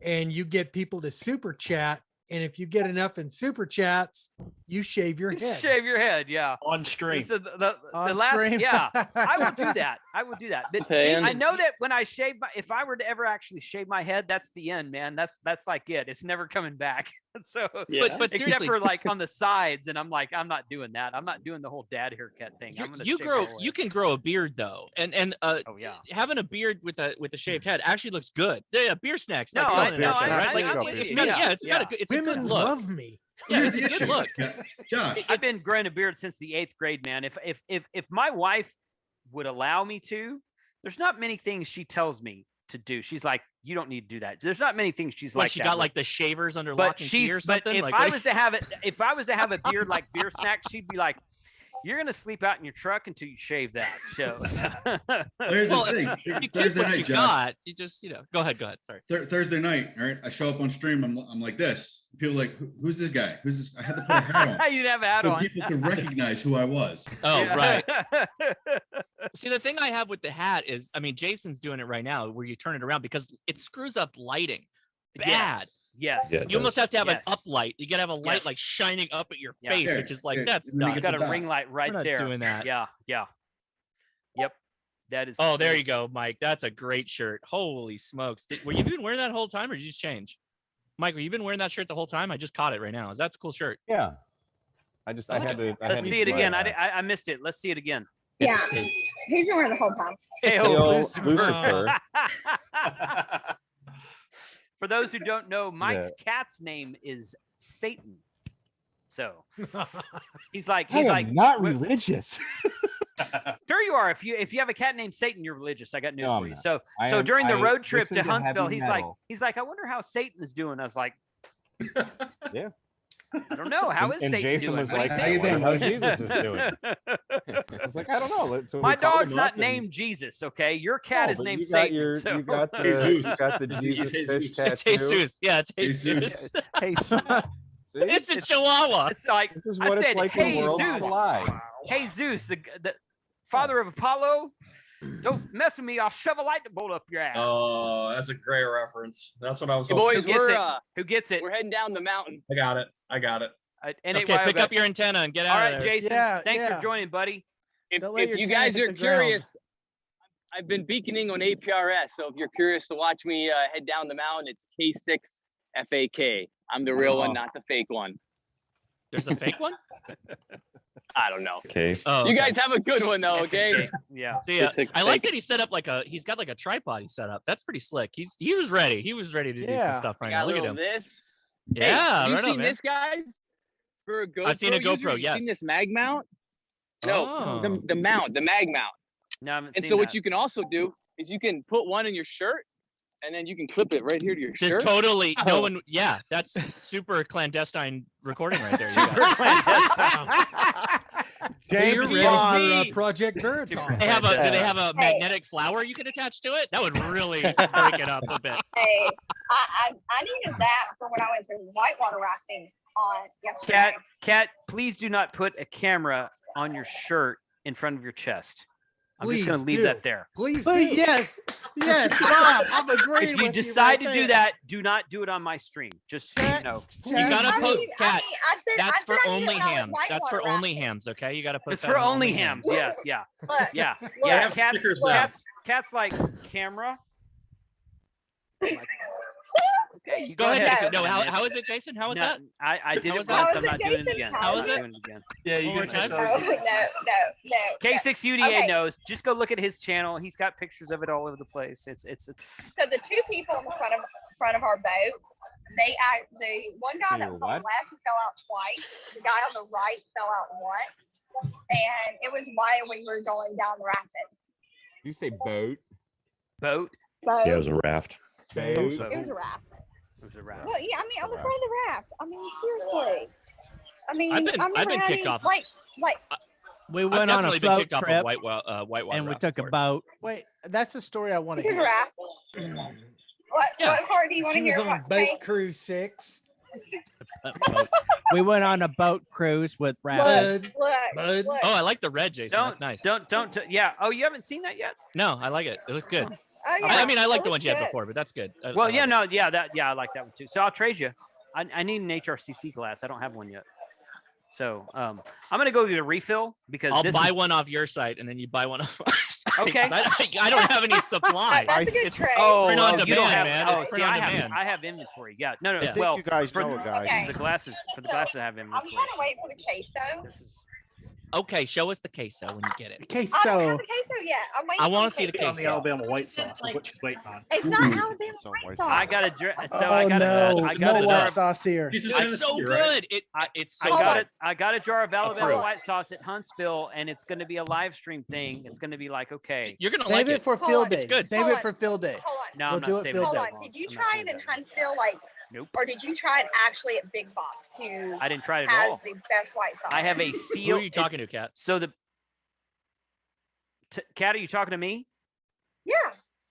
S12: and you get people to super chat. And if you get enough in super chats, you shave your head.
S1: Shave your head, yeah.
S16: On stream.
S1: So the
S3: On
S1: last,
S3: stream.
S1: yeah, I would do that. I would do that. But
S14: Okay,
S1: Jason, I
S14: and-
S1: know that when I shave if I were to ever actually shave my head, that's the end, man. That's like it. It's never coming back. So,
S14: Yeah.
S6: But
S1: except
S6: seriously,
S1: for like on the sides, and I'm like, I'm not doing that. I'm not doing the whole dad haircut thing. I'm gonna
S6: you
S1: shave
S6: grow.
S1: the whole
S6: You
S1: head.
S6: can grow a beard though, and
S1: Oh yeah.
S6: having a beard with a shaved head actually looks good. Yeah, beer snacks.
S1: No,
S6: like
S1: I-
S6: killing it
S1: no,
S6: out there,
S1: I-
S6: right?
S1: I-
S6: Like,
S1: I'm
S6: it's
S1: with
S6: got
S1: you.
S6: yeah, it's got a
S1: Yeah.
S6: good. It's a
S12: Women
S6: good look.
S12: love me.
S6: Yeah,
S11: Here's
S6: it's a
S11: the
S6: good
S11: issue.
S6: look.
S11: Yeah, Josh.
S1: I've been growing a beard since the 8th grade, man. If my wife would allow me to, there's not many things she tells me to do. She's like, you don't need to do that. There's not many things she's
S6: Like
S1: like.
S6: she
S1: that
S6: got
S1: with.
S6: like the shavers under
S1: But
S6: lock and key or something.
S1: if
S6: like,
S1: I
S6: what-
S1: was to have it, if I was to have a beard like beer snack, she'd be like, "You're gonna sleep out in your truck until you shave that." So,
S11: Here's
S6: well,
S11: the thing.
S6: you keep
S11: Thursday
S6: what
S11: night,
S6: you
S11: Josh.
S6: got. You just go ahead. Sorry.
S11: Thursday night, all right. I show up on stream. I'm like this. People are like, who's this guy? Who's this? I had to put a hat on
S1: you didn't have a hat
S11: so
S1: on.
S11: people could recognize who I was.
S6: Oh,
S1: Yeah.
S6: right. See, the thing I have with the hat is, I mean, Jason's doing it right now where you turn it around because it screws up lighting. Bad.
S1: Yes.
S9: Yeah, it
S6: You almost
S9: does.
S6: have to have
S1: Yes.
S6: an uplight. You gotta have a light
S1: Yes.
S6: like shining up at your
S1: Yeah.
S6: face,
S11: Here,
S6: which is like
S11: here,
S6: that's
S11: let me
S6: not.
S11: get
S1: Got a
S11: the dot.
S1: ring light right
S6: not
S1: there.
S6: doing that.
S1: Yeah. Yeah. Yep. That is.
S6: Oh, there
S1: that
S6: you
S1: is-
S6: go, Mike. That's a great shirt. Holy smokes! Were you been wearing that whole time, or did you just change? Mike, were you been wearing that shirt the whole time? I just caught it right now. That's a cool shirt.
S4: Yeah. I had to. I had
S1: Let's
S4: to
S1: see it
S4: try
S1: again.
S4: that.
S1: I missed it. Let's see it again.
S13: Yeah, he's been wearing the whole time.
S1: Hey,
S4: Hey, Lucifer.
S1: For those who don't know, Mike's cat's name is Satan. So he's like
S4: not
S1: "Wh-
S4: religious.
S1: Sure you are. If you have a cat named Satan, you're religious. I got news
S4: No,
S1: for
S4: I'm
S1: you.
S4: not.
S1: So
S4: I
S1: so
S4: am-
S1: during the
S4: I
S1: road trip
S4: listen
S1: to
S4: to
S1: Huntsville,
S4: heavy
S1: he's like, I wonder how Satan is doing. I was like,
S4: Yeah.
S1: I don't know. How is
S4: And
S1: Satan
S4: Jason
S1: doing?
S4: was
S1: What do
S4: like, "How you
S1: think?"
S4: think? How Jesus is doing?" I was like, I don't know. So we
S1: My
S4: called
S1: dog's
S4: him
S1: not
S4: up and-
S1: named Jesus. Okay, your cat
S4: No,
S1: is
S4: but
S1: named
S4: you got
S1: Satan.
S4: your-
S1: so-
S4: you got the
S18: Jesus.
S4: you got the Jesus fish tattoo.
S6: It's Jesus. Yeah, it's Jesus.
S7: Hey,
S4: See?
S6: It's a chihuahua.
S1: It's like
S4: This is
S1: I
S4: what
S1: said,
S4: it's like
S1: hey
S4: when worlds
S1: Zeus,
S4: collide.
S1: hey Zeus, the father of Apollo, don't mess with me. I'll shove a lightning bolt up your ass.
S18: Oh, that's a great reference. That's what I was
S17: Hey,
S18: hoping.
S17: boys,
S1: Who gets
S17: we're
S1: it? Who gets it?
S17: we're heading down the mountain.
S18: I got it. I got it.
S1: Anyway,
S6: Okay, pick
S1: but-
S6: up your antenna and get
S1: All
S6: out
S1: right,
S6: of there.
S1: Jason.
S3: Yeah,
S1: thanks
S3: yeah.
S1: for joining, buddy.
S17: If,
S3: Don't let
S17: if
S3: your
S17: you
S3: antenna
S17: guys
S3: hit
S17: are
S3: the ground.
S17: curious, I've been beaconing on APRS. So if you're curious to watch me head down the mountain, it's K6FAK. I'm the real one, not the fake one.
S6: There's a fake one.
S17: I don't know.
S9: Okay.
S6: Oh,
S17: You
S6: okay.
S17: guys have a good one though, okay?
S1: Yeah.
S6: See,
S17: It's a
S6: I like
S17: fake.
S6: that he set up he's got like a tripod he set up. That's pretty slick. He was ready. He was ready to do some
S3: Yeah.
S6: stuff right
S17: Got
S6: now.
S17: a
S6: Look at
S17: little
S6: him.
S17: of this. Hey,
S6: Yeah,
S17: have you
S6: right on,
S17: seen
S6: man.
S17: this, guys? For a GoPro
S6: I've seen a
S17: user,
S6: GoPro,
S17: you've
S6: yes.
S17: seen this mag mount? No,
S6: Oh.
S17: the mount, the mag mount.
S1: No, I haven't
S17: And
S1: seen
S17: so what
S1: that.
S17: you can also do is you can put one in your shirt, and then you can clip it right here to your shirt.
S6: Totally. No
S17: Oh.
S6: one. Yeah, that's super clandestine recording right there. You guys.
S12: Hey, you're
S7: James
S12: ready for
S7: Bond.
S12: Project Veritas.
S6: Do they have a
S13: Hey.
S6: magnetic flower you can attach to it? That would really break it up a bit.
S13: Hey, I needed that for when I went to whitewater rafting on yesterday.
S1: Cat, please do not put a camera on your shirt in front of your chest. I'm just going to
S12: Please
S1: leave
S12: do.
S1: that there.
S12: Please,
S3: Please,
S12: do.
S3: yes, Bob, I'm agreeing
S1: If you
S3: with
S1: decide
S3: right
S1: to do
S3: there.
S1: that, do not do it on my stream. Just so you
S3: Chat-
S1: know.
S6: You gotta
S13: I
S6: put
S13: mean,
S6: cat.
S13: I said,
S6: That's
S13: I
S6: for
S13: said I
S6: only
S13: needed it when I
S6: hams.
S13: went
S6: That's for
S13: whitewater
S6: only
S13: rafting.
S6: hams. Okay, you gotta put.
S1: It's
S6: that
S1: for
S6: on
S1: only hams. Yes, yeah.
S13: Look,
S1: Yeah.
S13: look,
S1: Yeah.
S18: have
S1: Cat's,
S18: stickers now.
S1: cat's like camera. Okay,
S6: Go ahead,
S13: ahead.
S6: Jason. No, how is it, Jason? How is
S1: No,
S6: that?
S1: I did
S6: How
S1: it
S6: was that?
S1: once.
S13: How
S1: I'm
S13: was
S1: not
S13: it,
S1: doing it
S13: Jason?
S1: again.
S13: How
S1: I'm
S6: was
S1: not
S6: it?
S1: doing it again.
S3: Yeah, you
S6: One
S3: get
S6: more
S3: your
S6: time?
S3: shows.
S13: No.
S1: K6UDA
S13: Okay.
S1: knows. Just go look at his channel. He's got pictures of it all over the place. It's
S13: So the two people in the front of our boat, the one guy that
S4: Your
S13: was on
S4: what?
S13: the left fell out twice. The guy on the right fell out once, and it was while we were going down the rapids.
S4: You say boat.
S1: boat.
S13: So
S9: Yeah, it was a raft.
S4: Boat.
S13: it was a raft.
S1: was a raft.
S13: Well, yeah, I mean, on the front of the raft. I mean, seriously. I mean,
S6: I've been kicked off.
S13: Like,
S8: We
S6: I've
S8: went on a
S6: definitely been
S8: float
S6: kicked off
S8: trip,
S6: of whitewater
S8: and we
S6: raft
S8: took
S6: before.
S8: a boat.
S3: Wait, that's the story I want
S13: you
S3: to
S13: took a
S3: hear.
S13: raft. What part do you want to
S12: She was
S13: hear?
S12: on
S13: What,
S12: boat
S13: okay?
S12: cruise 6.
S8: We went on a boat cruise with rabbits.
S12: Buds.
S6: Oh, I like the red, Jason. That's nice.
S1: Don't. Yeah. Oh, you haven't seen that yet?
S6: No, I like it. It looks good.
S13: Oh, yeah.
S6: I mean, I like the
S13: It
S6: ones you had
S13: looks
S6: before, but that's good. I
S1: Well,
S6: like
S1: yeah,
S6: it.
S1: no, yeah, I like that one too. So I'll trade you. I need an HRCC glass. I don't have one yet. So I'm gonna go get a refill because
S6: I'll
S1: this
S6: buy
S1: is,
S6: one off your site, and then you buy one off our site.
S1: Okay.
S6: 'Cause I don't have any supply.
S13: That's a good
S6: It's
S13: trade.
S6: print on
S1: you
S6: demand,
S1: don't have,
S6: man.
S1: Oh,
S6: It's
S1: see,
S6: print on
S1: I
S6: demand.
S1: have inventory. Yeah, no.
S6: Yeah. I think
S1: Well,
S7: you guys
S1: for
S7: know a guy.
S13: Okay.
S1: the glasses, I have
S13: I'm
S1: inventory.
S13: trying to wait for the queso.
S1: This is
S6: Okay, show us the queso when you get it.
S13: I don't have the queso yet. I'm waiting.
S6: I
S13: want
S6: want to see the
S16: On the
S6: queso.
S16: Alabama white sauce is what she's waiting on.
S13: It's not Alabama white sauce.
S1: I got a so
S3: Oh
S1: I got
S3: no,
S1: I got
S3: no
S1: a
S3: white
S1: jar.
S3: sauce here.
S6: It's so good. It's so
S1: I got
S6: good.
S1: it. I got a jar of Alabama
S6: Approved.
S1: white sauce at Huntsville, and it's going to be a live stream thing. It's going to be like, okay,
S6: You're gonna
S3: Save
S6: like
S3: it for
S13: Hold
S3: field
S13: on.
S3: day.
S6: It's good.
S3: Save
S13: Hold
S3: it
S13: on.
S3: for field day.
S13: Hold on.
S1: no,
S3: We'll
S1: I'm
S3: do
S1: not
S3: it
S1: saving
S3: field
S13: Hold
S3: day.
S1: that
S13: on.
S1: long.
S13: Did you
S1: I'm not
S13: try
S1: saving
S13: it in
S1: that long.
S13: Huntsville, like,
S1: Nope.
S13: or did you try it actually at Big Box, who
S1: I didn't try it at
S13: has
S1: all.
S13: the best white sauce?
S1: I have a
S6: Who
S1: seal.
S6: are you talking to, Kat?
S1: So Kat, are you talking to me?
S13: Yeah.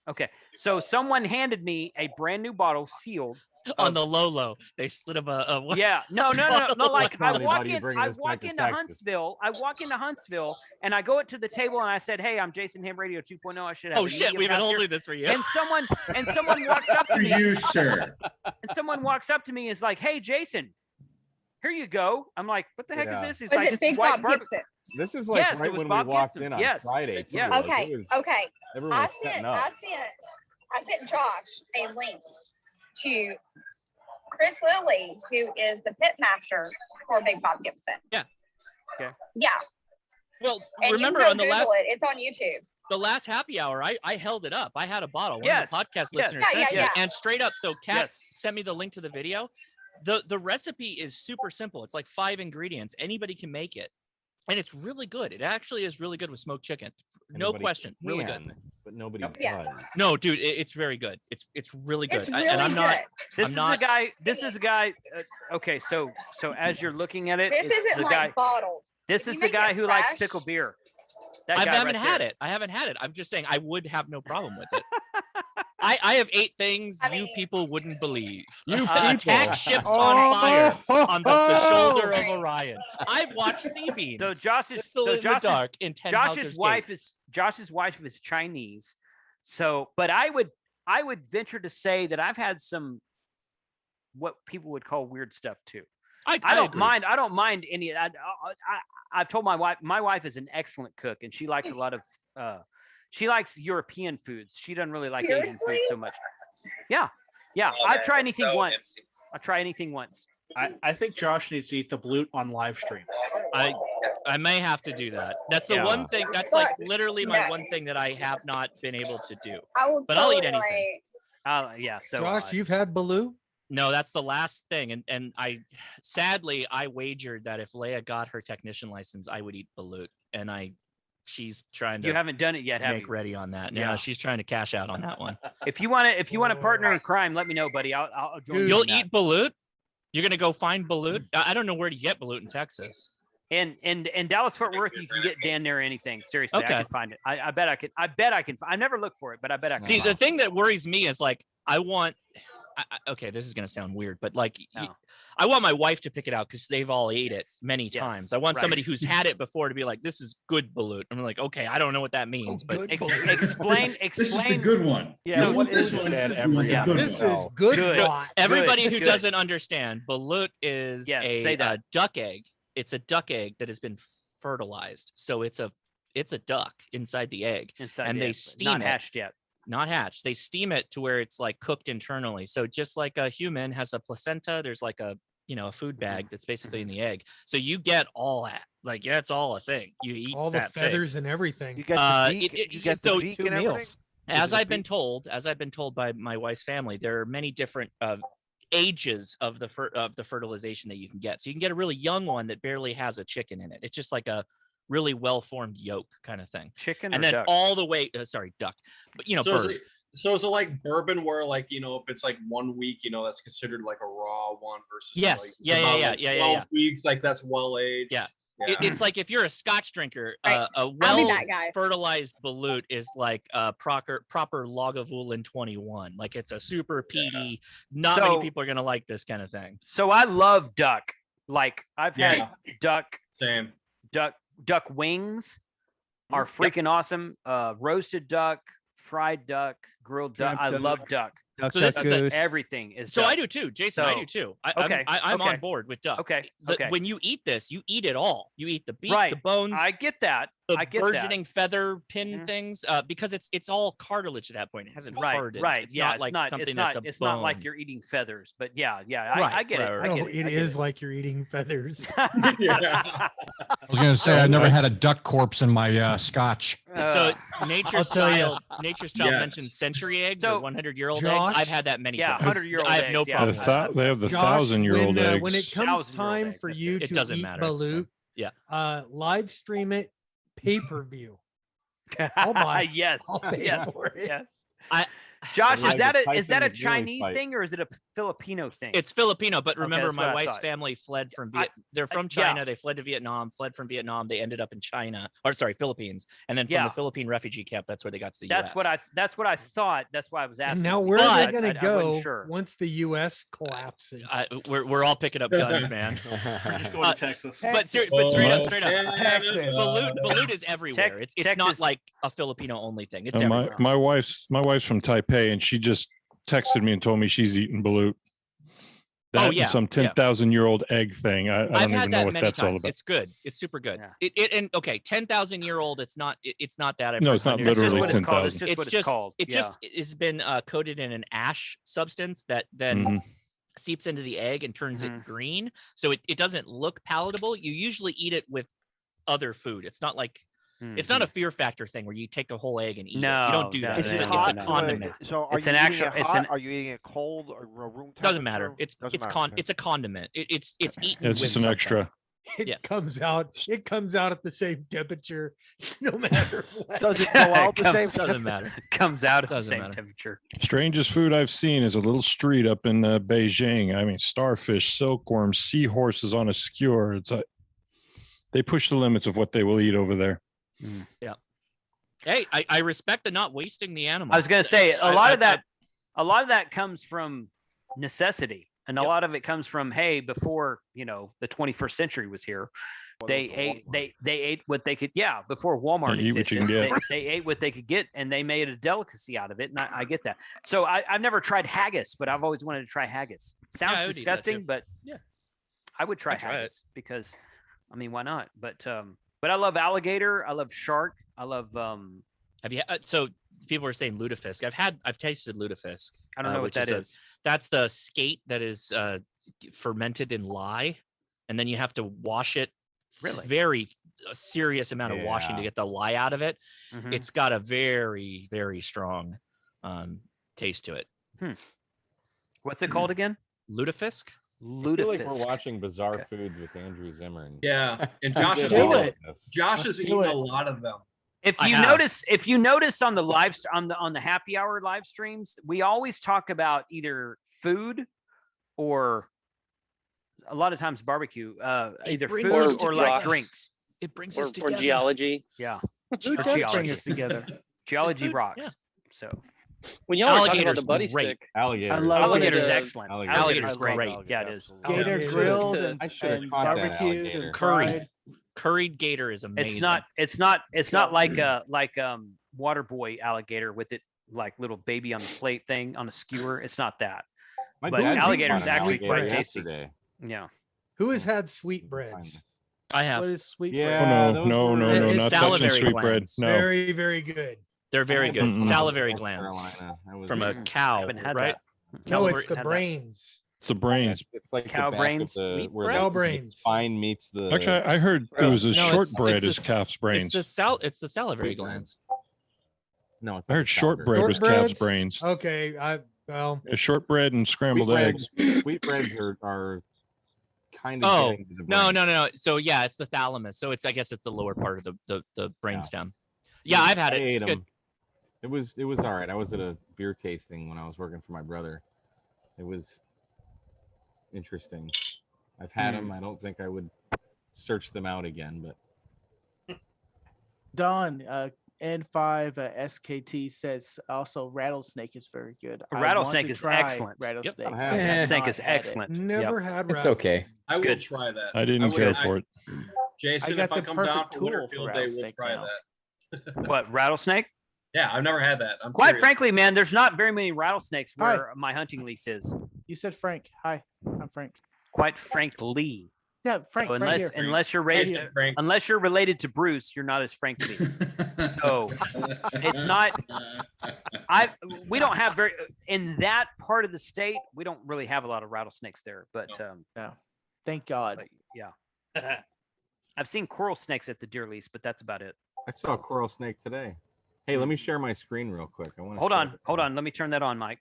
S1: Okay. So someone handed me a brand new bottle sealed.
S6: On the low, they slid him a
S1: Yeah. No. Like I walk
S4: Anybody
S1: in,
S4: bringing
S1: I
S4: this back
S1: walk
S4: to
S1: into
S4: Texas.
S1: Huntsville. I walk into Huntsville, and I go up to the table and I said, "Hey, I'm Jason Ham Radio 2.0. I should have."
S6: Oh
S1: a
S6: shit,
S1: medium
S6: we've been
S1: pass here."
S6: holding this for you.
S1: And someone walks up to
S11: For
S1: me.
S11: you, sir.
S1: And someone walks up to me and is like, "Hey, Jason, here you go." I'm like, "What the heck
S4: Yeah.
S1: is this?" He's
S13: Was
S1: like,
S13: it
S1: "It's
S13: Big
S1: white
S13: Bob
S1: barbecue."
S13: Gibson?
S4: This is like
S1: Yes, it
S4: right
S1: was
S4: when
S1: Bob
S4: we walked
S1: Gibson.
S4: in on
S1: Yes.
S4: Friday too.
S1: Yes.
S4: Like,
S13: Okay.
S4: it was,
S13: Okay.
S4: everyone was setting up.
S13: I sent Josh a link to Chris Lilly, who is the pit master for Big Bob Gibson.
S6: Yeah.
S1: Okay.
S13: Yeah.
S6: Well,
S13: And
S6: remember
S13: you can
S6: on
S13: go
S6: the
S13: Google
S6: last
S13: it. It's on YouTube.
S6: the last happy hour, I held it up. I had a bottle. One
S1: Yes.
S6: of the podcast
S1: Yes.
S6: listeners
S13: Yeah,
S6: sent
S13: yeah,
S6: me,
S13: yeah.
S6: and straight up. So Kat
S1: Yes.
S6: sent me the link to the video. The recipe is super simple. It's like 5 ingredients. Anybody can make it, and it's really good. It actually is really good with smoked chicken. No
S4: Anybody
S6: question, really good.
S4: can, but nobody
S13: Yeah.
S4: does.
S6: No, dude, it's very good. It's really good.
S13: It's
S6: I-
S13: really
S6: and I'm not.
S13: good.
S1: This
S6: I'm
S1: is
S6: not.
S1: a guy. This is a guy. Okay, so as you're looking at it,
S13: This
S1: it's
S13: isn't
S1: the
S13: like
S1: guy.
S13: bottled.
S1: This
S13: If
S1: is
S13: you
S1: the
S13: make
S1: guy
S13: it
S1: who likes
S13: fresh-
S1: pickle beer. That
S6: I
S1: guy
S6: haven't
S1: right
S6: had
S1: there.
S6: it. I haven't had it. I'm just saying I would have no problem with it. I have 8 things
S13: I
S6: you
S13: mean-
S6: people wouldn't believe.
S4: You
S6: Attack
S4: people.
S6: ships
S3: Oh.
S6: on fire on the shoulder of Orion. I've watched sea beams.
S1: So Josh's
S6: in the dark in 10
S1: Josh's wife is Chinese. So, but I would venture to say that I've had some what people would call weird stuff too. I don't
S6: agree.
S1: mind. I don't mind any. I've told my wife is an excellent cook, and she likes a lot of. She likes European foods. She doesn't really like Asian food
S13: Seriously?
S1: so much. Yeah. I'll try anything once. I'll try anything once.
S16: I think Josh needs to eat the blute on live stream.
S6: I may have to do that. That's the
S1: Yeah.
S6: one thing. That's like literally my one thing that I have not been able to do.
S13: I will
S6: But I'll eat
S13: totally,
S6: anything.
S1: Yeah. So
S5: Josh, you've had Baloo?
S6: No, that's the last thing. And I sadly I wagered that if Leia got her technician license, I would eat balut. And she's trying to
S1: you haven't done it yet, have
S6: make
S1: you?
S6: ready on that.
S1: Yeah.
S6: Yeah, she's trying to cash out on that one.
S1: If you want to partner in crime, let me know, buddy. I'll join you.
S6: You'll
S1: in that.
S6: eat balut? You're gonna go find balut? I don't know where to get balut in Texas.
S1: In Dallas Fort Worth, you can get damn near anything. Seriously, I
S6: Okay.
S1: can find it. I bet I can. I never look for it, but I bet I can.
S6: See,
S1: find
S6: the
S1: it.
S6: thing that worries me is like I want. Okay, this is gonna sound weird, but like
S1: No.
S6: I want my wife to pick it out because they've all ate it many
S1: Yes,
S6: times. I want
S1: right.
S6: somebody who's had it before to be like, "This is good balut." I'm like, "Okay, I don't know what that means, but
S1: explain.
S11: This is the good one.
S7: Yeah,
S11: You
S7: what
S11: want this
S7: is
S11: one?
S7: this?
S11: This is
S4: Every
S11: like a good
S12: This
S11: one.
S12: is good.
S1: Good.
S12: plot.
S6: everybody who
S1: good.
S6: doesn't understand, balut is
S1: Yes,
S6: a
S1: say that.
S6: duck egg. It's a duck egg that has been fertilized, so it's a duck inside the egg,
S1: Inside
S6: and
S1: the
S6: they
S1: egg, but
S6: steam
S1: not
S6: it.
S1: hatched yet.
S6: Not hatched. They steam it to where it's like cooked internally. So just like a human has a placenta, there's like a food bag that's basically in the egg. So you get all that. Like that's all a thing. You eat
S12: All the
S6: that thing.
S12: feathers and everything.
S7: You get
S6: Uh,
S7: the beak.
S6: it-
S7: You get the
S6: so
S7: beak
S8: two
S7: and everything?
S8: meals.
S6: As
S7: the
S6: I've been told by my wife's family, there are many different ages of the fertilization that you can get. So you can get a really young one that barely has a chicken in it. It's just like a really well-formed yolk kind of thing.
S1: Chicken
S6: And
S1: or
S6: then
S1: duck?
S6: all the way, sorry, duck, but
S18: So is
S6: bird.
S18: it- So is it like bourbon where like, if it's like 1 week, that's considered like a raw one versus
S6: Yes.
S18: like
S6: Yeah.
S18: 12 weeks, like that's well aged.
S6: Yeah.
S18: Yeah.
S6: It's like if you're a Scotch drinker,
S13: Right.
S6: a
S13: I'll be
S6: well
S13: that guy.
S6: fertilized balut is like a proper Lagavulin 21. Like it's a super peaty. Not many people are gonna like this kind of thing.
S1: So I love duck. Like I've had duck.
S18: Same.
S1: Duck wings are freaking awesome. Roasted duck, fried duck, grilled duck. I love duck.
S6: So this is
S1: everything is.
S6: So
S1: duck.
S6: I do too, Jason. I do too. I'm on board with duck.
S1: Okay.
S6: When you eat this, you eat it all. You eat the beak,
S1: Right.
S6: the bones.
S1: I get that.
S6: The
S1: I get
S6: burgeoning
S1: that.
S6: feather pin things, because it's all cartilage at that point. It hasn't hardened.
S1: Right.
S6: It's
S1: Yeah.
S6: not like something that's a
S1: It's not like
S6: bone.
S1: you're eating feathers, but yeah.
S6: Right,
S1: I get it.
S6: right,
S1: I get
S12: No,
S1: it.
S12: it
S1: I get
S12: is like you're eating feathers.
S5: I was going to say I've never had a duck corpse in my scotch.
S6: So
S12: I'll
S6: Nature's
S12: tell ya.
S6: Child, Nature's Child
S10: Yes.
S6: mentioned century eggs
S1: So,
S6: or 100-year-old
S12: Josh-
S6: eggs. I've had that many
S1: Yeah,
S6: times.
S1: 100-year-old
S6: I have
S1: eggs,
S6: no
S1: yeah.
S6: problem.
S10: The
S6: with that.
S10: they have the
S12: Josh,
S10: 1,000-year-old eggs.
S12: when it comes
S1: 1,000-year-old
S12: time
S1: eggs,
S12: for
S1: that's
S12: you
S6: it. It
S12: to
S6: doesn't
S12: eat
S6: matter, it's the same.
S12: balut,
S6: Yeah.
S12: live stream it pay-per-view. I'll buy.
S1: Yes.
S12: I'll pay
S1: Yes.
S12: for it.
S1: Yes.
S6: I-
S1: Josh,
S4: Yeah,
S1: is that
S4: the
S1: a
S4: Tyson McNeely
S1: Chinese
S4: fight.
S1: thing or is it a Filipino thing?
S6: It's Filipino, but
S1: Okay,
S6: remember,
S1: that's what
S6: my
S1: I
S6: wife's
S1: thought.
S6: family fled from
S1: I-
S6: They're from
S1: yeah.
S6: China. They fled to Vietnam, fled from Vietnam. They ended up in China, or sorry, Philippines, and then from
S1: Yeah.
S6: the Philippine refugee camp, that's where they got to the
S1: That's
S6: U.S.
S1: what I thought. That's why I was asking.
S12: And now where
S1: because
S12: are
S1: I-
S12: they going
S1: I
S12: to go
S1: wasn't sure.
S12: once the U.S. collapses?
S6: We're all picking up guns, man.
S16: We're just going to Texas.
S6: But straight up,
S3: Texas.
S6: balut is everywhere. It's not
S1: Texas-
S6: like a Filipino only thing. It's
S10: And
S6: everywhere.
S10: my wife's from Taipei, and she just texted me and told me she's eating balut. That
S6: yeah,
S10: and some 10,000-year-old egg thing. I
S6: I've
S10: don't
S6: had
S10: even know
S6: that
S10: what
S6: many
S10: that's all
S6: times.
S10: about.
S6: It's good. It's super good.
S1: Yeah.
S6: And okay, 10,000-year-old. It's not that. I've
S10: No,
S6: heard
S10: it's not
S6: 100 years
S10: literally
S6: old.
S10: 10,000.
S1: It's just what it's called.
S6: It just it's been coated in an ash substance that then
S10: Mhm.
S6: seeps into the egg and turns it green. So it doesn't look palatable. You usually eat it with other food. It's not like it's not a fear factor thing where you take a whole egg and eat it. You don't do that.
S7: Is
S6: It's
S7: it
S6: a
S7: hot?
S6: condiment.
S7: So are
S1: It's
S7: you
S1: an
S7: eating
S1: actual-
S7: it
S1: it's
S7: hot?
S1: an-
S7: Are you eating it cold or room temperature?
S6: Doesn't matter. It's
S7: okay.
S6: a condiment. It's eaten.
S10: It's
S6: with
S10: just an
S6: something.
S10: extra.
S12: It comes out. It comes out at the same temperature, no matter what.
S7: Does it go out the same?
S6: Doesn't matter.
S1: Comes out at the
S6: Doesn't
S1: same
S6: matter.
S1: temperature.
S10: Strangest food I've seen is a little street up in Beijing. I mean, starfish, silkworms, seahorses on a skewer. It's like they push the limits of what they will eat over there.
S6: Yeah. Hey, I respect the not wasting the animal.
S1: I was going to say a lot of that comes from necessity, and a lot of it comes from before the 21st century was here, they ate what they could. Yeah, before Walmart
S10: You eat what you
S1: existed,
S10: can get.
S1: they ate what they could get, and they made a delicacy out of it. And I get that. So I've never tried haggis, but I've always wanted to try haggis. Sounds
S6: I would eat that
S1: disgusting,
S6: too.
S1: but
S6: Yeah.
S1: I would try
S6: I'd try it.
S1: haggis because, I mean, why not? But I love alligator. I love shark. I love.
S6: Have you? So people are saying lutefisk. I've tasted lutefisk.
S1: I don't know what
S6: which
S1: that is.
S6: That's the skate that is fermented in lye, and then you have to wash it.
S1: Really?
S6: A serious amount of washing to
S4: Yeah.
S6: get the lye out of it.
S1: Mhm.
S6: It's got a very, very strong taste to it.
S1: What's it called again?
S6: Lutefisk.
S4: I feel like we're watching Bizarre Foods with Andrew Zimmern.
S18: Yeah, and
S4: He
S18: Josh
S4: did
S18: is
S4: all
S18: eating.
S4: of this.
S18: Josh
S12: Let's
S18: is
S12: do
S18: eating
S12: it.
S18: a lot of them.
S1: If
S6: I
S1: you
S6: have.
S1: notice on the on the happy hour live streams, we always talk about either food or a lot of times barbecue, either
S6: brings
S1: food
S6: us
S1: or like
S14: together.
S1: drinks.
S6: It brings
S14: Or,
S6: us
S14: or
S6: together.
S14: geology.
S1: Yeah,
S3: Food
S1: Or
S3: does bring
S1: geology.
S3: us together.
S1: Geology
S6: Food,
S1: rocks.
S6: yeah.
S1: So
S14: When y'all were talking about
S6: Alligator's
S14: the buddy
S6: great.
S14: stick,
S4: Alligator.
S3: I love
S1: alligator's
S14: it.
S1: excellent.
S4: Alligator.
S1: Alligator's
S3: I love
S1: great.
S7: alligator,
S1: Yeah, it is.
S7: absolutely.
S3: Gator
S12: Alligator.
S3: grilled
S14: I
S3: and,
S4: should have
S3: and
S4: caught that
S3: barbecued
S4: alligator.
S3: and
S6: Curried.
S3: fried.
S6: Curried gator is amazing.
S1: It's not like water boy alligator with it like little baby on the plate thing on a skewer. It's not that.
S4: My
S1: But
S4: dad
S1: alligator's
S4: caught an
S1: actually
S4: alligator
S1: quite tasty.
S4: yesterday.
S1: Yeah.
S12: Who has had sweetbreads?
S6: I have.
S3: What is sweet
S4: Yeah,
S3: bread?
S10: Oh,
S4: those
S10: no,
S4: were-
S10: no, no,
S12: It's
S10: not touching
S6: salivary
S10: sweetbread.
S6: glands.
S10: No.
S12: Very, very good.
S6: They're very good.
S10: Mm-mm.
S6: Salivary
S4: North
S6: glands
S4: Carolina. That was-
S6: from a cow,
S1: Haven't had
S6: right?
S1: that.
S12: No, it's
S1: Had
S12: the
S1: that.
S12: brains.
S10: It's the brains.
S4: It's like
S1: Cow
S4: the back
S1: brains?
S4: of the,
S1: Meat
S4: where
S12: Cow
S4: the
S12: brains.
S4: spine meets the.
S10: Actually, I heard it was a
S6: No,
S10: shortbread
S6: it's
S10: is calf's brains.
S6: It's the salivary glands.
S4: no, it's
S10: I
S4: not
S10: heard
S4: the salivary.
S10: shortbread was calf's
S12: Shortbreads?
S10: brains.
S12: Okay, well,
S10: A shortbread and scrambled eggs.
S4: Sweetbreads are kind of.
S6: Oh,
S4: getting to the
S6: no.
S4: brain.
S6: So yeah, it's the thalamus. So I guess it's the lower part of the brainstem. Yeah, I've had
S4: I
S6: it.
S4: ate
S6: It's good.
S4: 'em. It was all right. I was at a beer tasting when I was working for my brother. It was interesting. I've had them. I don't think I would search them out again, but
S3: Don, N5 SKT says also rattlesnake is very good.
S1: A
S3: I
S1: rattlesnake
S3: want to
S1: is
S3: try
S1: excellent.
S3: Rattlesnake.
S4: Yep.
S3: I have
S1: Rattlesnake
S3: not
S1: is
S3: had it.
S1: excellent.
S12: Never had.
S15: It's okay.
S18: I will
S1: good.
S18: try that.
S10: I didn't care
S18: would-
S10: for it.
S18: Jason,
S3: I got
S18: if I
S3: the
S18: come down
S3: perfect
S18: for
S3: tool for
S18: Winterfield Day, we'll
S3: rattlesnake
S18: try
S3: now.
S18: that.
S1: What, rattlesnake?
S18: Yeah, I've never had that. I'm
S1: Quite
S18: curious.
S1: frankly, man, there's not very many rattlesnakes
S3: Hi.
S1: where my hunting lease is.
S3: You said Frank. Hi, I'm Frank.
S1: Quite frankly.
S3: Yeah, Frank.
S1: So
S3: right
S1: unless
S3: here.
S1: unless you're
S3: Right
S1: rated
S3: here.
S18: Frank.
S1: unless you're related to Bruce, you're not as frank to me. So it's not. We don't have very in that part of the state. We don't really have a lot of rattlesnakes there, but
S3: No. Thank God.
S1: but, yeah. I've seen coral snakes at the deer lease, but that's about it.
S4: I saw a coral snake today. Hey, let me share my screen real quick. I want to
S1: Hold on. Let me turn that on, Mike.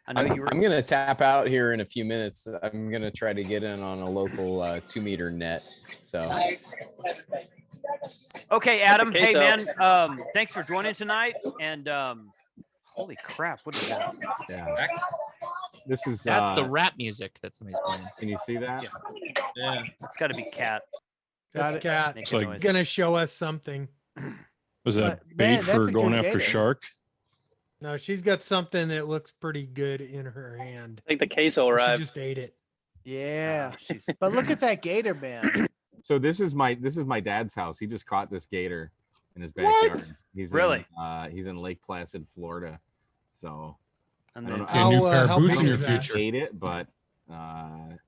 S1: I know you were.
S15: I'm gonna tap out here in a few minutes. I'm gonna try to get in on a local 2-meter net. So
S1: Okay, Adam. Hey,
S14: queso.
S1: man. Thanks for joining tonight. And holy crap, what is that?
S4: Yeah. This is
S6: That's the rap music that somebody's playing.
S4: Can you see that?
S18: Yeah.
S1: It's got to be cat.
S12: That's cat.
S1: Make
S10: It's
S1: a
S10: like-
S1: noise.
S12: Gonna show us something.
S10: Was that
S3: But,
S10: bait
S3: man, that's
S10: for
S3: a
S10: going
S3: good
S10: after
S3: gator.
S10: shark?
S12: No, she's got something that looks pretty good in her hand.
S14: I think the queso
S12: She
S14: arrived.
S12: just ate it.
S3: Yeah.
S1: She's
S3: But look at that gator, man.
S4: So this is my dad's house. He just caught this gator in his backyard. He's
S1: Really?
S4: he's in Lake Placid, Florida. So
S1: and
S4: I don't know.
S1: then,
S12: How,
S10: new pair of
S12: how
S10: boots
S12: big
S10: in your
S12: is that?
S10: future.
S4: Ate it, but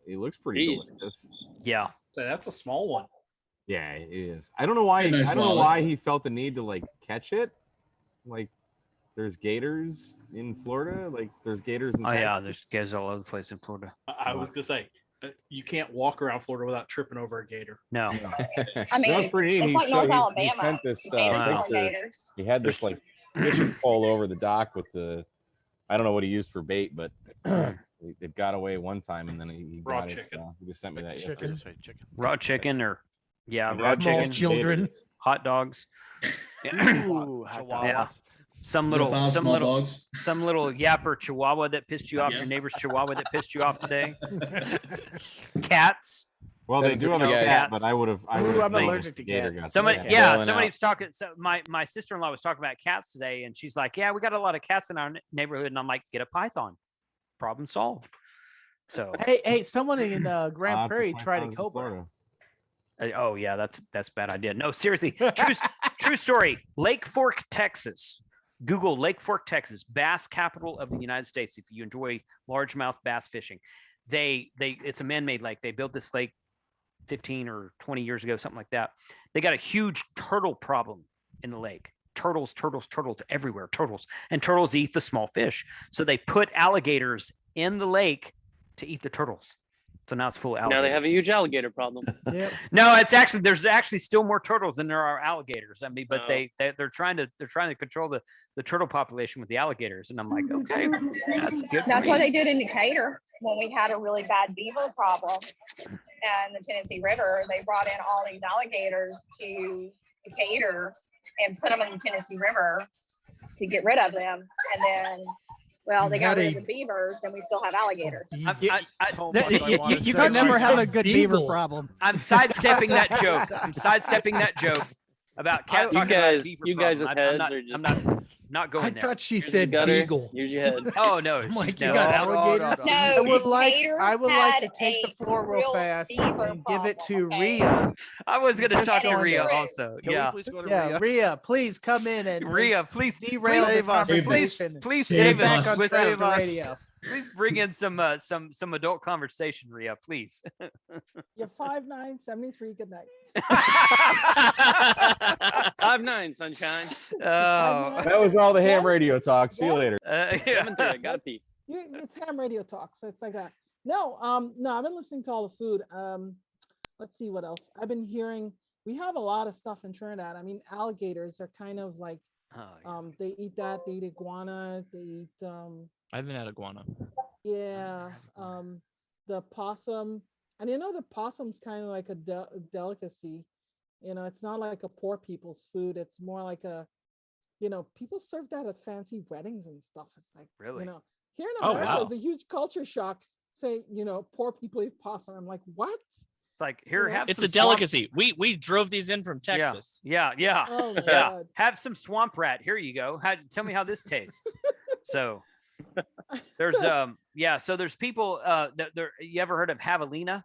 S4: it looks pretty
S14: Jeez.
S4: delicious.
S1: yeah.
S16: So that's a small one.
S4: Yeah, it is. I don't know why.
S11: Yeah, nice
S4: I don't know
S11: wallet.
S4: why he felt the need to like catch it. Like, there's gators in Florida. Like, there's gators in.
S1: Oh yeah,
S4: Texas.
S1: there's gators all over the place in Florida.
S16: I was gonna say, you can't walk around Florida without tripping over a gator.
S1: No.
S13: I mean,
S4: That was pretty neat.
S13: it's like North
S4: He
S13: Alabama.
S4: sent this
S13: Gators
S1: Wow.
S13: are
S4: picture.
S13: gators.
S4: He had this like fishing pole over the dock with the. I don't know what he used for bait, but it got away one time, and then he
S16: Raw
S4: got
S16: chicken.
S4: it. He just sent me that
S12: Chicken.
S4: yesterday.
S7: Chicken.
S1: Raw chicken or
S4: Yeah,
S1: raw
S4: small
S1: chicken,
S12: children.
S1: hot dogs.
S3: Ooh, hot dog.
S1: Yeah. Some
S11: Is that
S1: little
S11: about
S1: some
S11: small
S1: little
S11: dogs?
S1: some little yapper chihuahua that pissed you off,
S11: Yeah.
S1: your neighbor's chihuahua that pissed you off today. Cats.
S4: Well,
S15: So
S4: they do have a
S15: you guys-
S4: cat, but I would have.
S3: Ooh, I'm allergic to cats.
S1: Somebody,
S15: Okay.
S1: yeah,
S15: Bailing
S1: somebody
S15: out.
S1: was talking. So my sister-in-law was talking about cats today, and she's like, "Yeah, we got a lot of cats in our neighborhood," and I'm like, "Get a python, problem solved." So,
S3: Hey, someone in Grand Prairie tried a cobra.
S1: oh yeah, that's a bad idea. No, seriously, true story. Lake Fork, Texas. Google Lake Fork, Texas, bass capital of the United States. If you enjoy largemouth bass fishing, it's a man-made lake. They built this lake 15 or 20 years ago, something like that. They got a huge turtle problem in the lake. Turtles everywhere. And turtles eat the small fish. So they put alligators in the lake to eat the turtles. So now it's full of
S14: Now
S1: alligators.
S14: they have a huge alligator problem.
S3: Yep.
S1: No, there's actually still more turtles than there are alligators. I mean, but they're trying to control the turtle population with the alligators, and I'm like, okay, that's good.
S13: That's what they did in Decatur when we had a really bad beaver problem in the Tennessee River. They brought in all these alligators to Decatur and put them in the Tennessee River to get rid of them. And then, well, they got rid of the beavers, and we still have alligators.
S3: You could never have a good beaver problem.
S1: I'm sidestepping that joke. I'm sidestepping that joke about cat
S14: You
S1: talking about
S14: guys-
S1: beaver
S14: you guys'
S1: problem.
S14: heads
S1: I'm
S14: are just-
S1: not going
S12: I
S1: there.
S12: thought she
S14: Here's the
S12: said
S14: gutter,
S12: beagle.
S14: Here's your head.
S1: Oh no,
S12: I'm like,
S1: no.
S12: you got alligators?
S13: No,
S3: I would like
S13: Decatur
S3: to take the
S13: had
S3: floor
S13: a
S3: real
S13: real
S3: fast
S13: beaver
S3: and give it to
S13: problem, okay?
S3: Rhea.
S1: I was gonna
S3: Just
S1: talk to
S3: joined
S1: Rhea
S3: us.
S1: also.
S7: Can
S1: Yeah.
S7: we please go to
S3: Yeah,
S7: Rhea?
S3: Rhea, please come in and
S1: Rhea,
S3: let's
S1: please
S3: derail this
S7: save us.
S3: conversation.
S1: Please
S11: Save
S1: save
S3: Get back
S1: us
S3: on
S1: with
S3: track
S7: save
S3: with
S7: us.
S3: radio.
S1: Please bring in some adult conversation, Rhea, please.
S19: You're 5'9", 73. Good night.
S14: 5'9", sunshine.
S1: Oh.
S4: That was all the ham radio talk. See you later.
S1: Yeah.
S14: 7'3", I gotta pee.
S19: It's ham radio talk, so it's like that. No, I've been listening to all the food. Let's see what else. I've been hearing. We have a lot of stuff in Trinidad. I mean, alligators are kind of like, they eat that. They eat iguana. They eat,
S6: I haven't had iguana.
S19: yeah, the possum. And you know, the possum's kind of like a delicacy. You know, it's not like a poor people's food. It's more like a people serve that at fancy weddings and stuff. It's like,
S1: Really?
S19: Here in
S6: Oh,
S19: America,
S6: wow.
S19: it's a huge culture shock. Say, poor people eat pasta. I'm like, what?
S1: It's like, here, have
S6: It's
S1: some
S6: a delicacy. We drove these in from Texas.
S1: Yeah.
S19: Oh, my
S1: Yeah.
S19: God.
S1: Have some swamp rat. Here you go. Tell me how this tastes. So there's so there's people that you ever heard of javelina?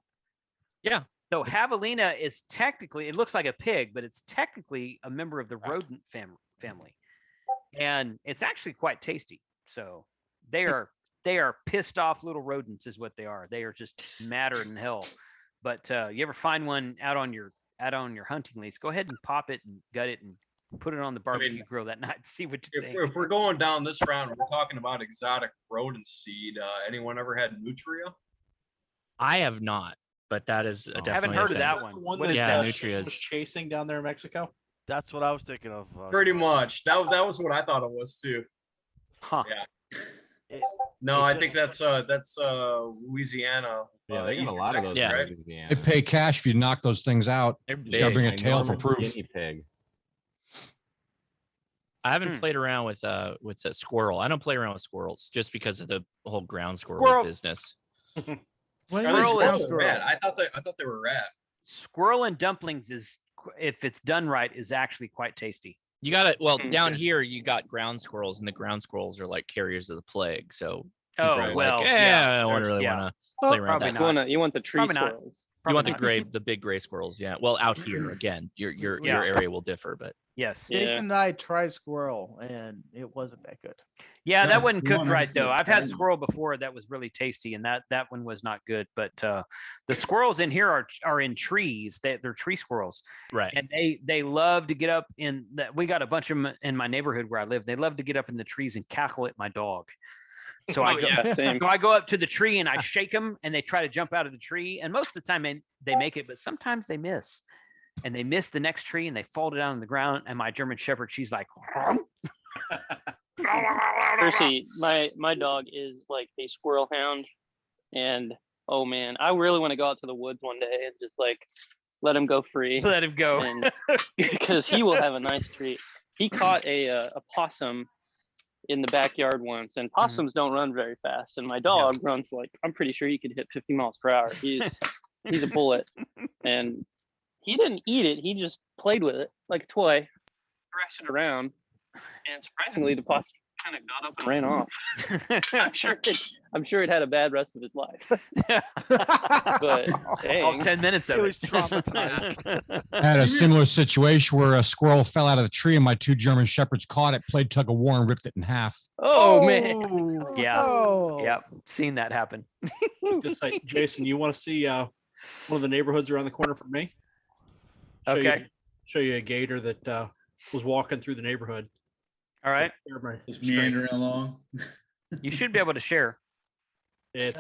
S6: Yeah.
S1: So javelina is technically, it looks like a pig, but it's technically a member of the rodent family. And it's actually quite tasty. So they are pissed off little rodents is what they are. They are just madder than hell. But you ever find one out on your hunting lease, go ahead and pop it and gut it and put it on the barbecue grill that night. See what you think.
S18: If we're going down this round, we're talking about exotic rodent seed. Anyone ever had nutria?
S6: I have not, but that is definitely.
S1: I haven't heard of
S6: thing.
S1: that one.
S16: The one
S1: What
S16: that
S1: is
S6: Yeah,
S1: that?
S6: Nutria
S16: was
S6: is.
S16: chasing down there in Mexico.
S7: That's what I was thinking of.
S18: Pretty much. That was what I thought it was too.
S1: Huh.
S18: Yeah. No, I think that's Louisiana.
S4: Yeah, they got a
S18: Eastern
S4: lot of those.
S18: Texas,
S6: Yeah.
S18: right?
S4: in Louisiana.
S5: They pay cash if you knock those things out.
S6: They're
S5: You gotta
S6: big.
S5: bring a
S4: My
S5: tail for
S4: Norman
S5: proof.
S4: Guinea pig.
S6: I haven't played around with that squirrel. I don't play around with squirrels just because of the whole ground squirrel
S1: Squirrel.
S6: business.
S18: Are they
S1: Squirrel is
S18: squirrel or rat? I thought they were rat.
S1: Squirrel and dumplings if it's done right, is actually quite tasty.
S6: You got it. Well,
S14: Mm,
S6: down
S14: good.
S6: here you got ground squirrels, and the ground squirrels are like carriers of the plague. So
S1: Oh,
S6: people are
S1: well,
S6: like,
S1: yeah,
S6: I don't
S1: there's-
S6: really
S1: yeah.
S6: want to play around
S1: Probably
S6: that.
S1: not.
S14: You want the tree
S1: Probably not.
S14: squirrels.
S6: You want the
S1: Probably
S6: the big gray squirrels, yeah. Well, out here again, your
S1: Yeah.
S6: area will differ, but
S1: Yes.
S14: Yeah.
S3: Jason and I tried squirrel, and it wasn't that good.
S1: Yeah,
S11: Yeah,
S1: that wasn't
S11: you
S1: cooked
S11: want
S1: right
S11: us
S1: though.
S11: to
S1: I've had
S11: try
S1: squirrel before that was really tasty, and that one was not good. But the squirrels in here are in trees. They're tree squirrels,
S6: right.
S1: and they love to get up in that. We got a bunch of them in my neighborhood where I live. They love to get up in the trees and cackle at my dog. So I
S14: Oh,
S1: go,
S14: yeah, same.
S1: so I go up to the tree and I shake them, and they try to jump out of the tree. And most of the time they make it, but sometimes they miss. And they miss the next tree and they fall down on the ground. And my German Shepherd, she's like,
S14: Percy, my dog is like a squirrel hound, and oh man, I really want to go out to the woods one day and just like let him go free.
S1: let him go.
S14: And because he will have a nice treat. He caught a possum in the backyard once, and possums don't run very fast, and my dog runs like, I'm pretty sure he could hit 50 miles per hour. He's a bullet, and he didn't eat it. He just played with it like a toy, thrashed it around, and surprisingly, the possum kind of got up and ran off. I'm sure it had a bad rest of his life. But
S1: All
S14: dang.
S1: 10 minutes of
S7: It
S1: it.
S7: was traumatized.
S5: I had a similar situation where a squirrel fell out of the tree and my two German shepherds caught it, played tug of war, and ripped it in half.
S14: Oh man.
S1: Yeah.
S3: Oh.
S1: Yep. Seen that happen.
S16: Just like Jason, you want to see one of the neighborhoods around the corner from me?
S1: Okay.
S16: Show you a gator that was walking through the neighborhood.
S1: All right.
S11: Just meandering along.
S1: You should be able to share.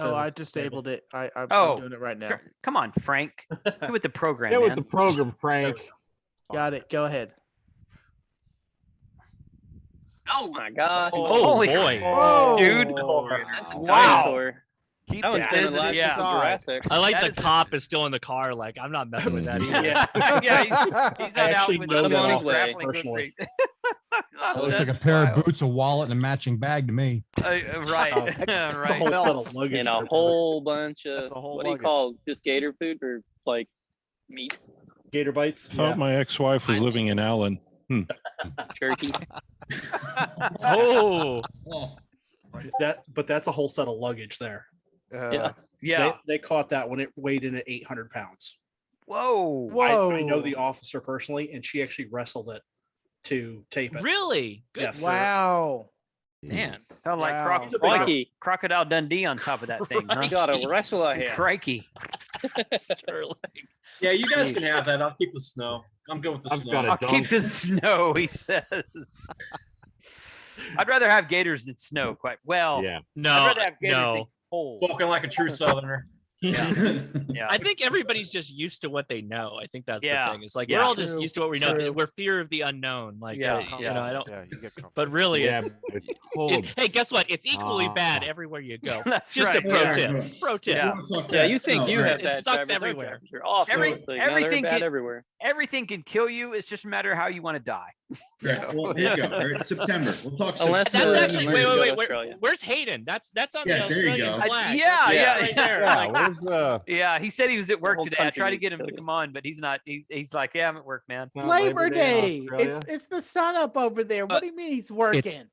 S3: Oh, I disabled it. I'm doing it right now.
S1: Come on, Frank. Get with the program,
S4: Get
S1: man.
S4: with the program, Frank.
S3: Got it. Go ahead.
S14: Oh my god.
S6: Oh,
S1: holy
S6: boy.
S3: Oh,
S1: dude.
S14: That's a
S1: Wow.
S14: dinosaur.
S7: Keep
S14: That one's
S7: that
S14: been
S7: visiting
S14: alive
S1: yeah.
S14: since
S7: side.
S14: Jurassic.
S6: I like
S1: That
S6: the
S1: is-
S6: cop is still in the car. Like, I'm not messing with that either.
S1: yeah, he's
S16: I
S1: not out
S16: actually
S1: with
S16: know
S1: the
S14: that
S1: money
S14: off
S1: grappling hook
S16: personally.
S1: rig.
S5: It looks like a
S1: That's
S5: pair
S1: wild.
S5: of boots, a wallet, and a matching bag to me.
S1: Right.
S16: It's a whole
S1: right.
S16: set of luggage.
S14: And a
S16: there.
S14: whole bunch of
S7: That's a whole
S14: what do you
S7: luggage.
S14: call just gator food or like meat
S16: Gator bites.
S10: Thought my ex-wife was living in Allen.
S14: jerky?
S6: Oh,
S16: But that's a whole set of luggage there.
S14: Yeah.
S1: Yeah.
S16: They caught that when it weighed in at 800 pounds.
S1: Whoa.
S16: I know the officer personally, and she actually wrestled it to tape it.
S6: really? Good.
S16: Yes.
S3: Wow.
S6: Man.
S1: Sound like
S3: Wow.
S14: Crikey.
S1: Crocodile Dundee on top of that thing, huh?
S14: You got a wrestler here.
S1: Crikey.
S6: Sterling.
S18: Yeah, you guys can have that. I'll keep the snow. I'm good with the
S4: I've
S18: snow.
S4: got a
S1: I'll keep the snow, he says. I'd rather have gators than snow, quite well.
S4: Yeah.
S1: I'd
S6: No,
S1: rather have gators than
S6: no.
S1: cold.
S18: Spoken like a true Southerner.
S1: Yeah.
S6: I think everybody's just used to what they know. I think that's
S1: Yeah.
S6: the thing. It's like
S1: Yeah.
S6: we're all just
S3: True.
S6: used to what we know.
S3: True.
S6: We're fear of the unknown. Like,
S1: Yeah.
S6: you know, I don't.
S7: Yeah, you get comfortable.
S6: But really,
S4: Yeah,
S6: it's,
S4: but it's cold.
S6: hey, guess what? It's equally
S4: Ah.
S6: bad everywhere you go.
S1: That's
S6: Just
S1: right.
S6: a pro
S11: Yeah.
S6: tip. Pro tip.
S1: Yeah.
S14: Yeah, you think you have
S6: It
S14: bad
S6: sucks
S14: drivers, our
S6: everywhere.
S14: drivers are awful.
S1: Every-
S14: So, no, they're
S1: everything
S14: bad
S1: get-
S14: everywhere.
S1: everything can kill you. It's just a matter of how you want to die.
S11: Right. Well, there you go. All right, September. We'll talk.
S6: Unless
S11: September.
S6: that's actually wait.
S14: Australia.
S6: Where's Hayden? That's on
S11: Yeah,
S6: the
S11: there you
S6: Australian
S11: go.
S6: flag.
S1: Yeah,
S6: Right there.
S4: Yeah,
S6: Like,
S4: where's the
S1: Yeah, he said he was at work
S14: whole
S1: today. I
S14: country
S1: tried to
S14: needs
S1: get
S14: to
S1: him to
S14: kill
S1: come on, but he's not. He's like, yeah, I'm at work, man.
S4: not
S3: Labor
S4: in
S3: Day.
S4: Australia?
S3: It's the sun up over there. What do you mean he's working?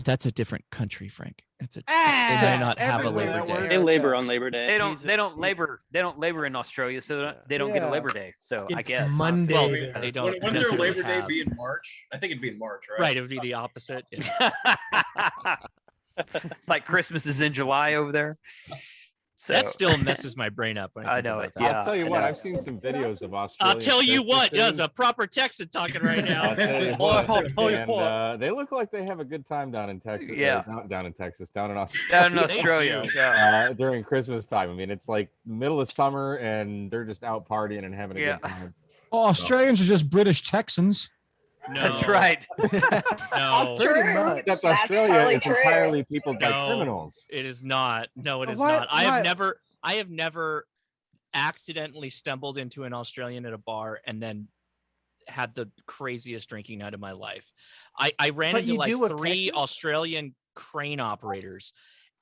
S6: that's a different country, Frank. It's a
S3: Ah,
S6: they may not have a
S3: everywhere
S6: Labor
S3: in
S6: Day.
S14: They labor
S3: America.
S14: on Labor Day.
S1: They don't labor. They don't labor in Australia, so they don't get a
S3: Yeah.
S1: Labor Day. So I
S12: It's
S1: guess
S12: Monday.
S6: Well,
S12: there.
S6: they don't
S18: Wouldn't their
S6: necessarily
S18: Labor Day
S6: have-
S18: be in March? I think it'd be in March, right?
S6: Right, it would be the opposite. Yeah.
S1: It's like Christmas is in July over there. So
S6: That still messes my brain up. When I,
S1: I
S6: think
S1: know
S6: about
S1: it,
S6: that.
S1: yeah.
S4: I'll tell you
S1: I
S4: what,
S1: know.
S4: I've seen some videos of
S6: I'll
S4: Australian.
S6: tell you
S4: Christmas
S6: what, there's
S4: sitting.
S6: a proper Texan talking right now.
S4: I'll tell you
S14: Boy,
S4: what,
S14: oh,
S4: and,
S14: boy.
S4: they look like they have a good time down in Texas.
S1: Yeah.
S4: Not down in Texas, down in Australia.
S1: down in
S6: They
S1: Australia.
S6: do.
S1: Yeah.
S4: During Christmas time. I mean, it's like middle of summer, and they're just out partying and having a
S1: Yeah.
S4: good time.
S5: Well, Australians are just British Texans.
S6: No,
S1: That's right.
S6: No,
S3: Pretty
S13: True.
S3: much.
S4: Except
S13: That's
S4: Australia
S13: totally
S4: is
S13: true.
S4: entirely peopled by
S6: No.
S4: criminals.
S6: it is not. No, it is
S3: Why-
S6: not. I
S3: why-
S6: have never accidentally stumbled into an Australian at a bar and then had the craziest drinking night of my life. I ran
S3: But
S6: into
S3: you
S6: like
S3: do with
S6: 3
S3: Texas?
S6: Australian crane operators,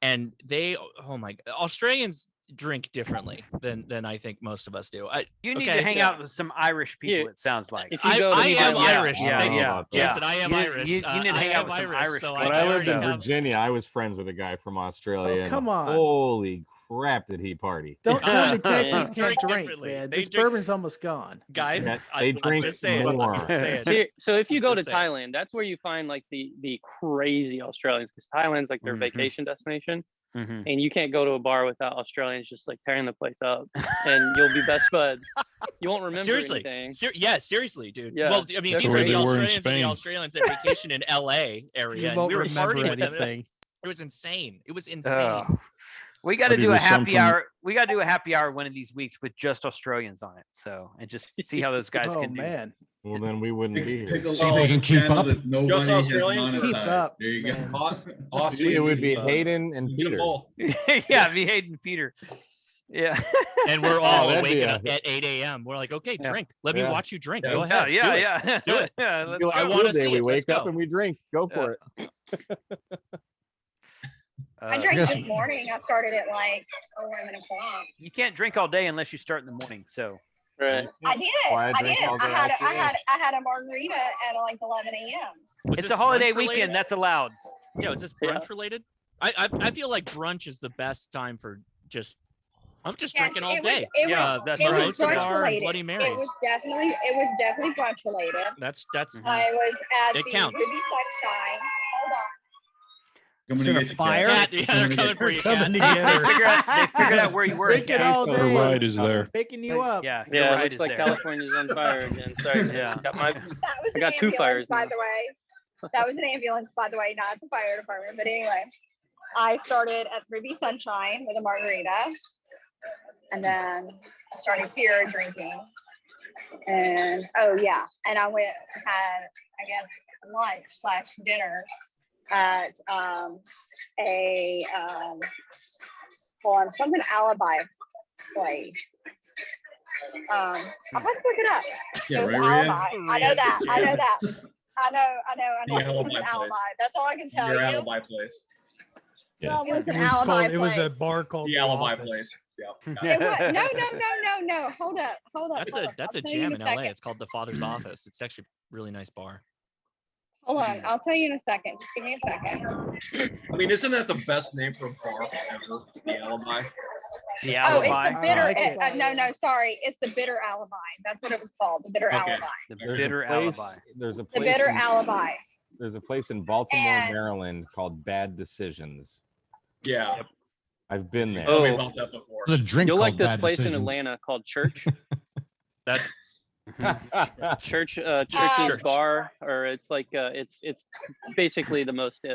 S6: and they, oh my, Australians drink differently than I think most of us do.
S1: You need
S6: Okay,
S1: to hang
S14: yeah.
S1: out with some Irish people.
S14: You-
S1: it sounds like.
S14: If you
S6: I
S14: go to
S6: am
S14: Thailand-
S6: Irish.
S1: Yeah,
S6: Thank you.
S1: yeah,
S6: Jason, I am
S1: You-
S6: Irish.
S1: you need to
S6: I
S1: hang out
S6: am
S1: with some
S6: Irish,
S1: Irish
S6: so
S1: people.
S4: When I lived
S6: already
S4: in
S6: have-
S4: Virginia, I was friends with a guy from Australia.
S3: Oh,
S4: and
S3: come on.
S4: Holy crap, did he party?
S3: Don't tell me Texas
S6: Yeah.
S3: can't
S6: Drink
S3: drink,
S6: differently.
S3: man.
S6: They
S3: This
S6: drink-
S3: bourbon's almost gone.
S6: Guys,
S4: Yeah,
S6: I-
S4: they
S6: I'm
S4: drink
S6: just saying,
S4: more.
S6: I'm just saying.
S14: So if you go to
S6: Just saying.
S14: Thailand, that's where you find like the crazy Australians, because Thailand's like their
S1: Mhm.
S14: vacation destination,
S1: Mhm.
S14: and you can't go to a bar without Australians just like tearing the place up, and you'll be best buds. You won't remember
S6: Seriously,
S14: anything.
S6: yeah, seriously, dude.
S14: Yeah,
S6: Well, I mean,
S14: that's
S6: these
S14: where
S6: are the
S14: they were
S10: in
S6: Australians and the
S10: Spain.
S6: Australians that vacation in LA area.
S8: You
S6: and
S8: won't
S6: we were
S8: remember
S6: partying with them.
S8: anything.
S6: It was insane. It was insane.
S1: Ugh. We got to
S10: Buddy,
S1: do a
S10: there's some
S1: happy
S10: from-
S1: hour. We got to do a happy hour one of these weeks with just Australians on it. So and just see how those guys
S3: Oh
S1: can do.
S3: man.
S4: Well, then we wouldn't be here.
S11: Pick a
S10: See if they can keep
S11: channel
S10: up.
S11: that nobody
S18: Just
S11: has
S18: Australians?
S3: Keep
S11: monetized.
S3: up,
S11: There you go.
S3: man.
S18: Awesome.
S4: It would be
S3: Keep up.
S4: Hayden and
S18: Get 'em
S4: Peter.
S18: both.
S1: Yeah, be Hayden Peter. Yeah.
S6: And we're all
S4: that'd be
S6: waking
S4: a-
S6: up at 8 a.m. We're like, okay,
S1: Yeah.
S6: drink. Let me
S4: Yeah.
S6: watch you drink.
S18: Yeah.
S6: Go
S1: Yeah,
S6: ahead.
S1: yeah,
S6: do it.
S1: yeah.
S6: Do it.
S1: Yeah, let's
S4: Be like
S6: I
S1: go.
S6: wanna
S4: Tuesday,
S6: see
S4: we
S6: it. Let's
S4: wake up
S6: go.
S4: and we drink. Go for it.
S13: I drank
S1: Uh,
S13: this morning. I started at like 11 o'clock.
S1: you can't drink all day unless you start in the morning. So
S14: Right.
S13: I did.
S4: Why I
S13: I
S4: drink
S13: did.
S4: all day
S13: I had a margarita at like 11 a.m.
S6: Was
S1: it's
S6: this
S1: a holiday
S6: brunch related?
S1: weekend. That's allowed.
S6: Yeah, is this
S14: Yeah.
S6: brunch related? I feel like brunch is the best time for just. I'm just
S13: Yes,
S6: drinking all
S13: it was-
S6: day.
S13: it
S1: Yeah,
S13: was,
S1: that's
S13: it
S1: right.
S13: was
S6: Cigar
S13: brunch
S6: and
S13: related.
S6: Bloody
S13: It
S6: Marys.
S13: was definitely brunch related.
S6: That's
S13: I was at
S6: It
S13: the
S6: counts.
S13: Ruby Sunshine. Hold on.
S11: Coming
S8: Is
S11: to
S8: there a
S11: get you,
S8: fire?
S11: Kat.
S6: Cat, yeah, they're coming for you.
S8: Coming
S6: Cat.
S8: to get her.
S1: They figured out where you were.
S3: Drinking
S1: Cat.
S3: all
S10: The
S3: day.
S10: ride is there.
S3: Picking you up.
S1: Yeah, your
S14: Yeah, it
S1: ride
S14: looks
S1: is
S14: like
S1: there.
S14: California's on fire again. Sorry, man.
S1: Yeah.
S14: Got my,
S13: That was
S14: I
S13: an
S14: got 2
S13: ambulance,
S14: fires
S13: by
S14: now.
S13: the way. That was an ambulance, by the way, not the fire department. But anyway, I started at Ruby Sunshine with a margarita, and then I started beer drinking. And oh yeah, and I went and had, I guess, lunch/dinner at a hold on, something alibi place. I'll have to look it up.
S11: Yeah,
S13: It was
S11: right, Rhea?
S13: alibi. I know that. I know that. I know.
S18: The
S13: It was
S18: alibi
S13: an
S18: place.
S13: alibi. That's all I can tell
S18: Your
S13: you.
S18: alibi place.
S13: It was an
S12: It was
S13: alibi
S12: called. It was a
S13: place.
S12: bar called
S18: The
S12: The
S18: alibi
S12: Office.
S18: place. Yeah.
S13: It was, no. Hold up.
S6: That's a
S13: I'll tell you
S6: jam
S13: in
S6: in
S13: a
S6: LA.
S13: second.
S6: It's called the Father's Office. It's actually a really nice bar.
S13: Hold on. I'll tell you in a second. Just give me a second.
S18: I mean, isn't that the best name for a bar ever? The alibi.
S1: The
S13: Oh,
S1: alibi.
S13: it's the bitter.
S3: like it.
S13: No, sorry. It's the bitter alibi. That's what it was called. The bitter
S18: Okay.
S13: alibi.
S1: The
S4: There's
S1: bitter
S4: a place,
S1: alibi.
S4: There's a
S13: The
S4: place
S13: bitter
S4: in,
S13: alibi.
S4: There's a place in Baltimore,
S13: And-
S4: Maryland called Bad Decisions.
S18: Yeah.
S4: I've been there.
S18: Told me
S14: Oh.
S18: about that before.
S5: There's a drink
S14: You'll
S5: called
S14: like this
S5: Bad
S14: place in
S5: Decisions.
S14: Atlanta called Church.
S6: That's
S14: Church's
S6: Church.
S14: bar, or it's like it's basically the most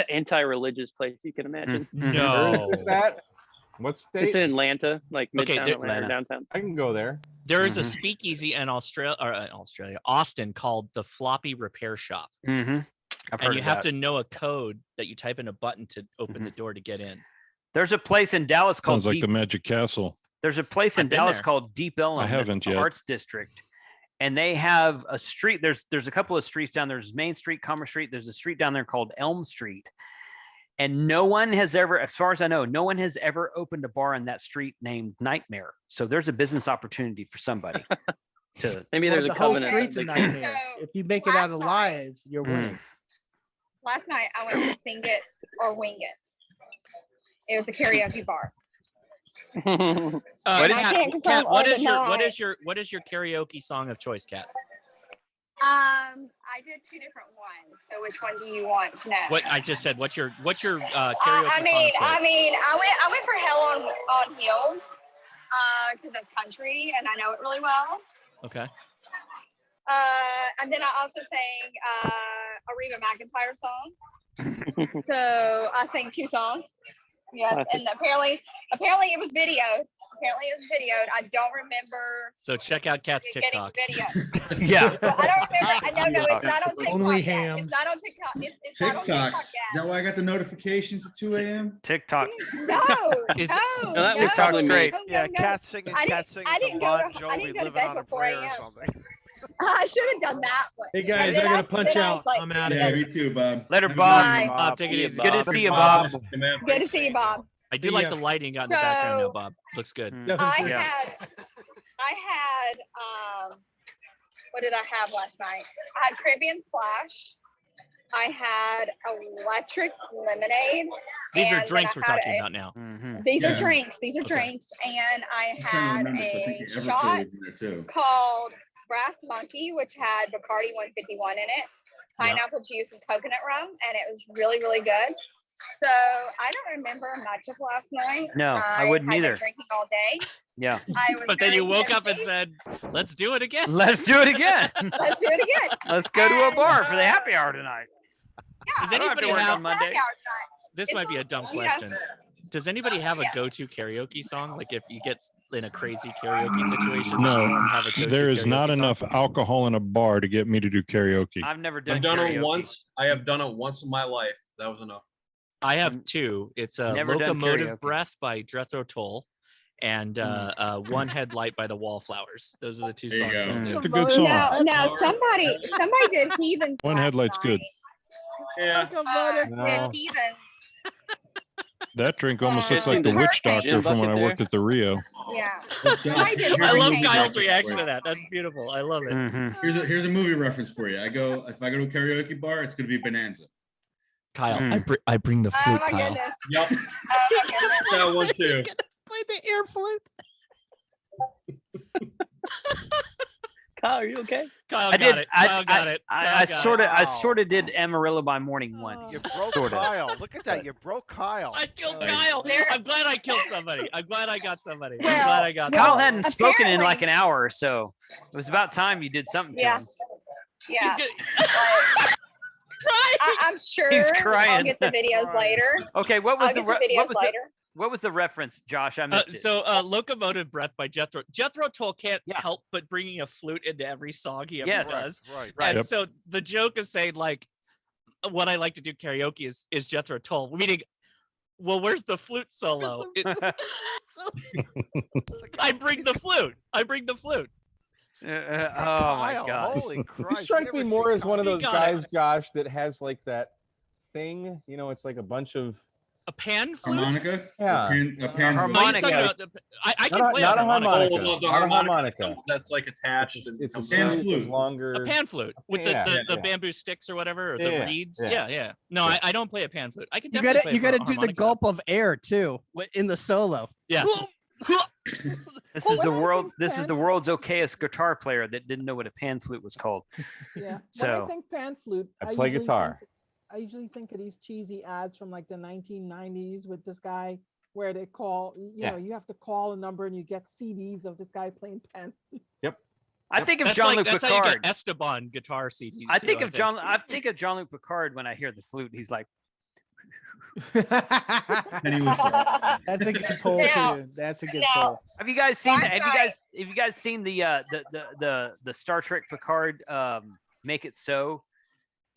S14: anti-religious place you can imagine.
S4: Where is
S6: no.
S4: this at? What state?
S14: It's in Atlanta, like
S6: Okay,
S14: midtown
S6: there-
S14: Atlanta, downtown.
S4: I can go there.
S6: There is a
S1: Mhm.
S6: speakeasy in Australia, Austin, called the Floppy Repair Shop,
S1: Mm-hmm. I've heard
S6: and you
S1: of
S6: have
S1: that.
S6: to know a code that you type in a button to open
S1: Mhm.
S6: the door to get in.
S1: There's a place in Dallas called
S10: Sounds like
S1: Deep.
S10: the Magic Castle.
S1: There's a place in
S6: I've been
S1: Dallas
S6: there.
S1: called Deep Ellum.
S10: I haven't
S1: that's the
S10: yet.
S1: Arts District, and they have a street. There's a couple of streets down there. There's Main Street, Commerce Street. There's a street down there called Elm Street, and no one has ever, as far as I know, no one has ever opened a bar in that street named Nightmare. So there's a business opportunity for somebody.
S14: Maybe there's a
S3: the whole
S14: covenant.
S3: street's a nightmare. If you make it out alive, you're winning.
S13: Last night I went to Sing It or Wing It. It was a karaoke bar.
S6: Kat,
S13: can't confirm
S6: Kat, what
S13: or
S6: is your
S13: deny.
S6: what is your karaoke song of choice, Kat?
S13: I did 2 different ones. So which one do you want to know?
S6: What I just said. What's your karaoke
S13: I mean,
S6: song of choice?
S13: I went for Hell on Heels because that's country and I know it really well.
S6: Okay.
S13: And then I also sang a Reba McEntire song. So I sang 2 songs. Yes, and apparently it was videoed. I don't remember.
S6: So check out Kat's
S13: getting
S6: TikTok.
S13: video.
S1: Yeah.
S13: So I don't remember. No, it's not on TikTok.
S12: Only
S13: yet.
S12: hams.
S13: It's not on TikTok. It's not on
S11: TikToks.
S13: TikTok
S11: Is that why I got the notifications at 2 a.m.?
S1: TikTok.
S13: No,
S6: Is-
S13: no,
S14: that was
S13: no,
S1: TikTok's
S14: probably
S1: great.
S13: no,
S7: Yeah,
S13: no.
S7: cat singing
S13: I
S7: some
S13: didn't go
S7: Bon
S13: to- I didn't
S7: Jovi
S13: go to
S7: living
S13: bed
S7: on a
S13: till 4
S7: prayer or
S13: a.m.
S7: something.
S13: I should have done that one.
S12: Hey guys,
S13: And
S12: I
S13: then
S12: gotta punch
S13: then I was
S12: out.
S13: like,
S12: I'm out of
S11: Yeah,
S12: here.
S11: me too, Bob.
S1: Later,
S11: Have a good
S1: Bob.
S11: night.
S6: Bob, take it easy.
S1: Good to
S6: Bob.
S1: see you,
S12: Bob.
S1: Bob.
S13: Good to see you, Bob.
S6: I do
S12: See
S6: like
S12: ya.
S6: the lighting out in the background now, Bob. Looks good.
S12: Definitely.
S13: I had what did I have last night? I had Caribbean Splash. I had electric lemonade.
S6: These are
S13: and then
S6: drinks
S13: I
S6: we're
S13: had
S6: talking
S13: a-
S6: about now.
S13: These are
S11: Yeah.
S13: drinks. These are
S6: Okay.
S13: drinks. And I
S11: I'm trying to
S13: had
S11: remember, so I
S13: a
S11: think the
S13: shot
S11: Everclear is in there too.
S13: called Brass Monkey, which had Bacardi 151 in it, pineapple juice and coconut rum, and it was really, really good. So I don't remember much of last night.
S1: No, I wouldn't
S13: had been
S1: either.
S13: drinking all day.
S1: Yeah.
S13: I was
S6: But then you
S13: very
S6: woke up and
S13: tipsy.
S6: said, "Let's do it again."
S1: Let's do it again.
S13: Let's do it again.
S1: Let's go to a bar for the happy hour tonight.
S13: Yeah,
S6: Does
S1: I don't have to
S6: anybody
S1: work
S6: have?
S1: on Monday.
S13: happy hour tonight.
S6: This
S13: It's
S6: might be a
S13: not-
S6: dumb
S13: you know.
S6: question. Does anybody have a
S13: Yeah.
S6: go-to karaoke song? Like if you get in a crazy karaoke situation,
S10: No,
S6: you have a go-to
S10: there is not
S6: karaoke song?
S10: enough alcohol in a bar to get me to do karaoke.
S1: I've never done
S18: I've done
S1: karaoke.
S18: it once. I have done it once in my life. That was enough.
S6: I have 2. It's a
S1: Never done
S6: Locomotive
S1: karaoke.
S6: Breath by Jethro Tull and One Headlight by the Wallflowers. Those are the 2
S11: There you
S6: songs.
S11: go.
S6: I'll do.
S10: It's a good song.
S13: No, somebody did Heathens.
S10: One
S13: last
S10: Headlight's good.
S18: Yeah.
S13: Did Heathens.
S10: That drink almost looks
S13: Gin
S10: like the
S13: bucket
S10: witch doctor
S14: there.
S10: from when I worked at the Rio.
S13: Yeah.
S11: Josh,
S13: Somebody did
S6: I love
S13: Hurricane.
S6: Kyle's reaction to that. That's beautiful. I love it.
S1: Mhm.
S11: Here's a movie reference for you. If I go to a karaoke bar, it's gonna be Bonanza.
S6: Kyle,
S1: Mm.
S6: I bring the
S13: Oh
S6: flute,
S13: my
S6: Kyle.
S13: goodness.
S18: Yep.
S13: Oh my goodness.
S18: That one too.
S5: Play the air flute.
S14: Kyle, are you okay?
S6: Kyle
S1: I
S6: got
S1: did.
S6: it. Kyle got it.
S1: I
S6: Kyle got
S1: sort of.
S6: it.
S1: I sort of did Amarillo by morning once.
S7: You broke
S1: Sorta.
S7: Kyle. Look at that. You broke Kyle.
S6: I killed
S7: Uh,
S6: Kyle.
S13: There-
S6: I'm glad I killed somebody. I'm glad I got somebody. I'm
S13: Well,
S6: glad I got
S1: Kyle
S6: somebody.
S1: hadn't spoken in like
S13: apparently-
S1: an hour or so. It was about time you did something to
S13: Yeah.
S1: him.
S13: Yeah.
S6: He's
S13: Like, I'm sure
S1: He's
S13: I'll
S1: crying.
S13: get the videos later.
S1: Okay, what was
S13: I'll
S1: the
S13: get the videos later.
S1: what was the reference, Josh? I missed it.
S6: So Locomotive Breath by Jethro. Jethro Tull can't
S1: Yeah.
S6: help but bringing a flute into every song he ever
S1: Yes.
S6: does.
S7: Right.
S1: Right.
S6: And
S10: Yep.
S6: so the joke of saying like what I like to do karaoke is Jethro Tull, meaning well, where's the flute solo? I bring the flute. I bring the flute.
S1: Oh my
S7: Kyle,
S1: god.
S7: Holy
S4: You
S7: Christ.
S4: strike me more as one of
S6: You
S4: those
S6: got it.
S4: guys, Josh, that has like that thing. You know, it's like a bunch of
S6: A pan flute?
S11: Harmonica?
S4: Yeah.
S11: A pan's
S6: No,
S1: harmonica.
S6: he's talking about I can
S4: Not a-
S6: play
S4: not
S6: a
S4: a
S6: harmonica.
S4: harmonica.
S18: Oh, the
S4: Not a
S18: harmonica
S4: harmonica.
S18: That's like attached. And
S4: It's a
S18: comes
S11: Pan's
S18: out.
S4: series
S11: flute.
S4: of longer.
S6: A pan flute with
S4: Yeah,
S6: the
S4: yeah.
S6: bamboo sticks or whatever, or
S4: Yeah,
S6: the
S4: yeah,
S6: reeds.
S4: yeah.
S6: Yeah. No,
S4: Yeah.
S6: I don't play a pan flute. I can
S8: You
S6: definitely
S8: gotta
S6: play
S8: you
S6: a
S8: gotta do the
S6: harmonica.
S8: gulp of air too in the solo.
S6: Yes.
S1: This is the
S19: when I
S1: world.
S19: think
S1: This is
S19: pan-
S1: the world's okayest guitar player that didn't know what a pan flute was called.
S19: Yeah. When
S1: So-
S19: I think pan flute,
S4: I play
S19: usually
S4: guitar.
S19: I usually think of these cheesy ads from like the 1990s with this guy where they call,
S4: Yeah.
S19: you have to call a number and you get CDs of this guy playing pan.
S1: I think of
S6: That's
S1: Jean-Luc
S6: that's how you
S1: Picard.
S6: get Esteban guitar CDs.
S1: I
S6: too,
S1: think of John. I think of Jean-Luc Picard when I hear the flute. He's like,
S11: Penny whistle.
S3: That's a good pull
S13: Now-
S3: too. That's a good
S13: now-
S3: pull.
S1: have you guys seen?
S13: Last
S1: Have you guys seen the Star Trek Picard Make It So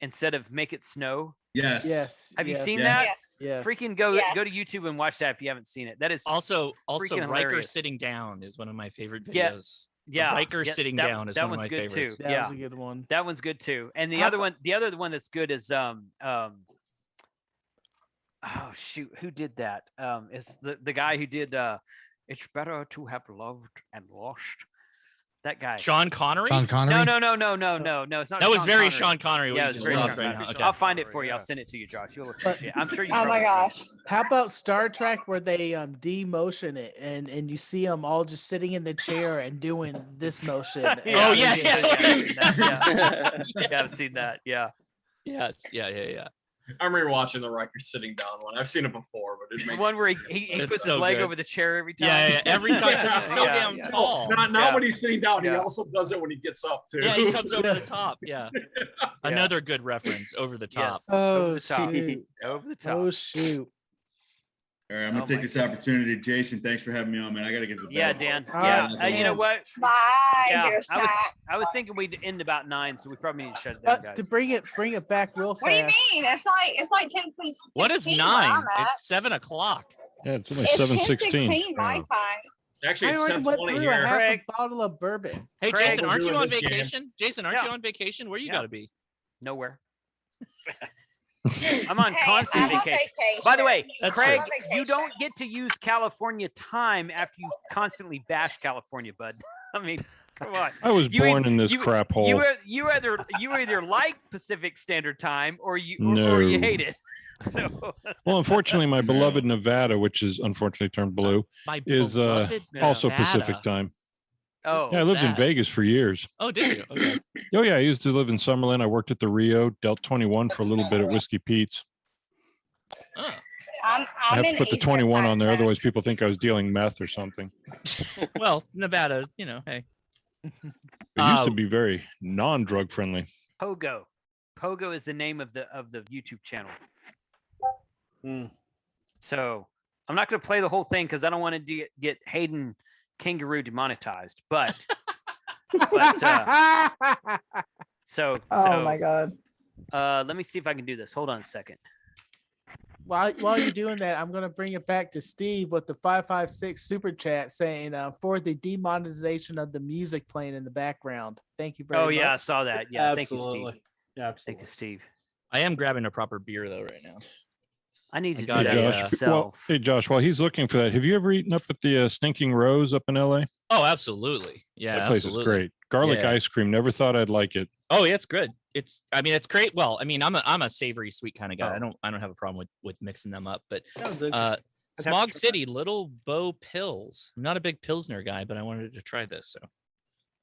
S1: instead of Make It Snow?
S11: Yes.
S3: Yes.
S1: Have you
S3: yes,
S1: seen
S11: yes,
S1: that?
S3: Yes.
S1: Freaking go
S13: Yes.
S1: go to YouTube and watch that if you haven't seen it. That is
S6: Also
S1: freaking
S6: Riker
S1: hilarious.
S6: sitting down is one of my favorite
S1: Yeah.
S6: videos.
S1: Yeah,
S6: Riker
S1: yeah,
S6: sitting
S1: that-
S6: down is
S1: that
S6: one of
S1: one's
S6: my
S1: good
S6: favorites.
S1: too.
S3: That
S1: Yeah,
S3: was a good one.
S1: that one's good too. And the
S3: How
S1: other
S3: about-
S1: one, the other one that's good is oh shoot, who did that? It's the guy who did It's Better to Have Loved and Lost. That guy.
S6: Sean Connery?
S5: Sean Connery?
S1: No. It's not.
S6: That was
S1: Sean
S6: very
S1: Connery.
S6: Sean Connery. what
S1: Yeah,
S6: you
S1: it was
S6: just
S1: very
S6: did
S1: Sean
S6: right
S1: Connery.
S6: now. Okay.
S1: I'll find it for you.
S7: Yeah.
S1: I'll send it to you, Josh. You'll appreciate it. I'm sure you.
S13: Oh my gosh.
S3: How about Star Trek where they demotion it and you see them all just sitting in the chair and doing this motion?
S1: Yeah,
S6: Oh, yeah,
S1: yeah, I've seen that. Yeah.
S6: Yes. Yeah.
S18: I remember watching the Riker sitting down one. I've seen it before, but it
S1: The
S18: makes
S1: one where he
S6: It's
S1: puts
S6: so
S1: his leg
S6: good.
S1: over the chair every time.
S6: Yeah. Every time 'cause he's so
S1: Yeah,
S6: damn
S1: yeah.
S6: tall.
S18: not
S1: Yeah.
S18: when he's sitting down. He
S1: Yeah.
S18: also does it when he gets up too.
S6: Yeah, he comes over the top. Yeah. Another good reference, over the top.
S1: Yes. Over
S3: Oh
S1: the top.
S3: shoot!
S1: Over the top.
S3: Oh shoot!
S11: All right, I'm gonna
S1: Oh
S11: take
S1: my
S11: this opportunity. Jason, thanks for having me on, man. I gotta get to bed.
S1: Yeah, Dan.
S3: All
S1: Yeah.
S3: right,
S1: You know
S3: Dan.
S1: what?
S13: Bye,
S1: Yeah,
S13: dear
S1: I was
S13: Scott.
S1: I was thinking we'd end about 9, so we probably need to shut it down,
S3: But
S1: guys.
S3: to bring it back real fast.
S13: What do you mean? It's like 10 since
S6: What is
S13: 16 where
S6: 9?
S13: I'm at.
S6: It's 7 o'clock.
S10: Yeah, it's only
S13: It's
S10: 7:16.
S13: 10:16 my time.
S18: Actually,
S3: I
S18: it's
S3: already went
S18: 10:20
S3: through a
S18: here.
S3: half
S1: Craig.
S3: a bottle of bourbon.
S6: Hey,
S1: Craig,
S6: Jason,
S18: we're
S6: aren't you
S18: doing
S6: on
S18: this game.
S6: vacation? Jason, aren't you
S1: Yeah.
S6: on vacation? Where you
S1: Yeah.
S6: got to be?
S1: Nowhere. I'm on
S13: Hey,
S1: constant
S13: I'm on
S1: vacation. By the way,
S6: That's
S1: Craig,
S13: true.
S1: you don't get to use California time after you constantly bash California, bud. I mean, come on.
S10: I was
S1: You
S10: born
S1: eith-
S10: in this
S1: you-
S10: crap hole.
S1: You either like Pacific Standard Time or you hate it. So
S10: Well, unfortunately, my beloved Nevada, which is unfortunately turned blue,
S6: My
S10: is
S6: beloved
S10: also
S6: Nevada.
S10: Pacific time.
S1: oh
S10: Yeah, I lived in
S6: that?
S10: Vegas for years.
S6: Oh, did you? Okay.
S10: Oh yeah, I used to live in Summerlin. I worked at the Rio, dealt 21 for a little bit at Whiskey Pete's.
S6: Oh.
S13: I'm
S10: I have
S13: in
S10: to put the
S13: Eastern
S10: 21
S13: time
S10: on there,
S13: zone.
S10: otherwise people think I was dealing meth or something.
S6: Well, Nevada, hey.
S10: It used to
S6: Uh,
S10: be very non-drug friendly.
S1: Pogo. Pogo is the name of the YouTube channel. So I'm not going to play the whole thing because I don't want to get Hayden Kangaroo demonetized. But so
S19: Oh my god.
S1: let me see if I can do this. Hold on a second.
S3: While you're doing that, I'm gonna bring it back to Steve with the 556 super chat saying for the demonetization of the music playing in the background. Thank you very much.
S1: Oh yeah, I saw that. Yeah, thank you, Steve.
S16: Absolutely. Yeah,
S1: Thank you, Steve.
S6: I am grabbing a proper beer though right now.
S1: I need to
S6: got
S1: do
S6: it,
S1: that
S10: Josh,
S1: myself.
S10: hey Josh, while he's looking for that, have you ever eaten up at the Stinking Rose up in LA?
S6: Oh, absolutely. Yeah,
S10: That place
S6: absolutely.
S10: is great. Garlic
S6: Yeah.
S10: ice cream. Never thought I'd like it.
S6: Oh, yeah, it's good. It's great. Well, I'm a savory sweet kind of guy.
S3: Oh.
S6: I don't have a problem with mixing them up. But
S16: That was interesting. I'd have to
S6: Smog
S16: try
S6: City, Little Bow Pills. I'm not a big Pilsner guy, but I wanted to try this. So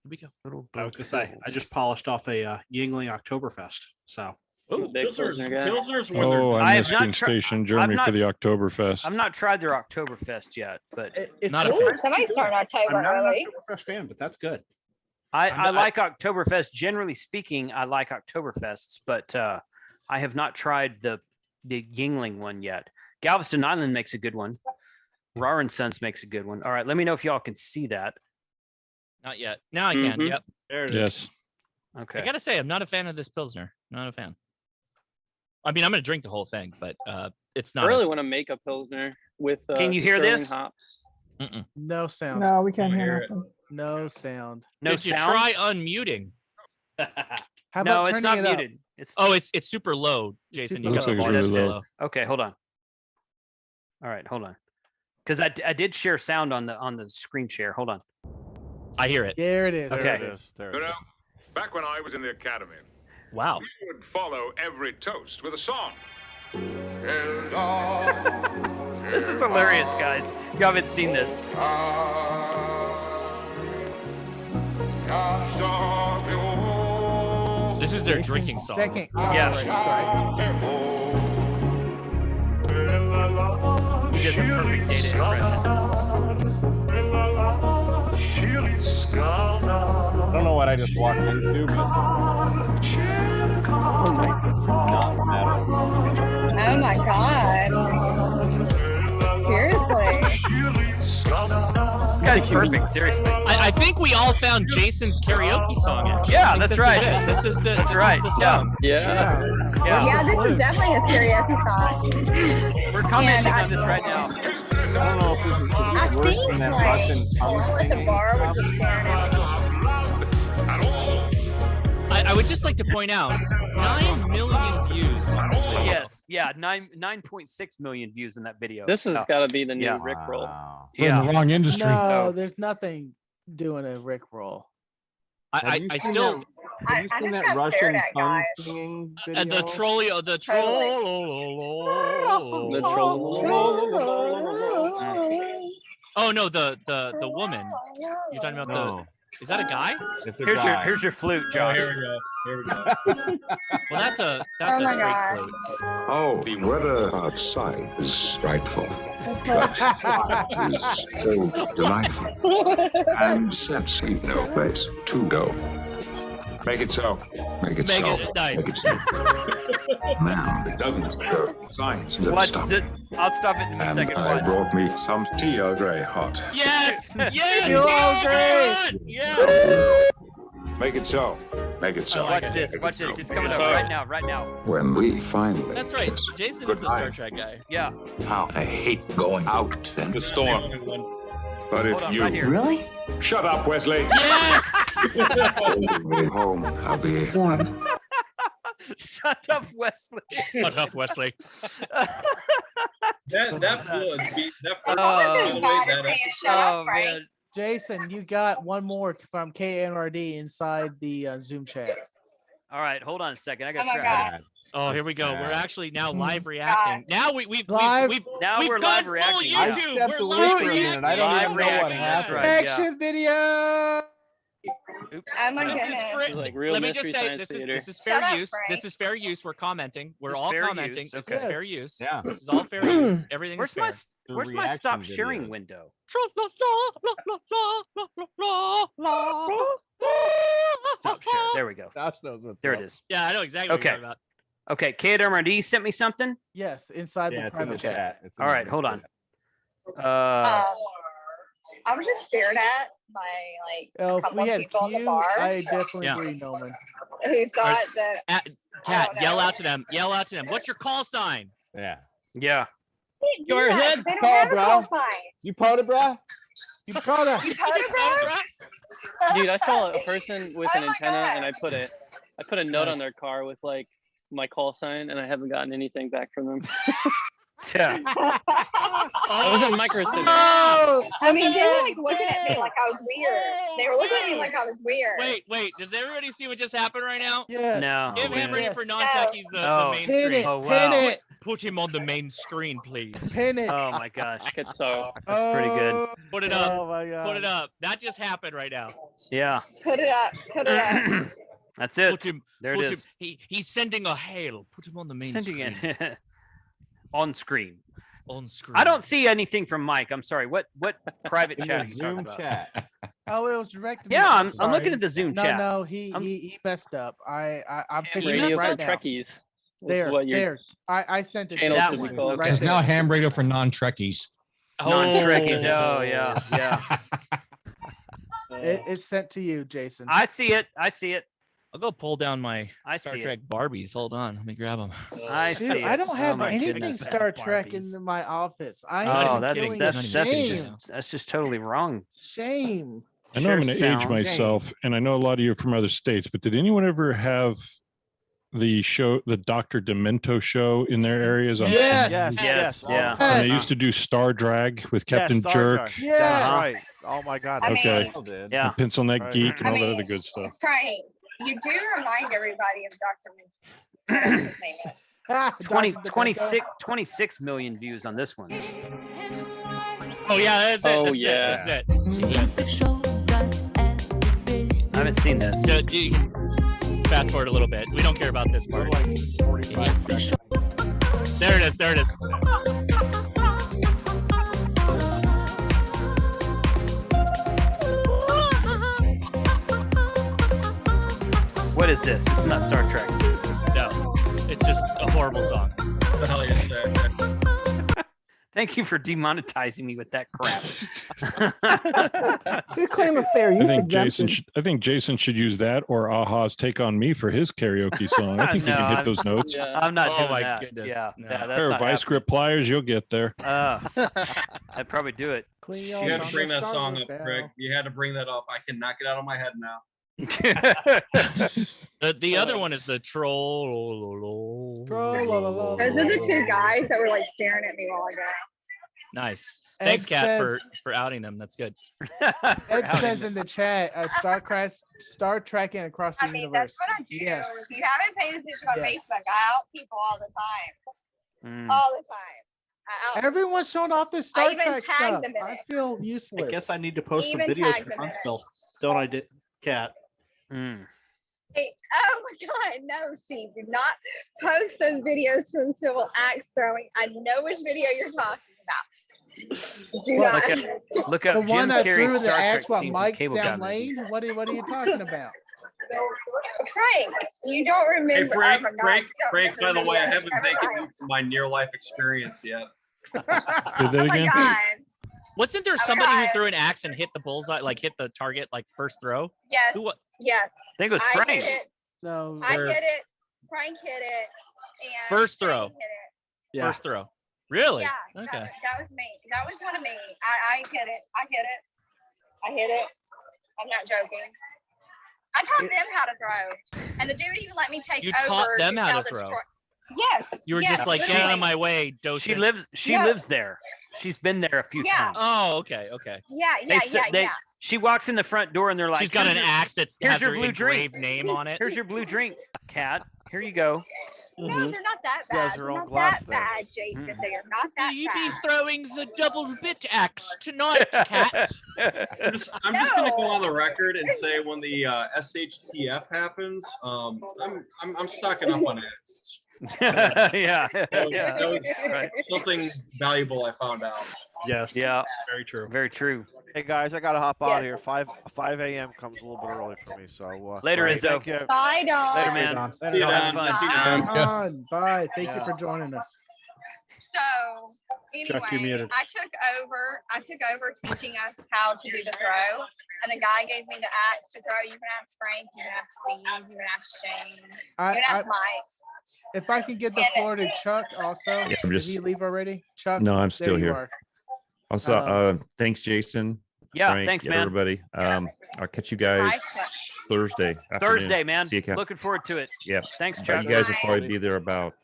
S6: here we go.
S1: Little
S16: I was gonna say I just polished off a Yingling Oktoberfest. So
S6: Oh,
S14: Big Pilsner guy.
S18: Pilsner's when
S10: Oh,
S1: I
S10: I
S1: have
S10: missed
S1: not
S10: King
S1: tri-
S10: Station, Germany
S1: not-
S10: for the Oktoberfest.
S1: I've not tried their Oktoberfest yet, but
S16: it's
S6: Not a
S16: good.
S13: Ooh, somebody started
S16: I'm
S13: October
S16: not an
S13: early.
S16: Oktoberfest fan, but that's good.
S1: I like Oktoberfest. Generally speaking, I like Oktoberfests, but I have not tried the Yingling one yet. Galveston Island makes a good one. Rar and Sons makes a good one. All right, let me know if y'all can see that.
S6: Not yet. Now I can.
S14: Mhm.
S6: Yep.
S16: There it is.
S10: Yes.
S1: Okay.
S6: I gotta say, I'm not a fan of this Pilsner. Not a fan. I mean, I'm gonna drink the whole thing, but it's
S14: I
S6: not.
S14: really want to make a Pilsner with
S1: Can you hear
S14: Sterling
S1: this?
S14: hops.
S6: Mm-mm.
S3: No sound.
S19: No, we can't
S18: I
S19: hear
S18: hear it.
S19: nothing.
S3: No sound.
S1: No
S6: Did you
S1: sound?
S6: try unmuting?
S3: How
S1: No,
S3: about
S1: it's
S3: turning
S1: not
S3: it up?
S1: muted. It's
S6: Oh, it's super low, Jason.
S3: super
S6: You
S10: low.
S6: got the
S10: Looks like
S6: volume
S10: it's
S6: so
S10: really
S6: low.
S1: okay. Hold on. All right, hold on. Because I did share sound on the screen share. Hold on.
S6: I hear it.
S3: There it is.
S1: Okay.
S3: There
S7: There
S3: it
S7: it
S3: is.
S7: is. There
S20: You
S7: it
S20: know,
S7: is.
S20: back when I was in the academy,
S6: Wow.
S20: we would follow every toast with a song.
S1: This is hilarious, guys. You haven't seen this.
S6: This is their
S3: Jason's
S6: drinking song.
S3: Second
S1: Yeah.
S3: copyright strike.
S1: He does a perfect data impression.
S4: I don't know what I just walked into, but
S14: Oh my god.
S13: Oh my god. Seriously.
S1: This guy's perfect. Seriously.
S6: I think we all found Jason's karaoke song. Actually.
S1: Yeah,
S6: I think
S1: that's right.
S6: This is the.
S1: That's
S6: this
S1: right.
S6: Is the song.
S14: Yeah.
S13: Yeah, this is definitely his karaoke song.
S1: We're commenting
S13: And
S1: on this right now.
S4: I don't know if this is worse than that Russian
S13: people at the bar were just staring at me.
S6: I would just like to point out 9 million views on this video.
S1: Yes. Yeah. 9.6 million views in that video.
S14: This has got to be the new
S1: Yeah.
S14: Rickroll.
S5: We're in the wrong industry.
S3: No, there's nothing doing a Rick roll.
S6: I still.
S4: Have you seen that Russian tongue singing video?
S6: The trolley, the troll.
S14: The troll.
S6: Oh no, the woman. You're talking about the. Is that a guy?
S1: Here's your flute, Josh.
S18: Here we go.
S6: Well, that's a
S13: Oh my
S6: straight
S13: God.
S6: flute.
S21: Oh, the weather outside is frightful, but is so delightful, and sets no place to go. Make it so. Make it so.
S6: Nice.
S21: Make it so. Now, it doesn't show signs of
S1: Watch
S21: stop.
S1: I'll stop it in a
S21: And
S1: second.
S21: I
S1: Watch.
S21: brought me some tea Earl Grey hot.
S6: Yes! Yes!
S3: You all great.
S6: Yeah!
S21: Make it so. Make it so.
S1: Watch this. Watch this. It's coming up right now. Right now.
S21: When we finally
S6: That's right. Jason is a Star Trek guy.
S1: Yeah.
S21: How I hate going out in the storm. But if
S1: Hold on,
S21: you
S1: right here.
S21: really shut up, Wesley.
S6: Yes!
S21: Way home, I'll be warm.
S1: Shut up, Wesley.
S6: Shut up, Wesley.
S18: That flew that
S13: It wasn't bad as saying shut up, right?
S1: Man.
S3: Jason, you got one more from KNRD inside the Zoom chat.
S1: All right, hold on a second. I got
S13: Oh my God.
S6: Oh, here we go. We're actually now live
S13: God.
S6: reacting. Now we've
S3: Live?
S1: Now
S6: we've
S1: we're
S6: gone
S1: live
S6: full
S1: reacting.
S4: I
S6: YouTube.
S4: stepped
S6: We're
S4: away
S6: live
S4: for a
S6: reacting.
S4: minute. I don't
S1: Live
S4: even know what
S1: reacting, that's
S4: happened.
S1: right.
S3: Action video.
S13: Oh my
S6: This is
S13: goodness.
S6: for-
S14: Like real
S6: let me just
S14: Mystery
S6: say
S14: Science Theater.
S6: this is
S13: Shut
S6: fair
S13: up,
S6: use.
S13: Frank.
S6: This is fair use. We're commenting. We're
S1: This
S6: all
S1: fair
S6: commenting.
S1: use,
S6: This
S1: okay.
S6: is fair
S3: Yes.
S6: use.
S4: Yeah.
S6: This is all fair use. Everything
S1: Where's
S6: is
S1: my
S6: fair.
S1: Where's my
S4: reaction
S1: stop
S4: video.
S1: sharing window? Stop share. There we go.
S4: Josh knows what's
S1: There
S4: up.
S1: it is.
S6: Yeah, I know exactly what
S1: Okay.
S6: you're talking about.
S1: Okay, KMRD sent me something.
S3: Yes, inside
S4: Yeah,
S3: the
S4: it's in the
S3: private chat.
S4: chat. It's in
S1: All
S4: the
S1: right, hold on.
S4: chat.
S13: I was just stared at by like
S3: Oh,
S13: a
S3: if
S13: couple
S3: we
S13: of
S3: had
S13: people at the
S3: Q,
S13: bar
S3: I definitely
S6: Yeah.
S3: agree, Noman.
S13: who thought that
S6: Cat,
S13: don't
S6: yell
S13: know.
S6: out to them. Yell out to them. What's your call sign?
S4: Yeah.
S1: Yeah.
S13: they didn't do
S14: Yours
S13: that.
S14: is
S13: They don't
S4: call,
S13: have a
S4: bro.
S13: call sign.
S4: You powder, bro?
S3: You caught her.
S13: You code it, bro?
S14: Dude, I saw a person with
S13: Oh
S14: an
S13: my
S14: antenna,
S13: God.
S14: and I put a note on their car with like my call sign, and I haven't gotten anything back from them.
S1: Yeah.
S14: I was in micro city.
S3: Oh,
S13: I mean, they were like looking at me like I was weird. They were looking at me like I was weird.
S6: Wait. Does everybody see what just happened right now?
S3: yes.
S1: No.
S6: Give him ready
S3: yes.
S6: for non-techies the
S1: Oh.
S6: main
S3: Pin
S6: screen.
S3: it.
S1: Oh,
S3: Pin
S1: wow.
S3: it.
S6: Put him on the main screen, please.
S3: Pin it.
S1: Oh my gosh.
S14: Good so.
S1: That's pretty good.
S6: Put it up.
S3: Oh my god.
S6: Put it up. That just happened right now.
S1: Yeah.
S13: Put it up. Put it up.
S1: That's it.
S6: Put him.
S1: There it
S6: Put
S1: is.
S6: him. He's sending a hail. Put him on the main
S1: Sending
S6: screen.
S1: it on screen.
S6: On screen.
S1: I don't see anything from Mike. I'm sorry. What private
S4: In
S1: chat
S4: the
S1: are you talking
S4: Zoom
S1: about?
S4: chat.
S3: Oh, it was directed.
S1: Yeah, I'm
S3: sorry.
S1: looking at the Zoom
S3: No,
S1: chat.
S3: no, he messed up. I'm fixing
S14: Radio
S3: it
S14: for
S3: right now.
S14: Trekkies.
S3: There,
S14: What your
S3: there. I sent it to
S14: channel
S3: that
S14: should be
S3: one.
S14: called.
S3: Right
S5: It's
S3: there.
S5: now ham radio for non-Trekkies.
S1: Non-Trekkies. Oh yeah, yeah.
S3: It's sent to you, Jason.
S1: I see it. I see it.
S6: I'll go pull down my
S1: I
S6: Star
S1: see it.
S6: Trek Barbies. Hold on. Let me grab them.
S1: I
S3: Dude,
S1: see it.
S3: I don't have
S1: Oh, my
S3: anything
S1: goodness.
S3: Star Trek
S1: Barbies.
S3: in my office. I
S1: Oh,
S3: am
S1: that's
S3: feeling
S1: that's
S3: ashamed.
S1: that's just totally wrong.
S3: Shame.
S10: I know I'm
S1: Sure
S10: going to age
S1: sound-
S10: myself, and I know a lot of you are from other states, but did anyone ever have the show, the Dr. Demento show in their areas? On
S3: Yes.
S10: CNN?
S1: Yes. Yeah.
S10: And they used to do Star Drag with Captain
S7: Star
S10: Jerk,
S7: Trek.
S3: Yes.
S7: That's right. Oh my God.
S13: I
S10: Okay.
S13: mean,
S1: Yeah.
S10: and Pencil Neck
S7: Right.
S10: Geek, and
S13: I
S10: all that
S13: mean,
S10: other good stuff.
S13: Frank, you do remind everybody of Dr. Whatever his name is.
S1: 20,
S3: Dr.
S1: 26 million views on this one.
S6: Oh yeah, that's it.
S14: Oh,
S6: That's
S14: yeah.
S6: it. That's it.
S1: I haven't seen this.
S6: So, you can fast forward a little bit. We don't care about this part.
S7: Like 45 seconds.
S6: There it is. There it is.
S1: What is this? This is not Star Trek.
S6: No, it's just a horrible song.
S18: What the hell is that?
S1: Thank you for demonetizing me with that crap.
S12: Good claim of fair use exemption.
S10: I think Jason should use that or Aha's "Take on Me" for his karaoke song. I think he can hit those notes.
S1: I'm not
S6: Oh
S1: doing
S6: my
S1: that.
S6: goodness,
S1: Yeah,
S6: no.
S1: yeah, that's
S10: Pair of
S1: not
S10: vice grip pliers, you'll get there.
S1: I'd probably do it.
S11: You had to bring that song up, Craig. You had to bring that up. I can knock it out of my head now.
S6: The other one is the troll.
S13: Those are the two guys that were like staring at me while ago.
S6: Nice. Thanks,
S3: Ed
S6: Kat,
S3: says-
S6: for outing them. That's good.
S3: Ed says in the chat, star tracking across the
S13: I mean,
S3: universe.
S13: that's what I do.
S3: Yes.
S13: If you haven't paid attention on
S3: Yes.
S13: Facebook, I out people all the time. All the time. I out
S3: Everyone's showing off their Star
S13: even
S3: Trek
S13: tagged
S3: stuff.
S13: them in
S3: I
S13: it.
S3: feel useless.
S16: I guess I need to post some
S13: Even
S16: videos
S13: tag
S16: for
S13: them in it.
S16: Huntsville. Don't I, Cat?
S13: Hey, oh my God, no, Steve, do not post those videos from civil axe throwing. I know which video you're talking about. Do not.
S1: Look up
S3: the
S1: Jim
S3: one I
S1: Carrey's
S3: threw the
S1: Star
S3: axe
S1: Trek
S3: while
S1: scene from
S3: Mike's
S1: Cable
S3: down
S1: Guy movie.
S3: lane. What are you talking about?
S13: Frank, you don't
S18: Hey,
S13: remember.
S18: Frank,
S13: oh my God,
S18: Frank,
S13: you don't
S18: Frank, by
S13: remember
S18: the way, I
S13: videos
S18: haven't
S13: every
S18: taken
S13: time.
S18: you from my near-life experience yet.
S10: Say that
S13: Oh my
S10: again.
S13: God.
S6: Wasn't there somebody who threw an axe and hit the bullseye, like hit the target, like first throw?
S13: Yes.
S6: Who wa-
S13: Yes.
S1: I think it was
S13: I
S1: Frank.
S13: hit it.
S3: No.
S13: I hit it. Frank hit it. And
S6: First
S13: Shane
S6: throw.
S13: hit it.
S16: Yeah.
S6: First throw. Really?
S13: Yeah.
S6: Okay.
S13: That was me. That was one of me. I hit it. I hit it. I hit it. I'm not joking. I taught them how to throw, and the dude even let me take
S6: You
S13: over.
S6: taught them
S13: to
S6: how
S13: tell
S6: to
S13: the
S6: throw.
S13: tutor- Yes.
S6: You were
S13: yes,
S6: just like, get out
S13: literally.
S6: of my way, docent.
S1: She lives there. She's been there a few
S13: Yeah.
S1: times.
S6: Oh, okay, okay.
S13: Yeah,
S1: They
S13: yeah,
S1: s-
S13: yeah,
S1: they-
S13: yeah.
S1: She walks in the front door and they're like,
S6: She's got an
S1: "Here's your-
S6: axe that
S1: here's
S6: has
S1: your
S6: her
S1: blue drink.
S6: engraved name on it.
S1: Here's your blue drink, Cat. Here you go."
S13: No, they're not that
S7: She has
S13: bad.
S7: her
S13: They're
S7: own
S13: not
S7: glass
S13: that
S7: there.
S13: bad, Jason. They are not that
S6: Will you
S13: bad.
S6: be throwing the double bit axe tonight, Cat?
S18: I'm just gonna go on the record and say when the SHTF happens, I'm stocking up on axes.
S1: Yeah.
S18: That was
S1: Right.
S18: something valuable I found out.
S16: Yes.
S1: Yeah.
S16: Very true.
S1: Very true.
S7: Hey guys, I gotta hop out of
S13: Yes.
S7: here. 5 a.m. comes a little bit early for me, so
S1: Later,
S7: hey,
S1: Izzo.
S7: thank you.
S13: Bye, Don.
S1: Later, man.
S18: See you,
S1: Have
S18: Don.
S1: fun.
S18: See you, Don.
S3: On. Bye. Thank you for joining us.
S13: So
S16: Chuck, you
S13: anyway,
S16: muted.
S13: I took over teaching us how to do the throw, and the guy gave me the axe to throw. You can ask Frank, you can ask Steve, you can ask Shane, you can ask Mike.
S3: If I can get the floor to Chuck also.
S9: Yeah, I'm
S3: Did
S9: just-
S3: he leave already? Chuck?
S9: No, I'm
S3: there
S9: still
S3: you
S9: here.
S3: are.
S9: Also, thanks, Jason.
S1: Yeah,
S9: Frank,
S1: thanks, man.
S9: Everybody. I'll catch you guys Thursday. afternoon.
S1: Thursday, man.
S9: See you, Kat.
S1: Looking forward to it.
S9: Yeah.
S1: Thanks,
S9: But
S1: Chuck.
S9: you guys will probably be there about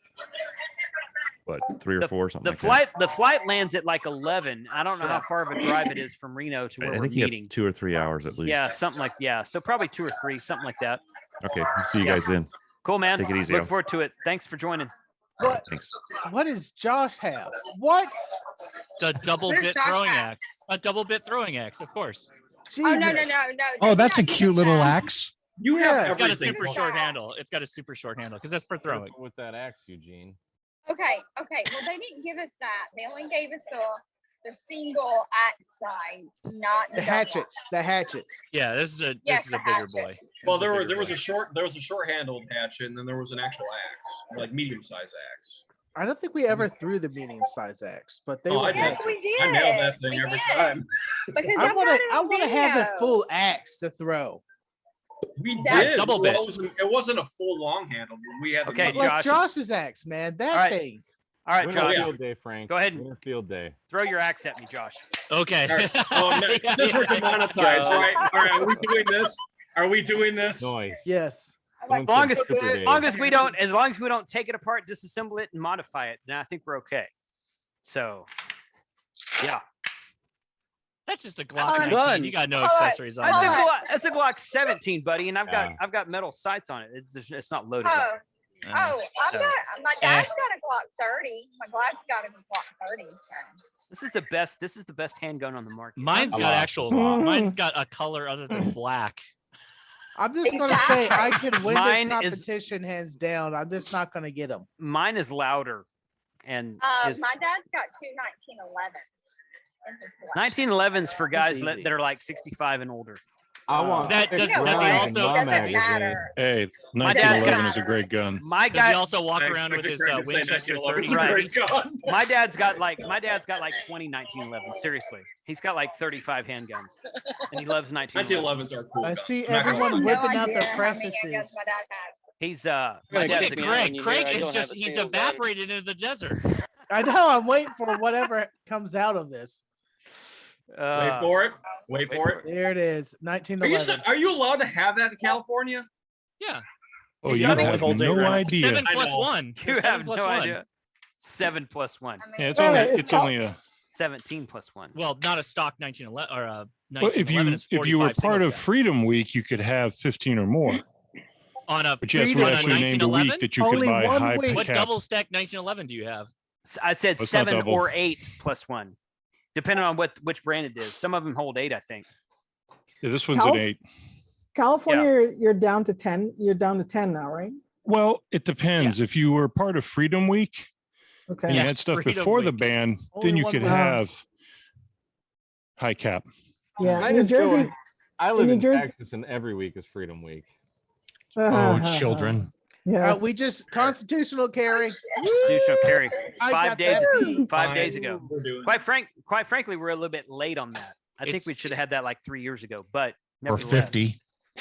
S9: what, 3 or 4 or something
S1: The flight lands at like 11. I don't know how far of a drive it is from Reno to
S9: like
S1: where
S9: that. I
S1: we're
S9: think you
S1: meeting.
S9: have 2 or 3 hours at least.
S1: Yeah, something like So probably 2 or 3, something like that.
S9: Okay. We'll see you
S1: Yeah.
S9: guys then.
S1: Cool, man.
S9: Take it easy.
S1: Look
S9: Al.
S1: forward to it. Thanks for joining.
S3: What?
S9: Thanks.
S3: What does Josh have? What?
S6: The double
S13: Where's
S6: bit
S13: Josh
S6: throwing
S13: at?
S6: axe. A double bit throwing axe, of course.
S13: Oh no.
S5: Oh, that's a cute little axe.
S18: You have
S6: It's got a
S18: everything.
S6: super short handle. It's got a super short handle because that's for throwing.
S4: With that axe, Eugene.
S13: Okay. Well, they didn't give us that. They only gave us the single axe side, not
S3: The hatchets. The hatchets.
S6: Yeah, this is a
S13: Yes,
S6: bigger
S13: hatchet.
S6: boy.
S18: Well,
S6: This is a bigger
S18: there was
S6: boy.
S18: a short handled hatchet, and then there was an actual axe, like medium sized axe.
S3: I don't think we ever threw the medium size axe, but they
S18: Oh,
S3: were
S18: I
S13: Yes,
S3: hatchets.
S13: we did.
S18: I nailed that thing
S13: We
S18: every
S13: did.
S18: time.
S13: Because
S3: I
S13: I've
S3: want
S13: got
S3: to.
S13: it
S3: I
S13: on
S3: want to have the
S13: video.
S3: full axe to throw.
S18: We
S13: That-
S18: did.
S6: double
S18: Well,
S6: bit.
S18: it wasn't a full long handle. But we had the
S1: Okay,
S18: medium-
S3: Like
S1: Josh.
S3: Josh's axe, man. That
S1: All right.
S3: thing.
S1: All right,
S4: Winter
S1: Josh.
S4: field day, Frank.
S1: Go ahead and
S4: Winter field day.
S1: throw your axe at me, Josh.
S6: Okay.
S18: All right. Oh, no, since we're demonetized, right? All right. Are we doing this? Are we doing this?
S4: Noise.
S3: Yes.
S4: Someone
S1: As long
S4: said
S1: as,
S4: Skipper
S1: as
S4: Dave.
S1: long as we don't take it apart, disassemble it, and modify it, then I think we're okay. So, yeah.
S6: That's just a
S13: Oh,
S6: Glock 19.
S14: done.
S6: You got no
S13: Hold on.
S6: accessories on
S1: That's a
S6: that.
S1: Glock. That's a Glock 17, buddy, and I've
S4: Yeah.
S1: got metal sights on it. It's not loaded.
S13: Oh,
S1: yet.
S13: I've got my dad's got a Glock 30. My dad's got a Glock 30. So.
S1: This is the best handgun on the market.
S6: Mine's got actual. Mine's got a color other than black.
S3: I'm just gonna say I can win
S1: Mine
S3: this
S1: is-
S3: competition hands down. I'm just not gonna get them.
S1: Mine is louder, and is
S13: My dad's got two 1911s. in his collection.
S1: 1911s for guys
S3: easy.
S1: that are like 65 and older.
S4: I want
S6: Does he also?
S10: Hey,
S1: My dad's
S10: 1911
S1: got-
S10: is a great gun.
S1: My
S6: Does he
S1: guy
S6: also walk
S18: I
S6: around with
S18: expected
S6: his
S18: Craig to say
S6: Winchester
S18: 1911 is a
S6: 30?
S18: great gun.
S1: My dad's got like 20 1911. Seriously, he's got like 35 handguns, and he loves 1911.
S18: 1911s are cool.
S3: I
S18: guns.
S3: see
S18: I'm not gonna
S3: everyone
S18: lie.
S3: whipping out
S13: idea
S3: their
S13: how many
S3: preciouses.
S13: handguns my dad has.
S1: He's
S14: Gonna
S1: my dad's
S14: kick
S1: a
S14: me out when you hear I
S6: Craig is
S14: don't have
S6: just
S14: a
S6: he's
S14: single gun.
S6: evaporated into the desert.
S3: I know. I'm waiting for whatever comes out of this.
S18: Wait for it. Wait for it.
S3: There it is.
S18: Are you,
S3: 1911.
S18: are you allowed to have that in California?
S6: Yeah.
S10: Oh,
S18: He's
S10: you
S18: got
S10: have
S18: the whole
S10: no
S18: thing.
S10: idea.
S6: 7
S18: I
S6: plus
S18: know.
S6: 1.
S1: You
S6: There's 7
S1: have
S6: plus
S1: no
S6: 1.
S1: idea. 7 plus 1.
S10: Yeah, it's
S19: Wait,
S10: only
S19: wait, is
S10: it's only a.
S1: 17 plus 1.
S6: Well, not a stock 1911 or a
S10: Well,
S6: 1911 is
S10: if you were
S6: 45 single
S10: part of
S6: stack.
S10: Freedom Week, you could have 15 or more.
S6: On a
S10: But yes, we
S6: on a
S10: actually named a
S6: 1911?
S10: week that you
S3: Only
S10: could buy
S3: one
S10: high
S3: week.
S6: What
S10: cap.
S6: double stack 1911 do you have?
S1: I said
S10: That's not
S1: 7
S10: double.
S1: or 8 plus 1, depending on which brand it is. Some of them hold 8, I think.
S10: Yeah, this one's
S19: Calif-
S10: an 8.
S19: California, you're down to 10. You're down to 10 now, right?
S10: Well, it depends. If you were part of Freedom Week
S19: Okay.
S10: and you
S6: Yes,
S10: had stuff
S6: Freedom
S10: before the
S6: Week.
S10: ban,
S3: Only
S10: then you
S3: one
S10: could
S3: week.
S10: have high cap.
S19: Yeah.
S4: I
S19: New
S4: just go
S19: Jersey.
S4: in- I live
S19: New
S4: in
S19: Jersey-
S4: Texas, and every week is Freedom Week.
S5: Oh, children.
S19: Yes.
S3: We just constitutional carry.
S1: Constitutional carry.
S3: I
S1: 5
S3: got
S1: days.
S3: that beat.
S1: 5 days ago.
S18: We're doing.
S1: Quite frankly, we're a little bit late on that. I think we should have had that like 3 years ago, but
S5: Or
S1: nevertheless,
S5: 50.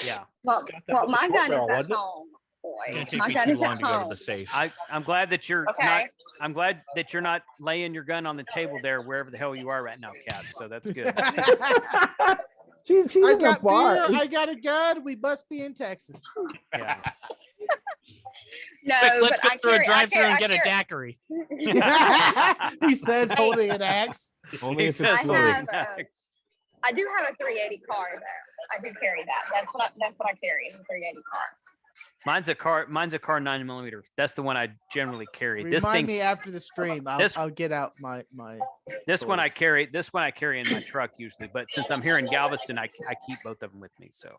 S1: Yeah.
S13: Well, my gun is
S16: barrel,
S13: at
S16: wasn't it?
S13: home,
S6: It's
S13: boy.
S6: gonna take
S13: My
S6: me
S13: gun
S6: too
S13: is
S6: long
S13: at
S6: to go to
S13: home.
S6: the safe.
S1: I'm glad that you're
S13: Okay.
S1: not. I'm glad that you're not laying your gun on the table there, wherever the hell you are right now, Kat. So that's good.
S19: She's
S3: I
S19: in the
S3: got
S19: bar.
S3: beer. I got a gun. We must be in Texas.
S1: Yeah.
S13: No,
S6: Quick, let's
S13: but
S6: go
S13: I
S6: through a
S13: carry- I
S6: drive-through
S13: carry-
S6: and
S13: I
S6: get a
S13: carry-
S6: daiquiri.
S3: He says, holding an axe.
S4: Only if
S1: He says
S4: it's
S13: I
S4: free.
S13: have, I do have a 380 car there. I do carry that. That's what I carry is a 380 car.
S1: Mine's a car 9mm. That's the one I generally carry. This
S3: Remind
S1: thing,
S3: me after the stream. I'll get out my.
S1: this one I
S3: toys.
S1: carry. This one I carry in my truck usually. But since I'm here in Galveston, I keep both of them with me. So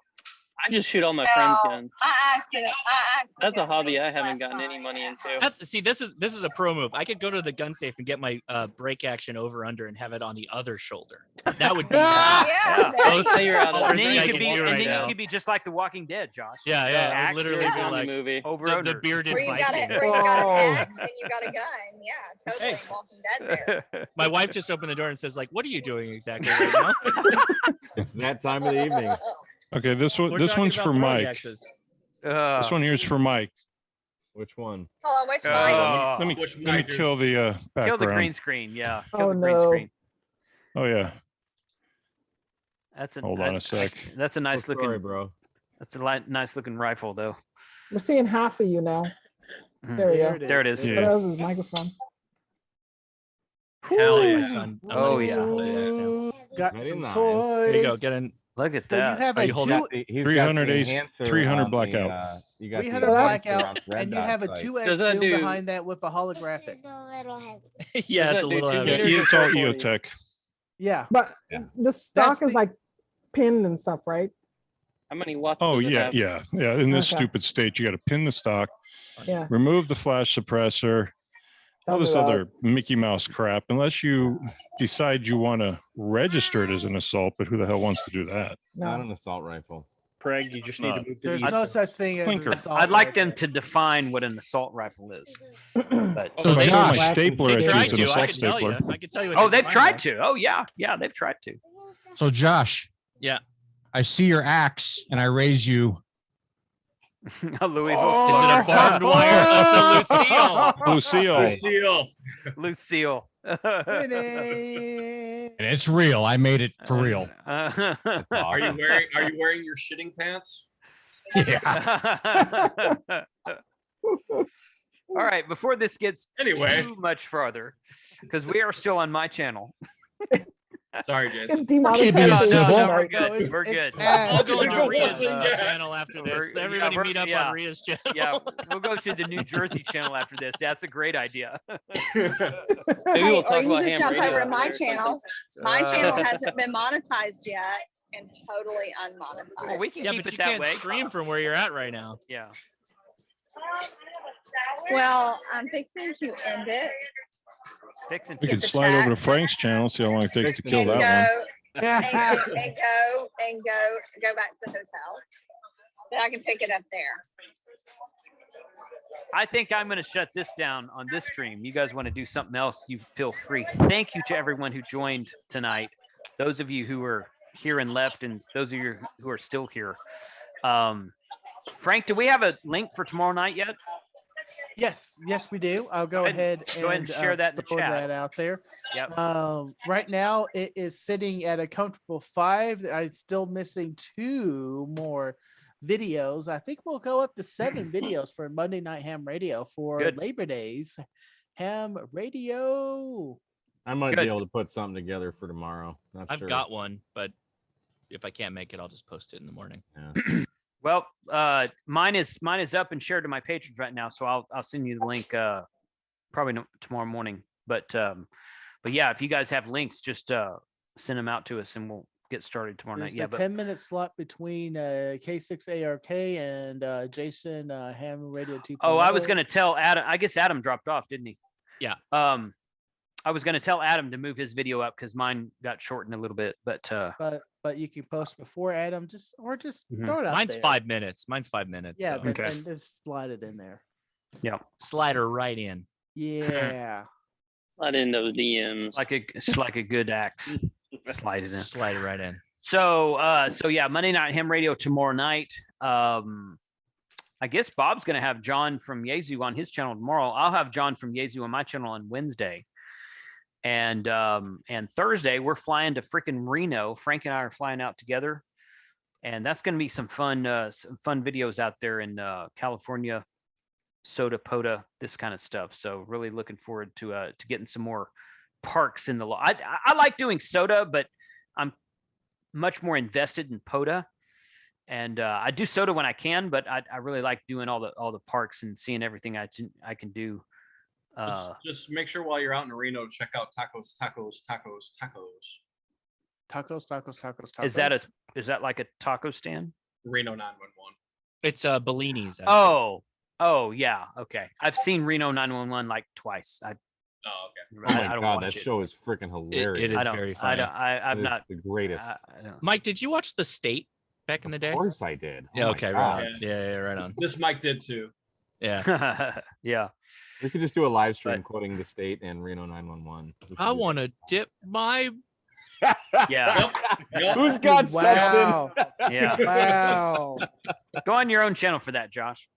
S14: I just shoot all my friends'
S13: No,
S14: guns.
S13: I
S14: That's a hobby I haven't
S13: last
S14: gotten any
S13: time.
S14: money into.
S6: This is a pro move. I could go to the gun safe and get my break action over under and have it on the other shoulder. That would be
S13: Yeah, there you
S6: Those-
S14: Now you're out
S6: all
S14: of
S1: and
S6: the
S1: then
S6: things
S1: you
S6: I
S1: could
S6: can
S1: be,
S6: do
S1: and
S6: right
S1: then
S6: now.
S1: you could be just like The Walking Dead, Josh.
S6: Yeah, yeah,
S1: Axe
S6: literally
S1: or
S6: be
S14: zombie
S6: like
S14: movie.
S1: over
S6: the
S1: under.
S6: bearded
S13: Where you got
S6: Viking.
S13: it, where you got
S3: Oh.
S13: an axe and you got a gun. Yeah, totally.
S1: Hey.
S13: Walking Dead there.
S6: My wife just opened the door and says, like, what are you doing exactly right now?
S4: It's that time of the evening.
S10: Okay, this
S6: We're
S10: one's
S6: talking
S10: for
S6: about throwing
S10: Mike.
S6: axes.
S10: This one here's for Mike.
S4: Which one?
S13: Hold on, which
S1: Oh.
S13: one?
S10: Let me
S18: Which
S10: let me
S18: Mike is-
S10: kill the
S1: Kill
S10: background.
S1: the green screen. Yeah. Kill
S19: Oh,
S1: the green
S19: no.
S1: screen.
S10: Oh yeah.
S1: That's a
S10: Hold on a sec.
S1: That's a nice looking.
S4: Sorry, bro.
S1: That's a nice looking rifle though.
S19: We're seeing half of you now. There we go.
S1: There it is.
S10: Yeah.
S19: What else is microphone?
S6: Hell
S19: Ooh.
S6: yeah, son.
S1: Oh, yeah.
S3: Got
S4: Right
S3: some
S4: in the eye.
S3: toys.
S6: There you go. Get in.
S1: Look at
S3: So you
S1: that.
S3: have
S6: Are
S3: a
S6: you holding
S3: two,
S4: He's got
S10: 300
S4: the
S10: ace,
S4: enhancer
S10: 300
S4: on
S10: blackout.
S4: you got
S3: 300
S4: the
S3: blackout,
S4: enhancer on
S3: and you
S4: red
S3: have a
S4: dot sight.
S3: 2x
S14: Does that
S3: zoom
S14: do-
S3: behind that with a holographic.
S6: Yeah, it's a
S14: that do
S6: little
S14: two
S6: heavy.
S10: Yeah,
S14: meters
S10: it's all
S14: or 40?
S10: EOTech.
S3: Yeah.
S19: But
S4: Yeah.
S19: the stock
S3: That's
S19: is like pinned and stuff, right?
S14: How many watts?
S10: Oh
S14: does it
S10: yeah,
S14: have?
S10: yeah. In this
S19: Okay.
S10: stupid state, you got to pin the stock,
S19: Yeah.
S10: remove the flash suppressor, all
S19: Tell me
S10: this
S19: about
S10: other Mickey Mouse crap. Unless you decide you want to register it as an assault, but who the hell wants to do that?
S4: Not
S19: No.
S4: an assault rifle.
S16: Craig, you just need to move to
S3: There's
S16: the
S3: no such thing as an
S10: Clinker.
S3: assault
S1: I'd like
S3: rifle.
S1: them to define what an assault rifle is. But
S10: So
S6: they-
S10: Josh,
S19: Black-
S10: stapler
S6: They
S10: I
S6: tried
S10: used an
S6: to. I
S10: assault
S6: can tell you.
S10: stapler.
S6: I can tell you. What
S1: oh,
S6: they
S1: they've
S6: define
S1: tried
S6: as.
S1: to. Oh yeah, they've tried to.
S5: So Josh,
S6: Yeah.
S5: I see your axe and I raise you.
S1: A Louisville.
S6: Is it a barbed wire? It's a Lucille.
S10: Lucille.
S18: Lucille.
S1: Lucille.
S3: Winning.
S5: And it's real. I made it for real.
S18: Are you wearing your shitting pants?
S5: Yeah.
S1: All right, before this gets
S18: Anyway.
S1: too much farther, because we are still on my channel.
S18: Sorry, Jason.
S19: It's
S5: Keeping
S19: demonetized.
S5: it
S1: No,
S5: civil.
S1: we're
S3: No,
S1: good.
S3: it's-
S1: We're
S3: it's
S1: good.
S3: bad.
S6: I'll go into
S18: We're
S6: Ria's
S18: good. Yeah.
S6: channel after this.
S1: We're-
S6: Everybody
S1: we're-
S6: meet up
S1: yeah.
S6: on Ria's channel.
S1: Yeah, we'll go to the New Jersey channel after this. That's a great idea.
S14: Maybe
S13: Hey,
S14: we'll
S13: or
S14: talk
S13: you
S14: about
S13: can just
S14: ham
S13: jump
S14: radio
S13: over to
S14: after
S13: my
S14: this.
S13: channel. My
S1: Uh,
S13: channel hasn't been monetized yet and totally unmonetized.
S1: Well, we can
S6: Yeah,
S1: keep
S6: but
S1: it
S6: you
S1: that
S6: can't
S1: way.
S6: stream from where you're at right now.
S1: Yeah.
S13: Well, I'm fixing to end it
S1: Fixing
S10: We
S1: to.
S10: could slide over to Frank's channel, see how long it takes to kill
S13: and
S10: that
S13: go and go back to the hotel. Then I can pick it up there.
S1: I think I'm going to shut this down on this stream. You guys want to do something else, you feel free. Thank you to everyone who joined tonight. Those of you who are here and left, and those of you who are still here. Frank, do we have a link for tomorrow night yet?
S3: Yes, we do. I'll go ahead and
S1: share that in the
S3: throw
S1: chat.
S3: that out there.
S1: Yep.
S3: Right now, it is sitting at a comfortable 5. I'm still missing 2 more videos. I think we'll go up to 7 videos for Monday Night Ham Radio for Labor Day's Ham Radio.
S4: I might be able to put something together for tomorrow.
S6: I've got one, but if I can't make it, I'll just post it in the morning.
S4: Yeah.
S1: Well, mine is up and shared to my patrons right now, so I'll send you the link probably tomorrow morning. But yeah, if you guys have links, just send them out to us, and we'll get started tomorrow night.
S3: There's a 10-minute slot between K6ARK and Jason Ham Radio 2.0.
S1: Oh, I was going to tell Adam. I guess Adam dropped off, didn't he?
S6: Yeah.
S1: I was going to tell Adam to move his video up because mine got shortened a little bit, but
S3: you can post before Adam, just throw it out.
S6: Mine's
S3: there.
S6: 5 minutes. Mine's 5 minutes.
S3: Yeah,
S6: so.
S3: and just slide it in there.
S1: Yeah,
S6: slide her right in.
S3: Yeah,
S14: slide in those DMs.
S1: It's like a good axe. Slide it in.
S6: Slide it right in.
S1: So yeah, Monday Night Ham Radio tomorrow night. I guess Bob's going to have John from Yazoo on his channel tomorrow. I'll have John from Yazoo on my channel on Wednesday. And Thursday we're flying to freaking Reno. Frank and I are flying out together, and that's going to be some fun videos out there in California, Soda Poda, this kind of stuff. So really looking forward to getting some more parks in the law. I like doing Soda, but I'm much more invested in Poda, and I do Soda when I can, but I really like doing all the parks and seeing everything I can do.
S18: Just make sure while you're out in Reno, check out tacos.
S1: Is that like a taco stand?
S18: Reno 911.
S6: It's Bellini's.
S1: Oh yeah, okay. I've seen Reno 911 like twice.
S4: Oh my God, that show is freaking hilarious.
S6: It is very funny.
S1: I'm not
S4: the greatest.
S6: Mike, did you watch The State back in the day?
S4: Of course I did.
S6: Yeah.
S4: Oh
S6: Okay.
S4: my
S6: Right
S4: God.
S6: on. Yeah. Right on.
S18: This Mike did too.
S6: Yeah.
S1: Yeah.
S4: We could just do a live stream quoting The State and Reno 911.
S6: I want to dip my.
S1: Yeah.
S4: Who's got
S3: wow.
S4: something?
S1: Yeah.
S3: Wow.
S1: Go on your own channel for that, Josh.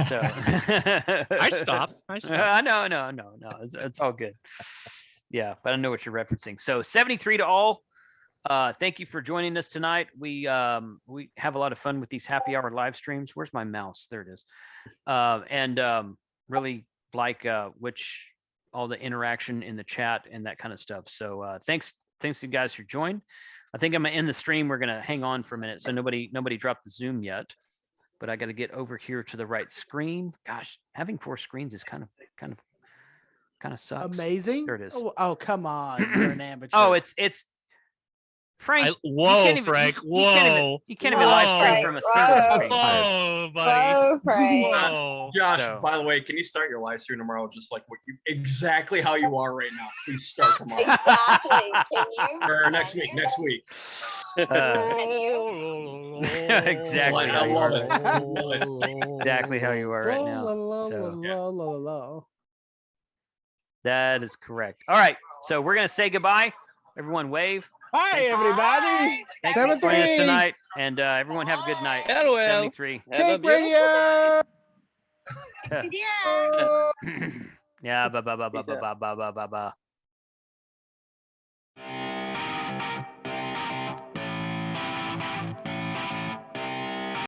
S1: So
S6: I stopped.
S1: No. It's all good. Yeah, but I know what you're referencing. So 73 to all. Thank you for joining us tonight. We have a lot of fun with these happy hour live streams. Where's my mouse? There it is. And really like all the interaction in the chat and that kind of stuff. So thanks to you guys who joined. I think I'm gonna end the stream. We're gonna hang on for a minute. So nobody dropped the Zoom yet, but I got to get over here to the right screen. Gosh, having 4 screens is kind of sucks.
S3: Amazing.
S1: There it is.
S3: Oh come on, you're an amateur.
S1: Oh, it's Frank.
S6: Frank.
S1: You can't even live stream from a single screen.
S6: Whoa, buddy.
S13: Frank.
S6: Whoa.
S18: Josh,
S1: So-
S18: by the way, can you start your live stream tomorrow just like exactly how you are right now? Please start tomorrow.
S13: Exactly. Can you?
S18: Or next week.
S13: Can you?
S1: Exactly how
S18: I
S1: you
S18: love
S1: are.
S18: it. I love it.
S1: Exactly how you are right now. That is correct. All right, so we're gonna say goodbye. Everyone, wave.
S8: Hi, everybody.
S1: Thank you for joining us tonight, and everyone have a good night.
S14: Hello.
S1: 73.
S14: Have a
S3: Take radio.
S13: Yeah.
S1: Yeah. Ba ba ba ba ba ba ba ba ba.